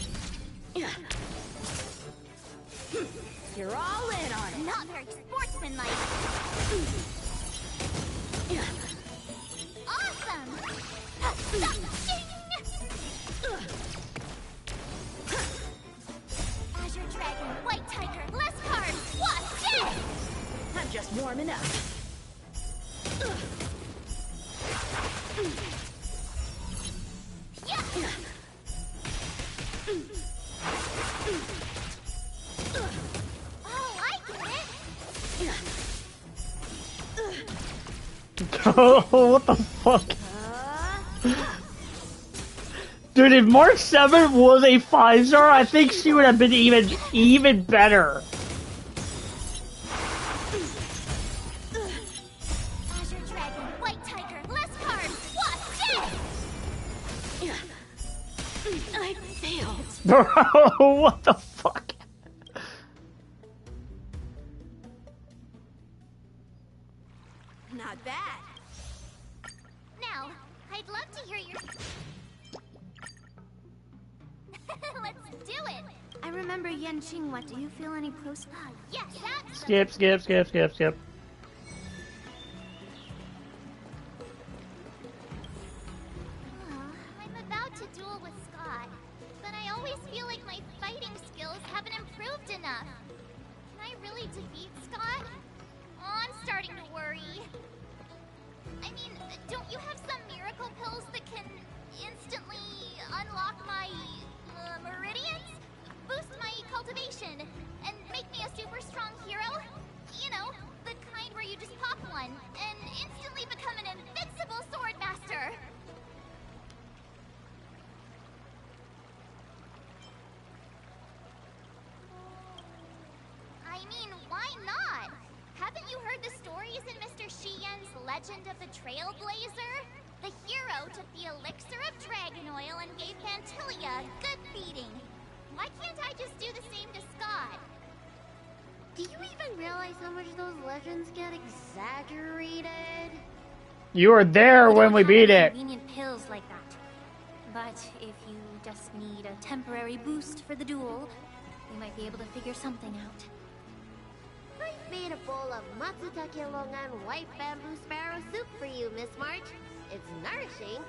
You're all in on it. Not very sportsmanlike. Awesome! Azure Dragon, White Tiger, less cards. Watch this! I'm just warming up. What the fuck? Dude, if March 7th was a 5-star, I think she would have been even better. Azure Dragon, White Tiger, less cards, what? I failed. Bro, what the fuck? Not bad. Now, I'd love to hear your... Let's do it! I remember Yanqing. What do you feel any close? Yes, that's... Skip. I'm about to duel with Scott, but I always feel like my fighting skills haven't improved enough. Can I really defeat Scott? Oh, I'm starting to worry. I mean, don't you have some miracle pills that can instantly unlock my meridians? Boost my cultivation and make me a super strong hero? You know, the kind where you just pop one and instantly become an invincible sword master. I mean, why not? Haven't you heard the stories in Mr. Shiyen's Legend of the Trailblazer? The hero took the elixir of dragon oil and gave Fantilia a good beating. Why can't I just do the same to Scott? Do you even realize how much those legends get exaggerated? You were there when we beat it. Convenient pills like that. But if you just need a temporary boost for the duel, we might be able to figure something out. I've made a bowl of Matsutake Longan white bamboo sparrow soup for you, Miss March. It's nourishing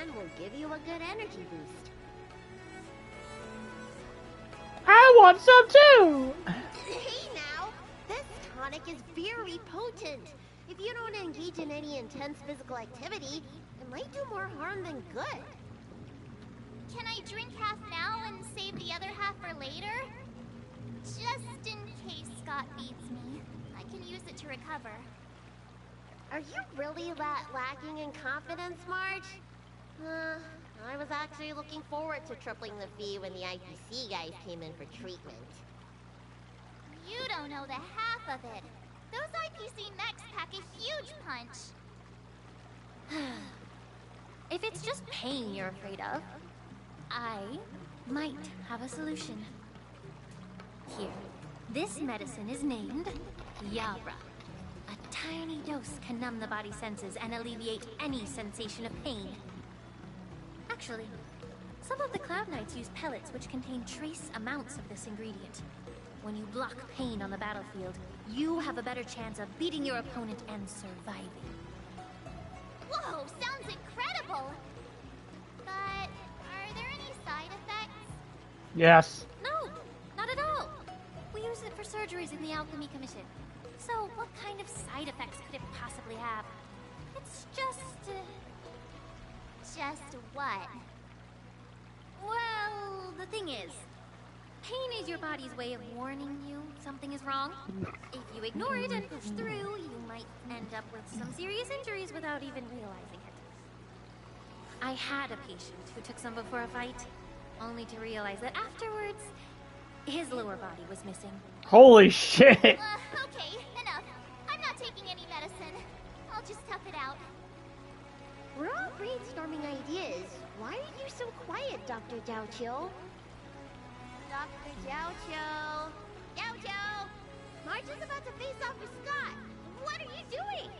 and will give you a good energy boost. I want some too! Hey now, this tonic is very potent. If you don't engage in any intense physical activity, it might do more harm than good. Can I drink half now and save the other half for later? Just in case Scott beats me, I can use it to recover. Are you really that lacking in confidence, Marge? I was actually looking forward to tripling the fee when the IPC guys came in for treatment. You don't know the half of it. Those IPC mechs pack a huge punch. If it's just pain you're afraid of, I might have a solution. Here, this medicine is named Yabra. A tiny dose can numb the body's senses and alleviate any sensation of pain. Actually, some of the Cloud Knights use pellets which contain trace amounts of this ingredient. When you block pain on the battlefield, you have a better chance of beating your opponent and surviving. Whoa, sounds incredible! But are there any side effects? Yes. No, not at all. We use it for surgeries in the Alchemy Commission. So what kind of side effects could it possibly have? It's just... Just what? Well, the thing is, pain is your body's way of warning you something is wrong. If you ignore it and push through, you might end up with some serious injuries without even realizing it. I had a patient who took some before a fight, only to realize that afterwards, his lower body was missing. Holy shit! Okay, enough. I'm not taking any medicine. I'll just tough it out. We're all brainstorming ideas. Why are you so quiet, Dr. Jiaoqiu? Dr. Jiaoqiu! Jiaoqiu! Marge is about to face off with Scott! What are you doing?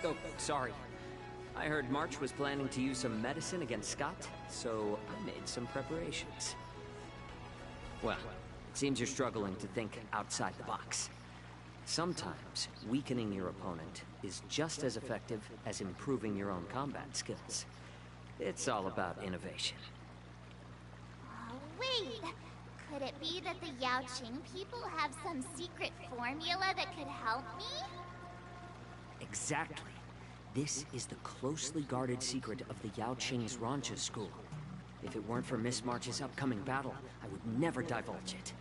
Oh, sorry. I heard March was planning to use some medicine against Scott, so I made some preparations. Well, it seems you're struggling to think outside the box. Sometimes, weakening your opponent is just as effective as improving your own combat skills. It's all about innovation. Wait! Could it be that the Yaoqing people have some secret formula that could help me? Exactly. This is the closely guarded secret of the Yaoqing's Rancha school. If it weren't for Miss March's upcoming battle, I would never divulge it.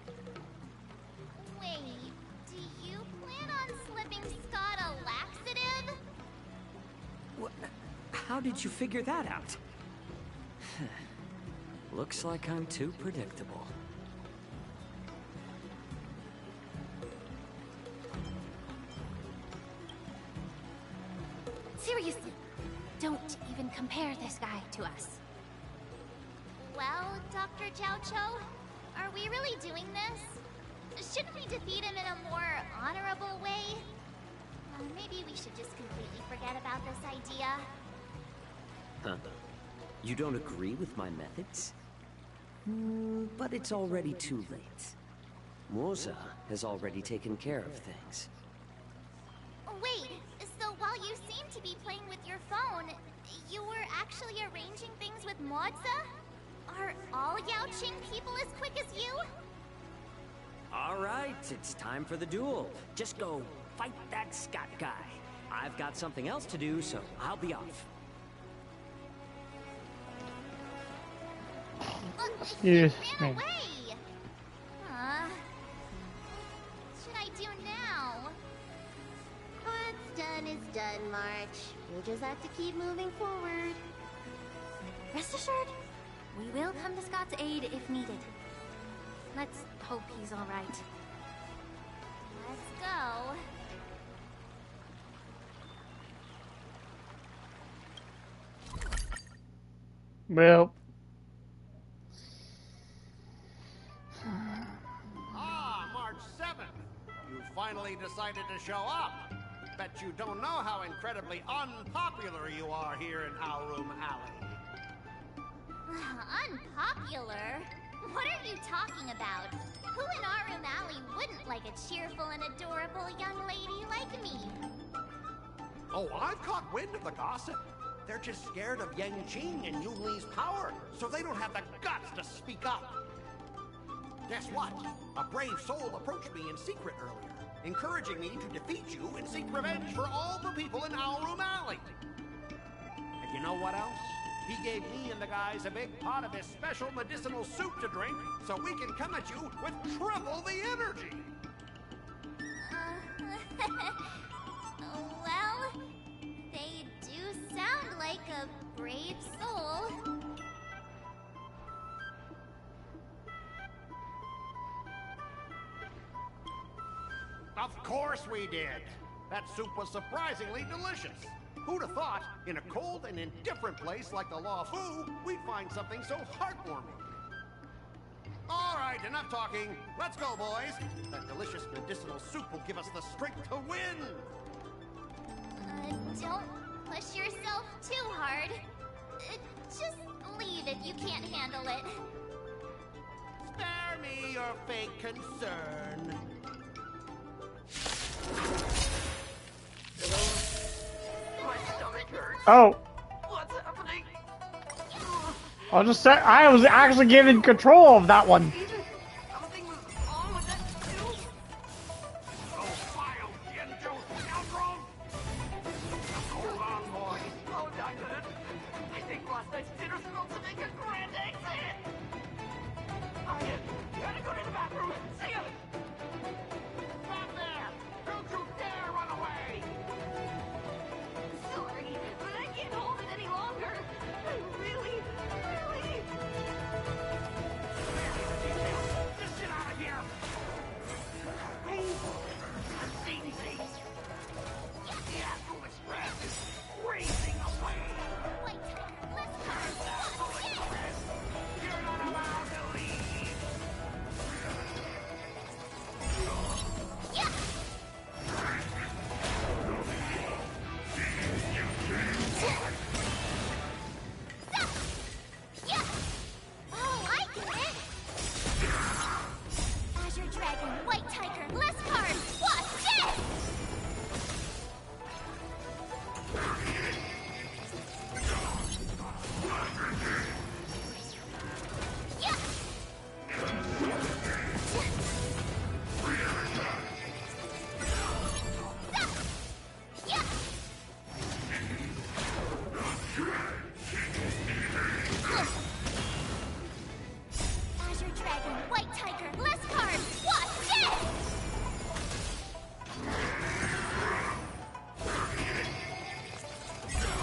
Wait, do you plan on slipping How did you figure that out? Looks like I'm too predictable. Seriously, don't even compare this guy to us. Well, Dr. Jiaoqiu, are we really doing this? Shouldn't we defeat him in a more honorable way? Maybe we should just completely forget about this idea. Huh? You don't agree with my methods? But it's already too late. Moza has already taken care of things. Wait, so while you seem to be playing with your phone, you were actually arranging things with Moza? Are all Yaoqing people as quick as you? Alright, it's time for the duel. Just go fight that Scott guy. I've got something else to do, so I'll be off. Excuse me. What should I do now? What's done is done, March. We'll just have to keep moving forward. Rest assured, we will come to Scott's aid if needed. Let's hope he's all right. Let's go. Well. March 7th. You finally decided to show up. Bet you don't know how incredibly unpopular you are here in Owlroom Alley. Unpopular? What are you talking about? Who in Owlroom Alley wouldn't like a cheerful and adorable young lady like me? Oh, I've caught wind of the gossip. They're just scared of Yang Qing and Yun Li's power, so they don't have the guts to speak up. Guess what? A brave soul approached me in secret earlier, encouraging me to defeat you and seek revenge for all the people in Owlroom Alley. And you know what else? He gave me and the guys a big pot of his special medicinal soup to drink, so we can come at you with triple the energy. Well, they do sound like a brave soul. Of course we did. That soup was surprisingly delicious. Who'd have thought, in a cold and indifferent place like the Law Fu, we'd find something so heartwarming. All right, enough talking. Let's go, boys. That delicious medicinal soup will give us the strength to win. Don't push yourself too hard. Just leave if you can't handle it. Spare me your fake concern. My stomach hurts. Oh. What's happening? I'll just say I was actually given control of that one. Something was wrong with that soup. Oh, vile Genjo scoundrel! Hold on, boy. Oh, not good. I think last night's dinner smelled to make a grand exit. Gotta go to the bathroom. See ya. Stop there! Don't you dare run away! Sorry, but I can't hold it any longer. I really.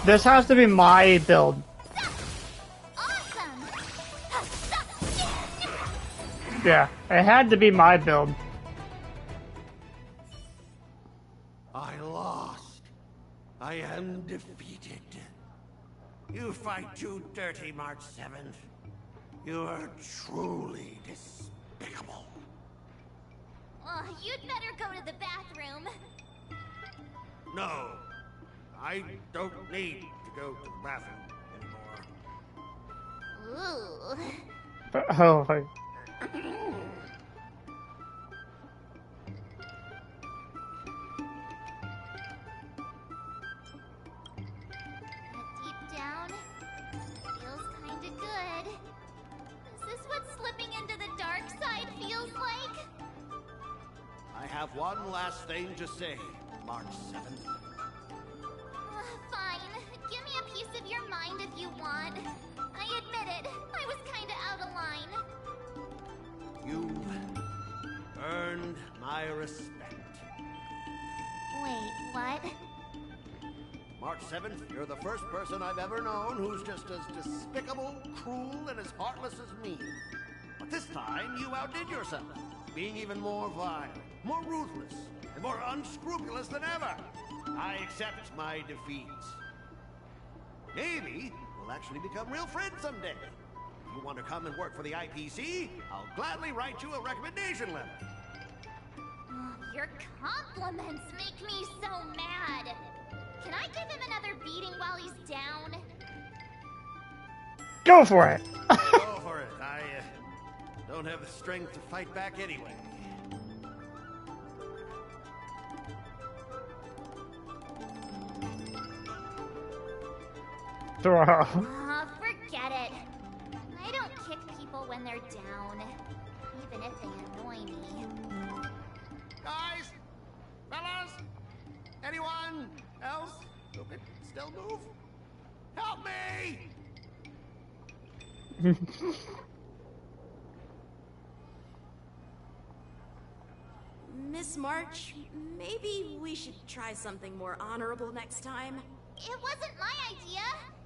This has to be my build. Awesome! Yeah, it had to be my build. I lost. I am defeated. You fight too dirty, March 7th. You are truly despicable. Oh, you'd better go to the bathroom. No, I don't need to go to the bathroom anymore. Ooh. Oh, my. Deep down, feels kinda good. Is this what slipping into the dark side feels like? I have one last thing to say, March 7th. Fine. Give me a piece of your mind if you want. I admit it. I was kinda out of line. You've earned my respect. Wait, what? March 7th, you're the first person I've ever known who's just as despicable, cruel, and as heartless as me. But this time, you outdid yourself, being even more vile, more ruthless, and more unscrupulous than ever. I accept my defeat. Maybe we'll actually become real friends someday. If you want to come and work for the IPC, I'll gladly write you a recommendation letter. Your compliments make me so mad. Can I give him another beating while he's down? Go for it. Go for it. I don't have the strength to fight back anyway. Throw. Forget it. I don't kick people when they're down, even if they annoy me. Guys, fellas, anyone else who can still move? Help me! Miss March, maybe we should try something more honorable next time. It wasn't my idea.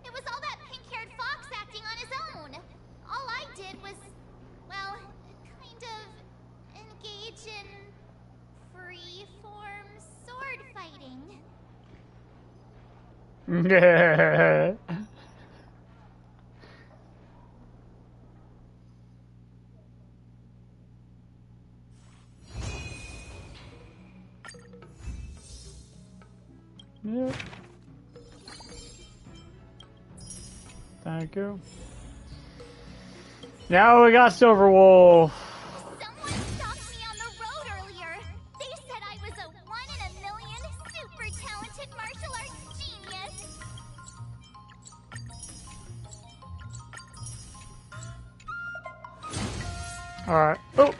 It was all that pink-haired fox acting on his own. All I did was, well, kind of engage in free-form sword fighting. Yep. Thank you. Now we got Silver Wolf. Someone stopped me on the road earlier. They said I was a 1-in-a-million super talented martial arts genius. Alright. Oh!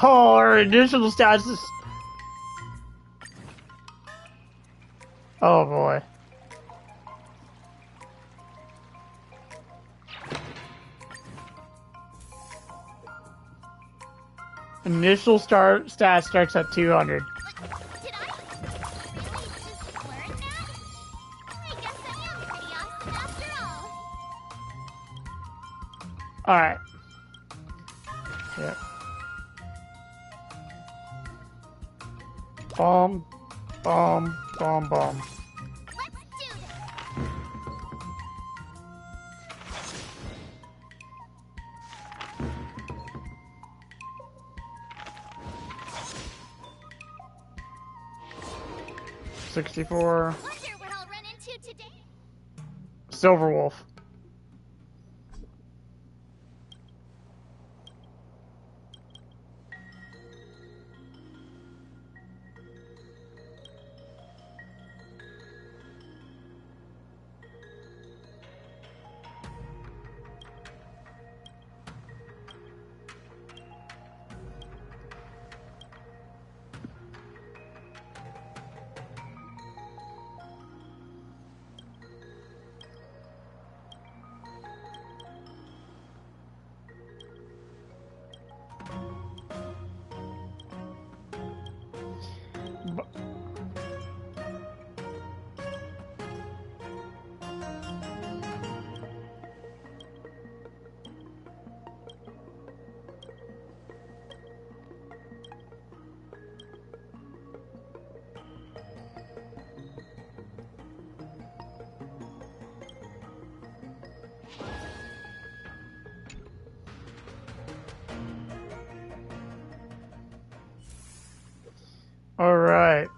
Oh, our initial stats is... Oh boy. Initial stat starts at 200. Did I really just learn that? I guess I am pretty awesome after all. Alright. Yep. Bomb. Bomb. Bomb. Bomb. Let's do this. 64. Wonder what I'll run into today. Silver Wolf. All right.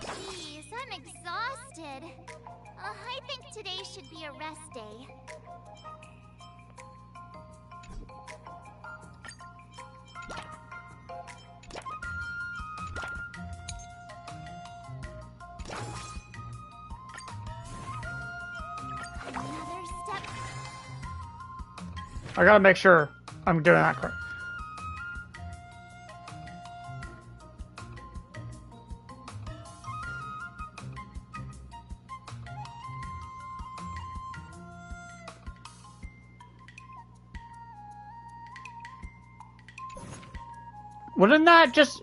Jeez, I'm exhausted. I think today should be a rest day. Another step. I gotta make sure I'm doing that correct. Wouldn't that just...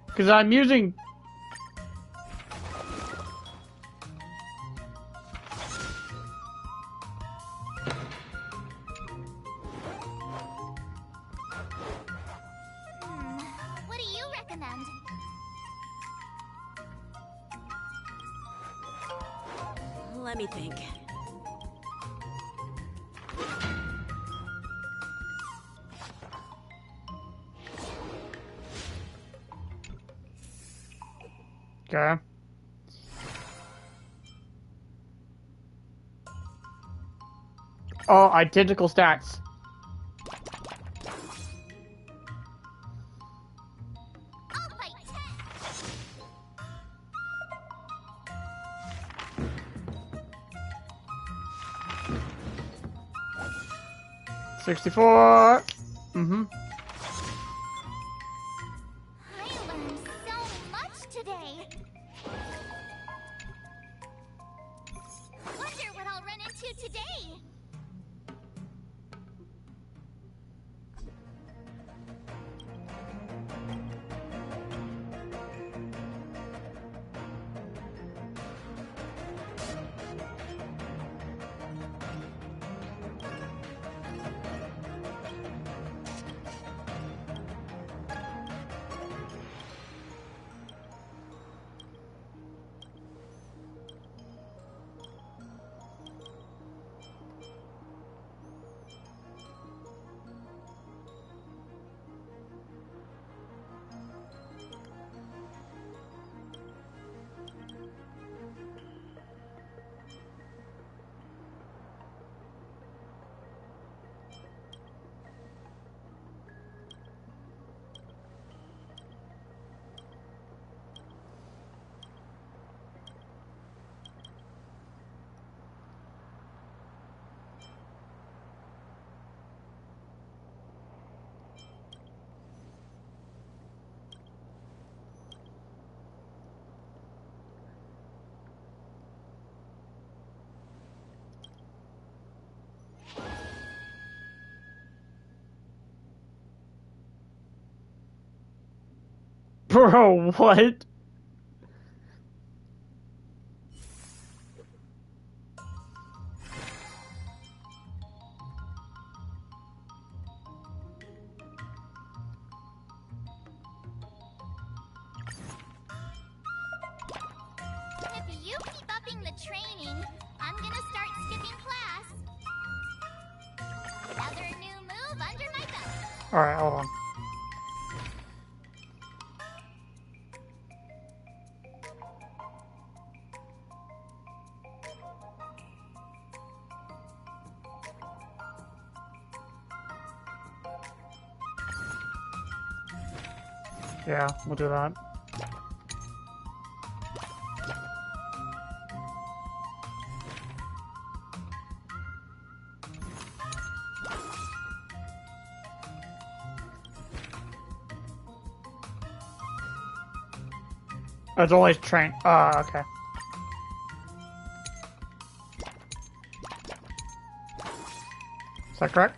Because I'm using... What do you recommend? Let me think. Okay. Oh, identical stats. I'll fight 64. Mm-hmm. I learned so much today. Wonder what I'll run into today. Bro, what? If you keep upping the training, I'm gonna start skipping class. Another new move under my belt. Alright, hold on. Yeah, we'll do that. It's always train. Okay. Is that correct?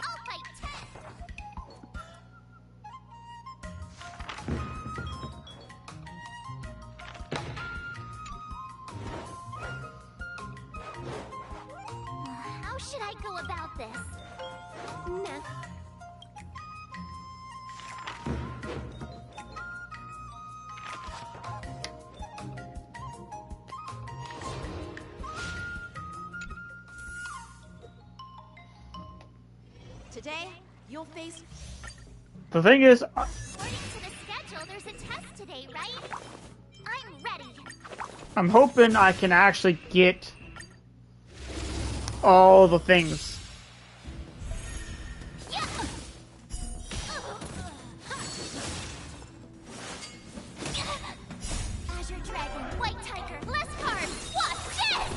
I'll fight should I go about this? Nah. Today, you'll face... The thing is, According to the schedule, there's a test today, right? I'm ready. I'm hoping I can actually get all the things. Azure Dragon, White Tiger, less cards. Watch this!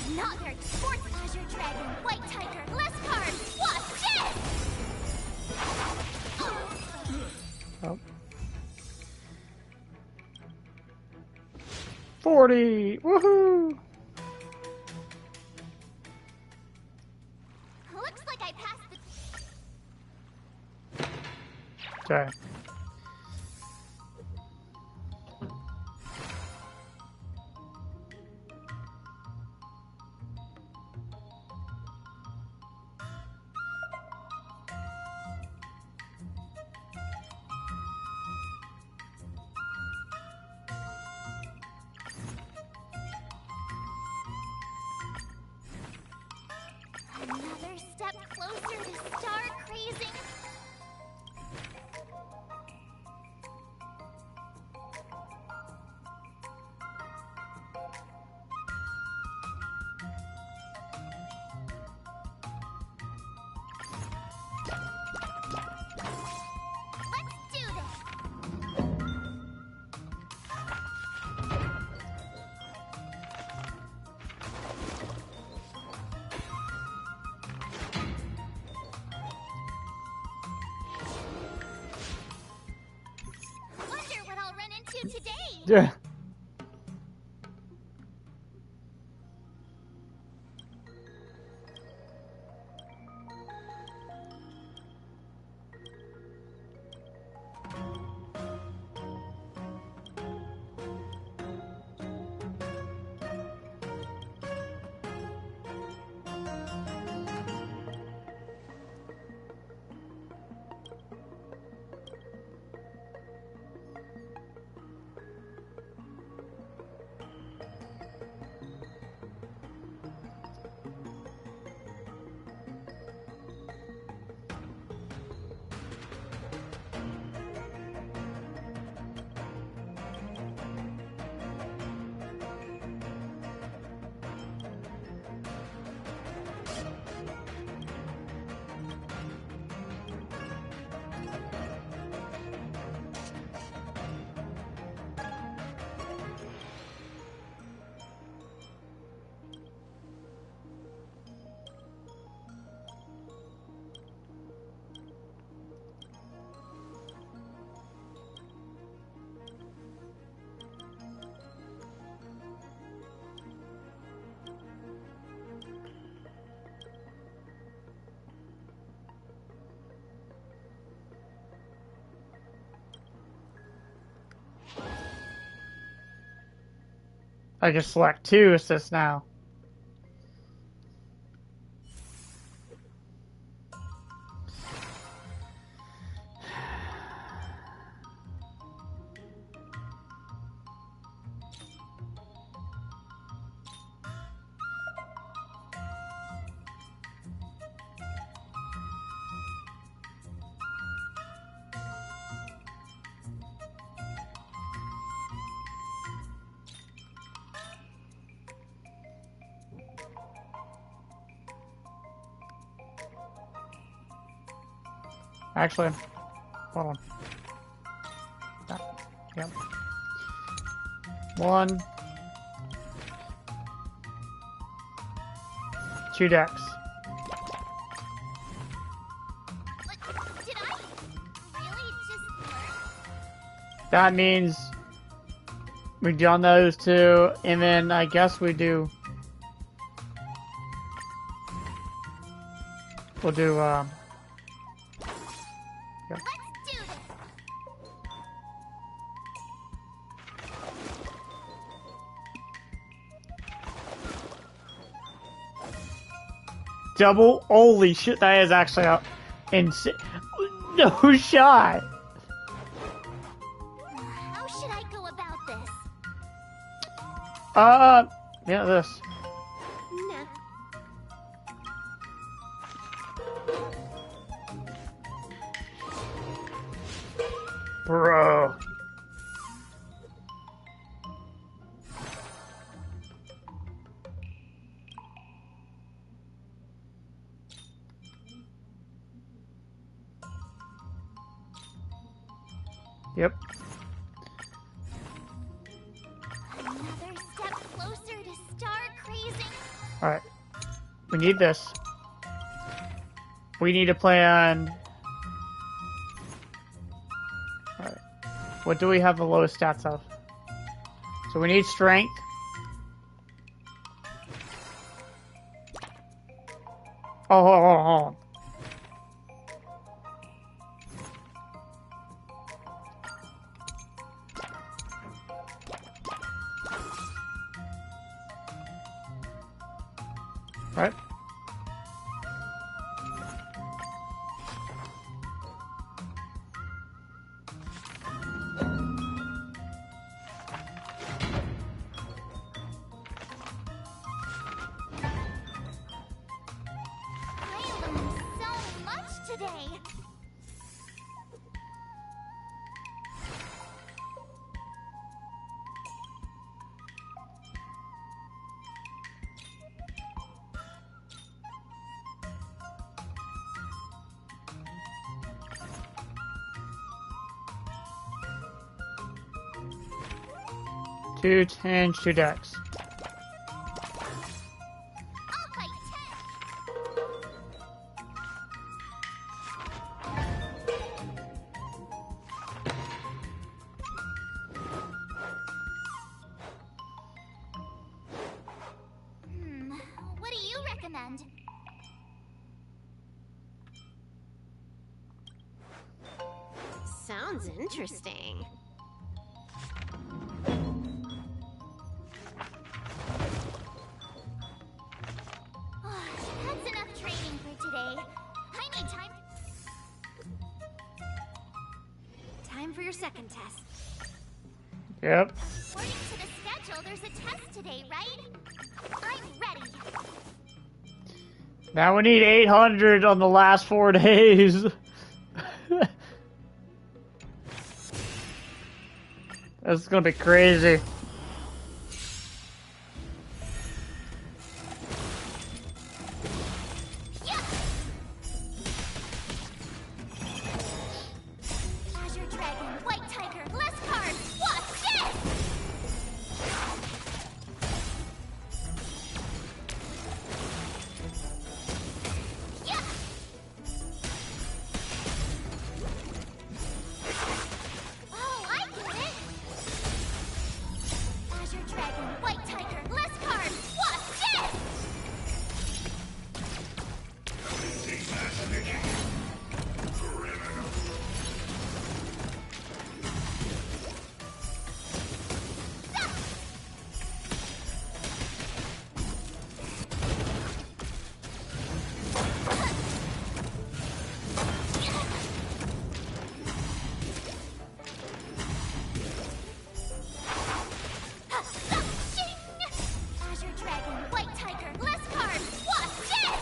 Another sports Azure Dragon, White Tiger, less cards. Watch this! Oh. 40! Woohoo! Looks like I passed the... Okay. Another step closer to star crazing. Let's do this. Wonder what I'll run into today. Yeah. I can select 2 assists now. Actually, hold on. Yep. 1, 2 decks. Did I really just learn? That means we done those 2, and then I guess we do. We'll do Yep. Let's do this. Double? Holy shit, that is actually a insane. No shot. How should I go about this? Yeah, this. Nah. Bro. Yep. Another step closer to star crazing. Alright. We need this. We need to plan. Alright. What do we have the lowest stats of? So we need strength. Oh, hold on, hold on. Right. I learned so much today. Two tens, two decks. I'll fight 10. What do you recommend? Sounds interesting. That's enough training for today. I need time. Time for your second test. Yep. According to the schedule, there's a test today, right? I'm ready. Now we need 800 on the last 4 days. That's gonna be crazy. Azure Dragon, White Tiger, less cards. Watch this! Yeah! Oh, I get it! Azure Dragon, White Tiger, less cards. Watch this! Azure Dragon, White Tiger, less cards. Watch this!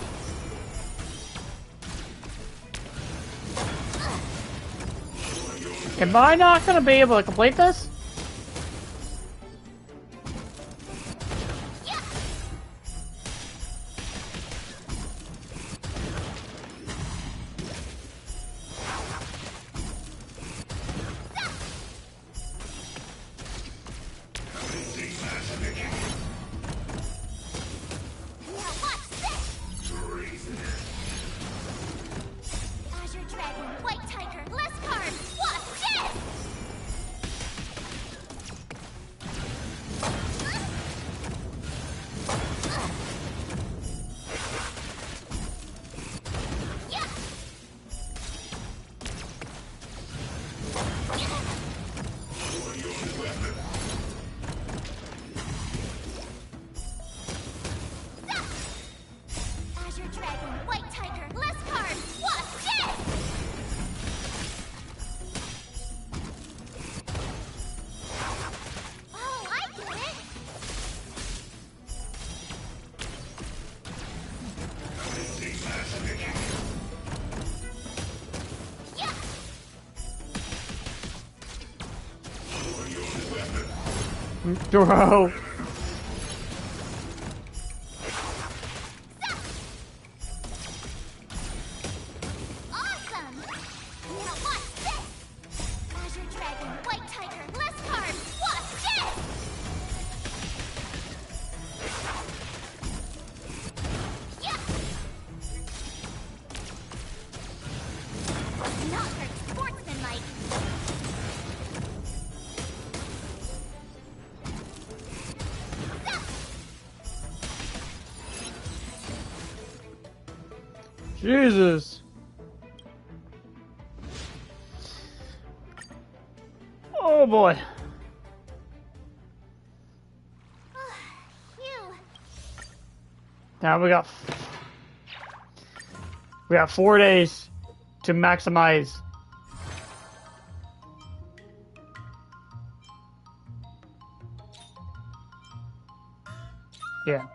Am I not gonna be able to complete this? Now watch this! Azure Dragon, White Tiger, less cards. Watch this! Bro. Awesome! Now watch this! Azure Dragon, White Tiger, less carbs! Watch this! Yeah! Not very sportsmanlike. Jesus. Oh boy. Phew. Now we got 4 days to maximize. Yeah.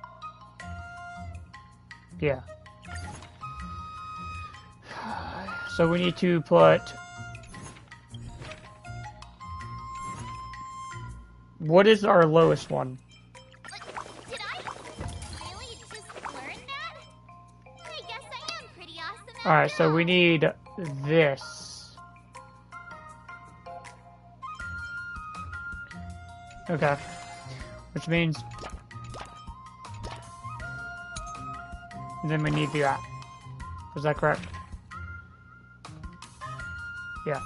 Yeah. So we need to put... What is our lowest one? Did I really just learn that? I guess I am pretty awesome at Alright, so we need this. Okay. Which means... Then we need that. Is that correct? Yeah.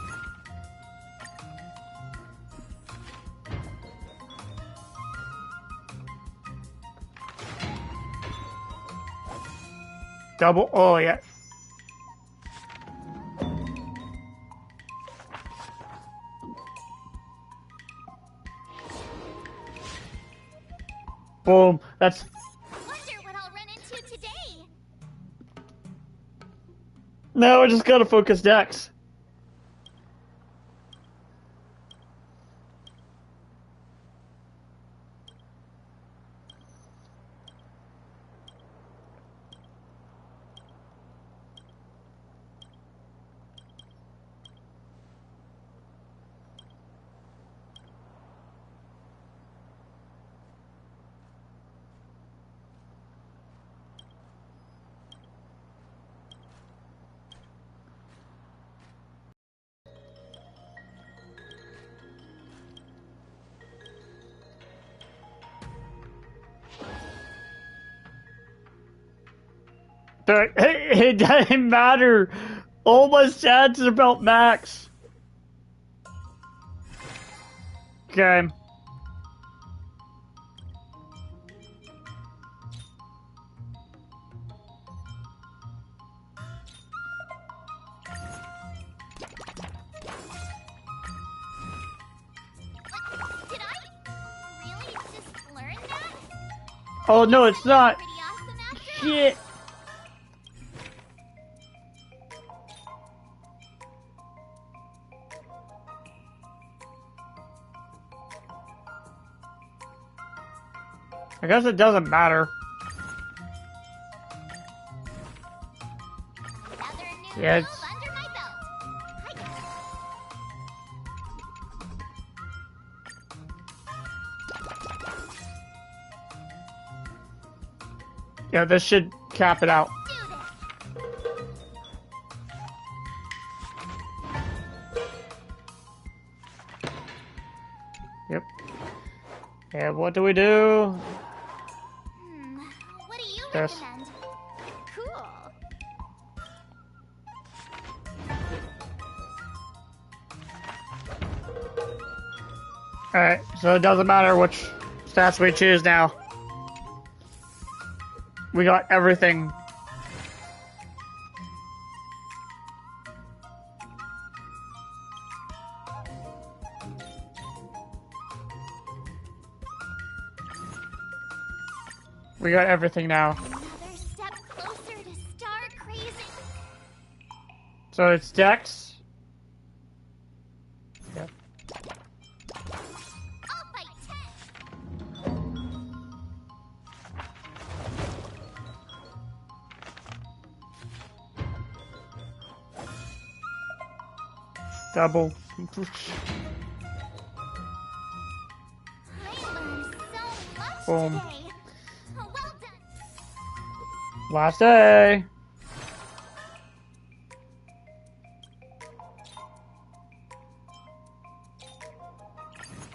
Double, oh yeah. Boom, that's... Wonder what I'll run into today. Now I just gotta focus Dex. But it doesn't matter. All my stats are about max. Okay. Did I really just learn that? Oh no, it's not. Pretty awesome after Shit. I guess it doesn't matter. Another new Yeah, move it's... under my belt. Yeah, this should cap it out. Yep. And what do we do? What do you This. recommend? Cool. Alright, so it doesn't matter which stats we choose now. We got everything. We got everything now. Another step closer to star crazy. So it's Dex. Yep. I'll fight 10. Double. I Boom. today. Well done. Last day.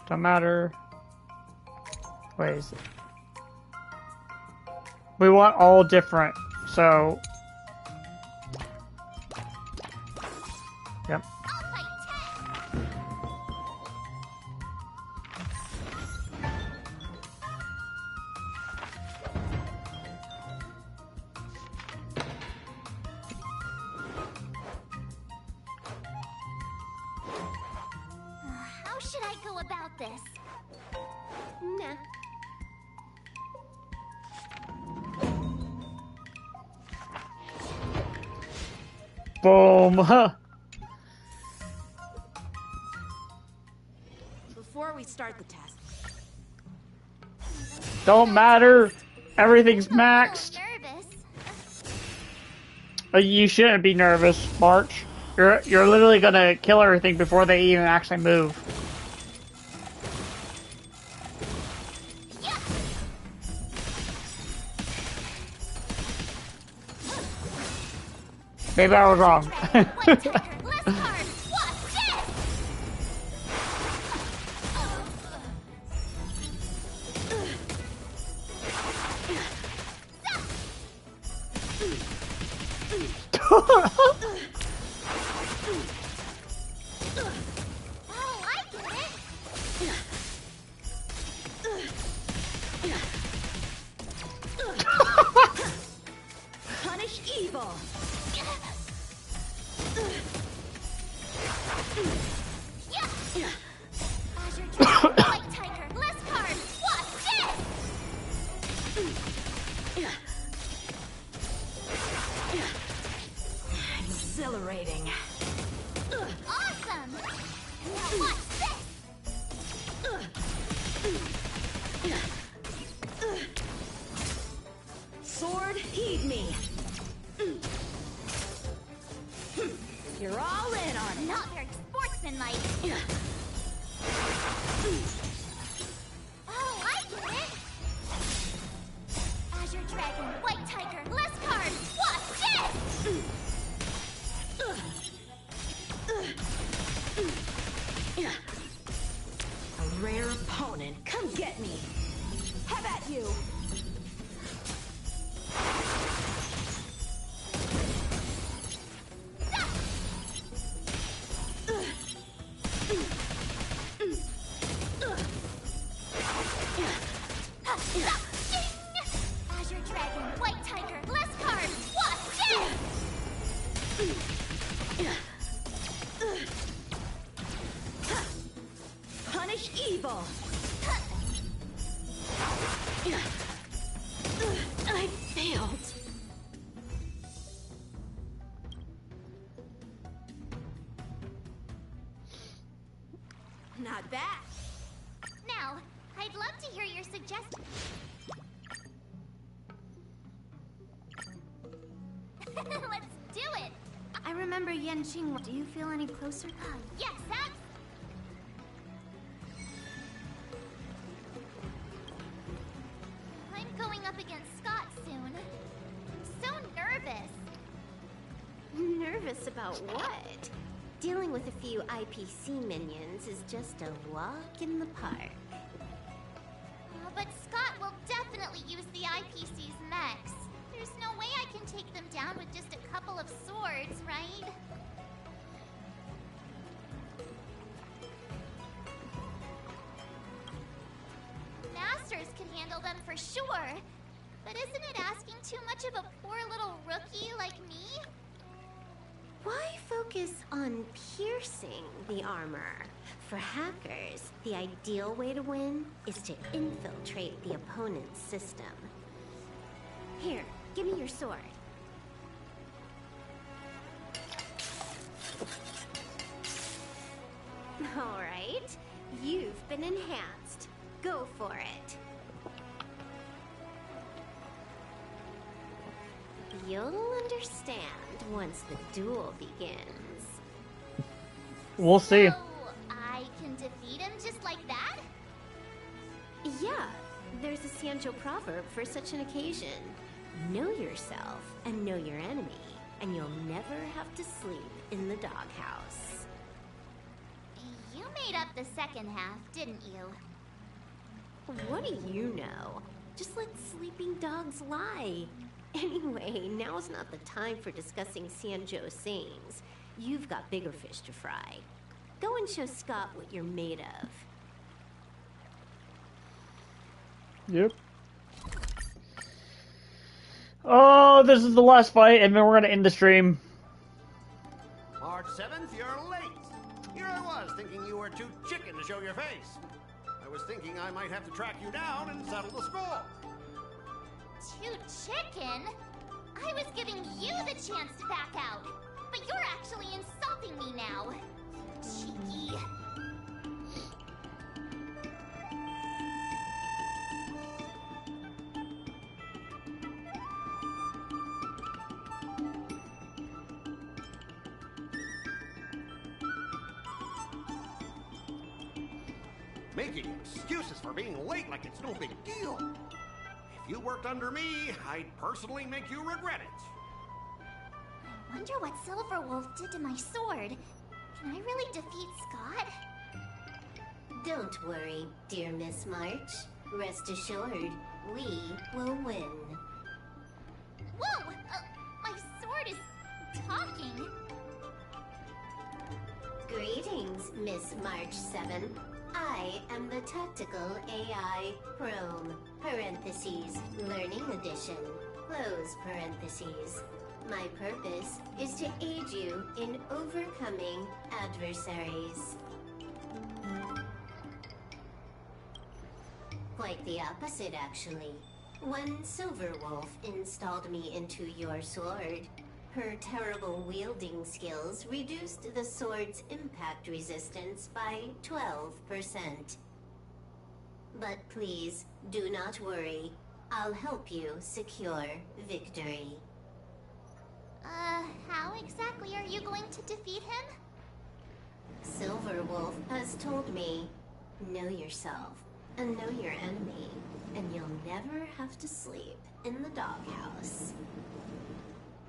Don't matter. Wait, is it? We want all different, so. Yep. How should I go about this? Nah. Boom. Before we start the test, Don't matter. Everything's maxed. Nervous. You shouldn't be nervous, March. You're literally gonna kill everything before they even actually move. Maybe I was wrong. punish evil. White tiger, less cards. Watch Exhilarating. Awesome. Now watch this. Sword, heed me. You're all in on it. Not very sportsmanlike. Oh, I get it. Azure dragon, white tiger, less cards. Watch this. A rare opponent. Come get me. Have at you. Azure dragon, white tiger, less cards. Watch Punish evil. I failed. Not bad. Now, I'd love to hear your suggestions. Let's do it. I remember Yanqing. Do you feel any closer? Yes, that's... I'm going up against Scott soon. So nervous. Nervous about what? Dealing with a few IPC minions is just a walk in the park. But Scott will definitely use the IPC's mechs. There's no way I can take them down with just a couple of swords, right? Masters could handle them for sure. But isn't it asking too much of a poor little rookie like me? Why focus on piercing the armor? For hackers, the ideal way to win is to infiltrate the opponent's system. Here, give me your sword. All right, you've been enhanced. Go for it. You'll understand once the duel begins. We'll see. I can defeat him just like that? Yeah, there's a Sanjo proverb for such an occasion. Know yourself and know your enemy, and you'll never have to sleep in the doghouse. You made up the second half, didn't you? What do you know? Just let sleeping dogs lie. Anyway, now's not the time for discussing Sanjo's sayings. You've got bigger fish to fry. Go and show Scott what you're made of. Yep. Oh, this is the last fight, and then we're gonna end the stream. March 7th, you're late. Here I was, thinking you were too chicken to show your face. I was thinking I might have to track you down and settle the score. Too chicken? I was giving you the chance to back out, but you're actually insulting me now. Cheeky. Making excuses for being late like it's no big deal. If you worked under me, I'd personally make you regret it. I wonder what Silverwolf did to my sword. Can I really defeat Scott? Don't worry, dear Miss March. Rest assured, we will win. Whoa! My sword is talking. Greetings, Miss March 7. I am the Tactical AI Chrome, parentheses, Learning Edition, close parentheses. My purpose is to aid you in overcoming adversaries. Quite the opposite, actually. When Silverwolf installed me into your sword, her terrible wielding skills reduced the sword's impact resistance by 12%. But please, do not worry. I'll help you secure victory. How exactly are you going to defeat him? Silverwolf has told me, know yourself and know your enemy, and you'll never have to sleep in the doghouse.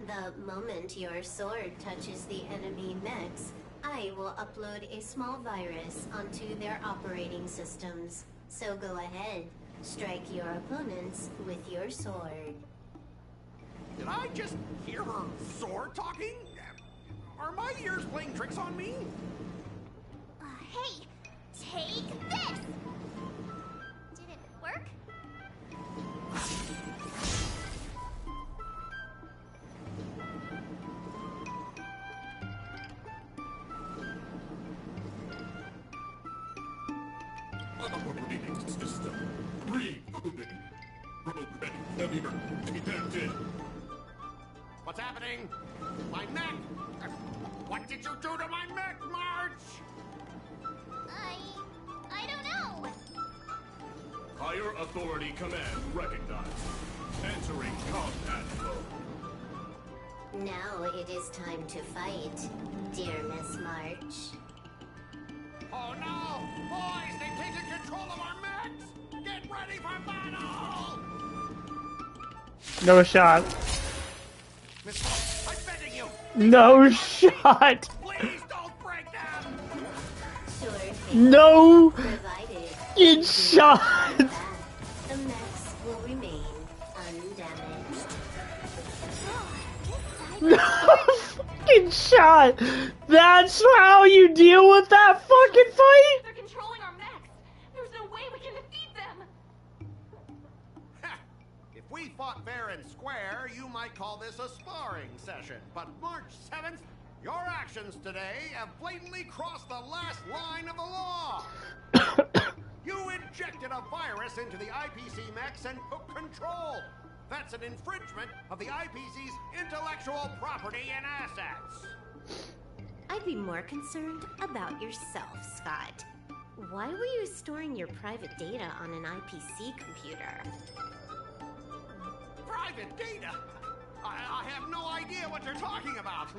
The moment your sword touches the enemy mechs, I will upload a small virus onto their operating systems. So go ahead, strike your opponents with your sword. Did I just hear her sword talking? Are my ears playing tricks on me? Hey, take this! Did it work? Operating system rebooting. Program failure detected. What's happening? My mech! What did you do to my mech, March? I don't know. Higher authority command recognized. Entering combat mode. Now it is time to fight, dear Miss March. Oh no! Boys, they've taken control of our mechs! Get ready for battle! No shot. Miss, I'm begging you! No shot. Please don't break them! No. Provided Good shot. the mechs will remain undamaged. No fucking shot. That's how you deal with that fucking fight? They're controlling our mechs. There's no way we can defeat them. If we fought fair and square, you might call this a sparring session. But March 7th, your actions today have blatantly crossed the last line of the law. You injected a virus into the IPC mechs and took control. That's an infringement of the IPC's intellectual property and assets. I'd be more concerned about yourself, Scott. Why were you storing your private data on an IPC computer? Private data? I have no idea what you're talking about.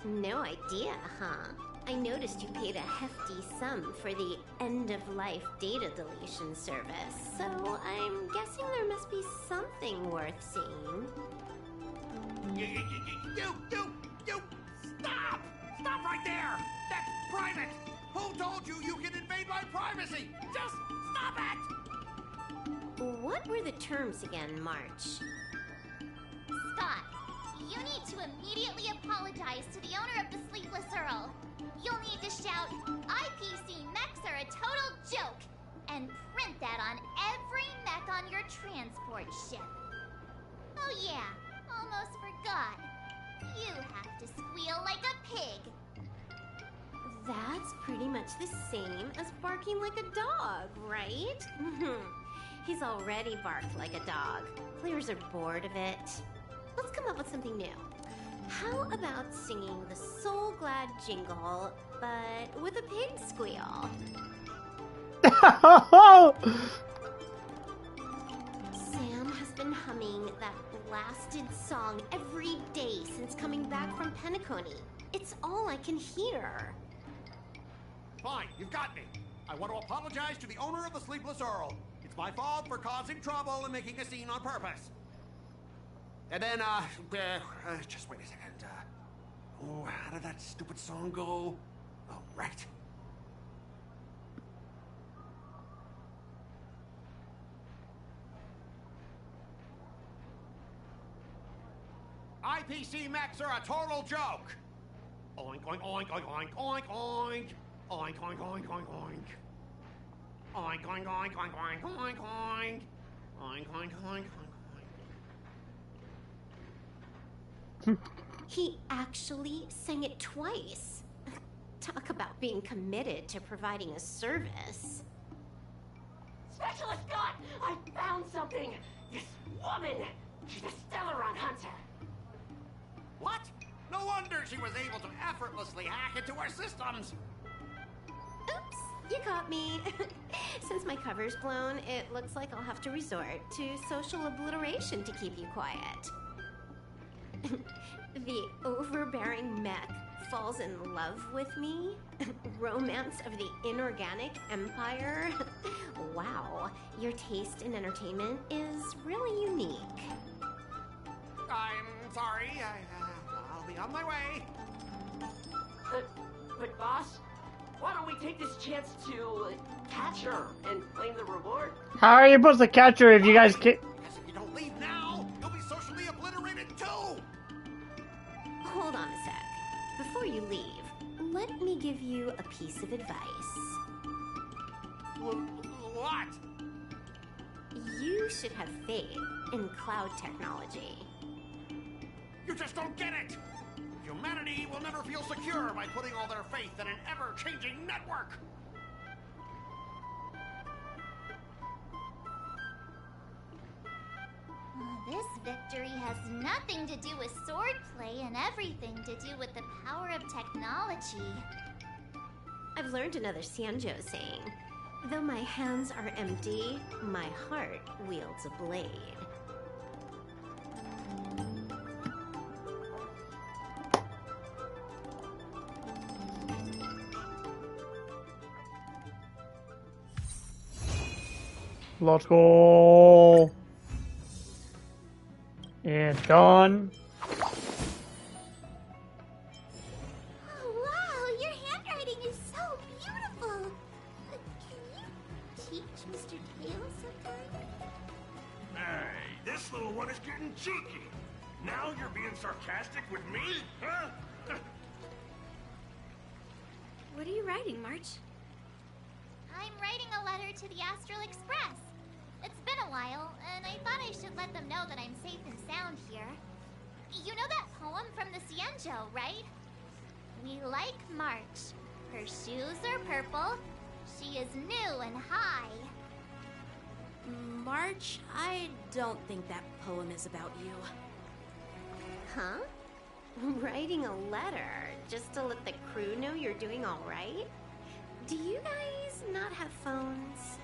No idea, huh? I noticed you paid a hefty sum for the end-of-life data deletion service, so I'm guessing there must be something worth seeing. You! Stop! Stop right there! That's private! Who told you you can invade my privacy? Just stop it! What were the terms again, March? Scott, you need to immediately apologize to the owner of the Sleepless Earl. You'll need to shout, IPC mechs are a total joke, and print that on every mech on your transport ship. Oh yeah, almost forgot. You have to squeal like a pig. That's pretty much the same as barking like a dog, right? He's already barked like a dog. Players are bored of it. Let's come up with something new. How about singing the Soul Glad jingle, but with a pig squeal? Sam has been humming that blasted song every day since coming back from Penacony. It's all I can hear. Fine, you've got me. I want to apologize to the owner of the Sleepless Earl. It's my fault for causing trouble and making a scene on purpose. And then, just wait a second. How did that stupid song go? Oh, right. IPC mechs are a total joke. Oink, oink, oink, oink, oink, oink, oink. Oink, oink, oink, oink, oink. Oink, oink, oink, oink, oink, oink, oink. Oink, oink, oink, oink. He actually sang it twice. Talk about being committed to providing a service. Specialist Scott! I found something! This woman! She's a Stellaron hunter! What? No wonder she was able to effortlessly hack into our systems! Oops, you caught me. Since my cover's blown, it looks like I'll have to resort to social obliteration to keep you quiet. The overbearing mech falls in love with me? Romance of the inorganic empire? Wow, your taste in entertainment is really unique. I'm sorry, I'll be on my way. But boss, why don't we take this chance to catch her and claim the reward? How are you supposed to catch her if you guys can't? Because if you don't leave now, you'll be socially obliterated too! Hold on a sec. Before you leave, let me give you a piece of advice. What? You should have faith in cloud technology. You just don't get it! Humanity will never feel secure by putting all their faith in an ever-changing network! This victory has nothing to do with swordplay and everything to do with the power of technology. I've learned another Xianzhou saying. Though my hands are empty, my heart wields a blade. Let's go. And done. Oh, wow, your handwriting is so beautiful. Can you teach Mr. Tails sometime? Hey, this little one is getting cheeky. Now you're being sarcastic with me, huh? What are you writing, March? I'm writing a letter to the Astral Express. It's been a while, and I thought I should let them know that I'm safe and sound here. You know that poem from the Xianzhou, right? We like March. Her shoes are purple. She is new and high. March, I don't think that poem is about you. Huh? Writing a letter just to let the crew know you're doing all right? Do you guys not have phones?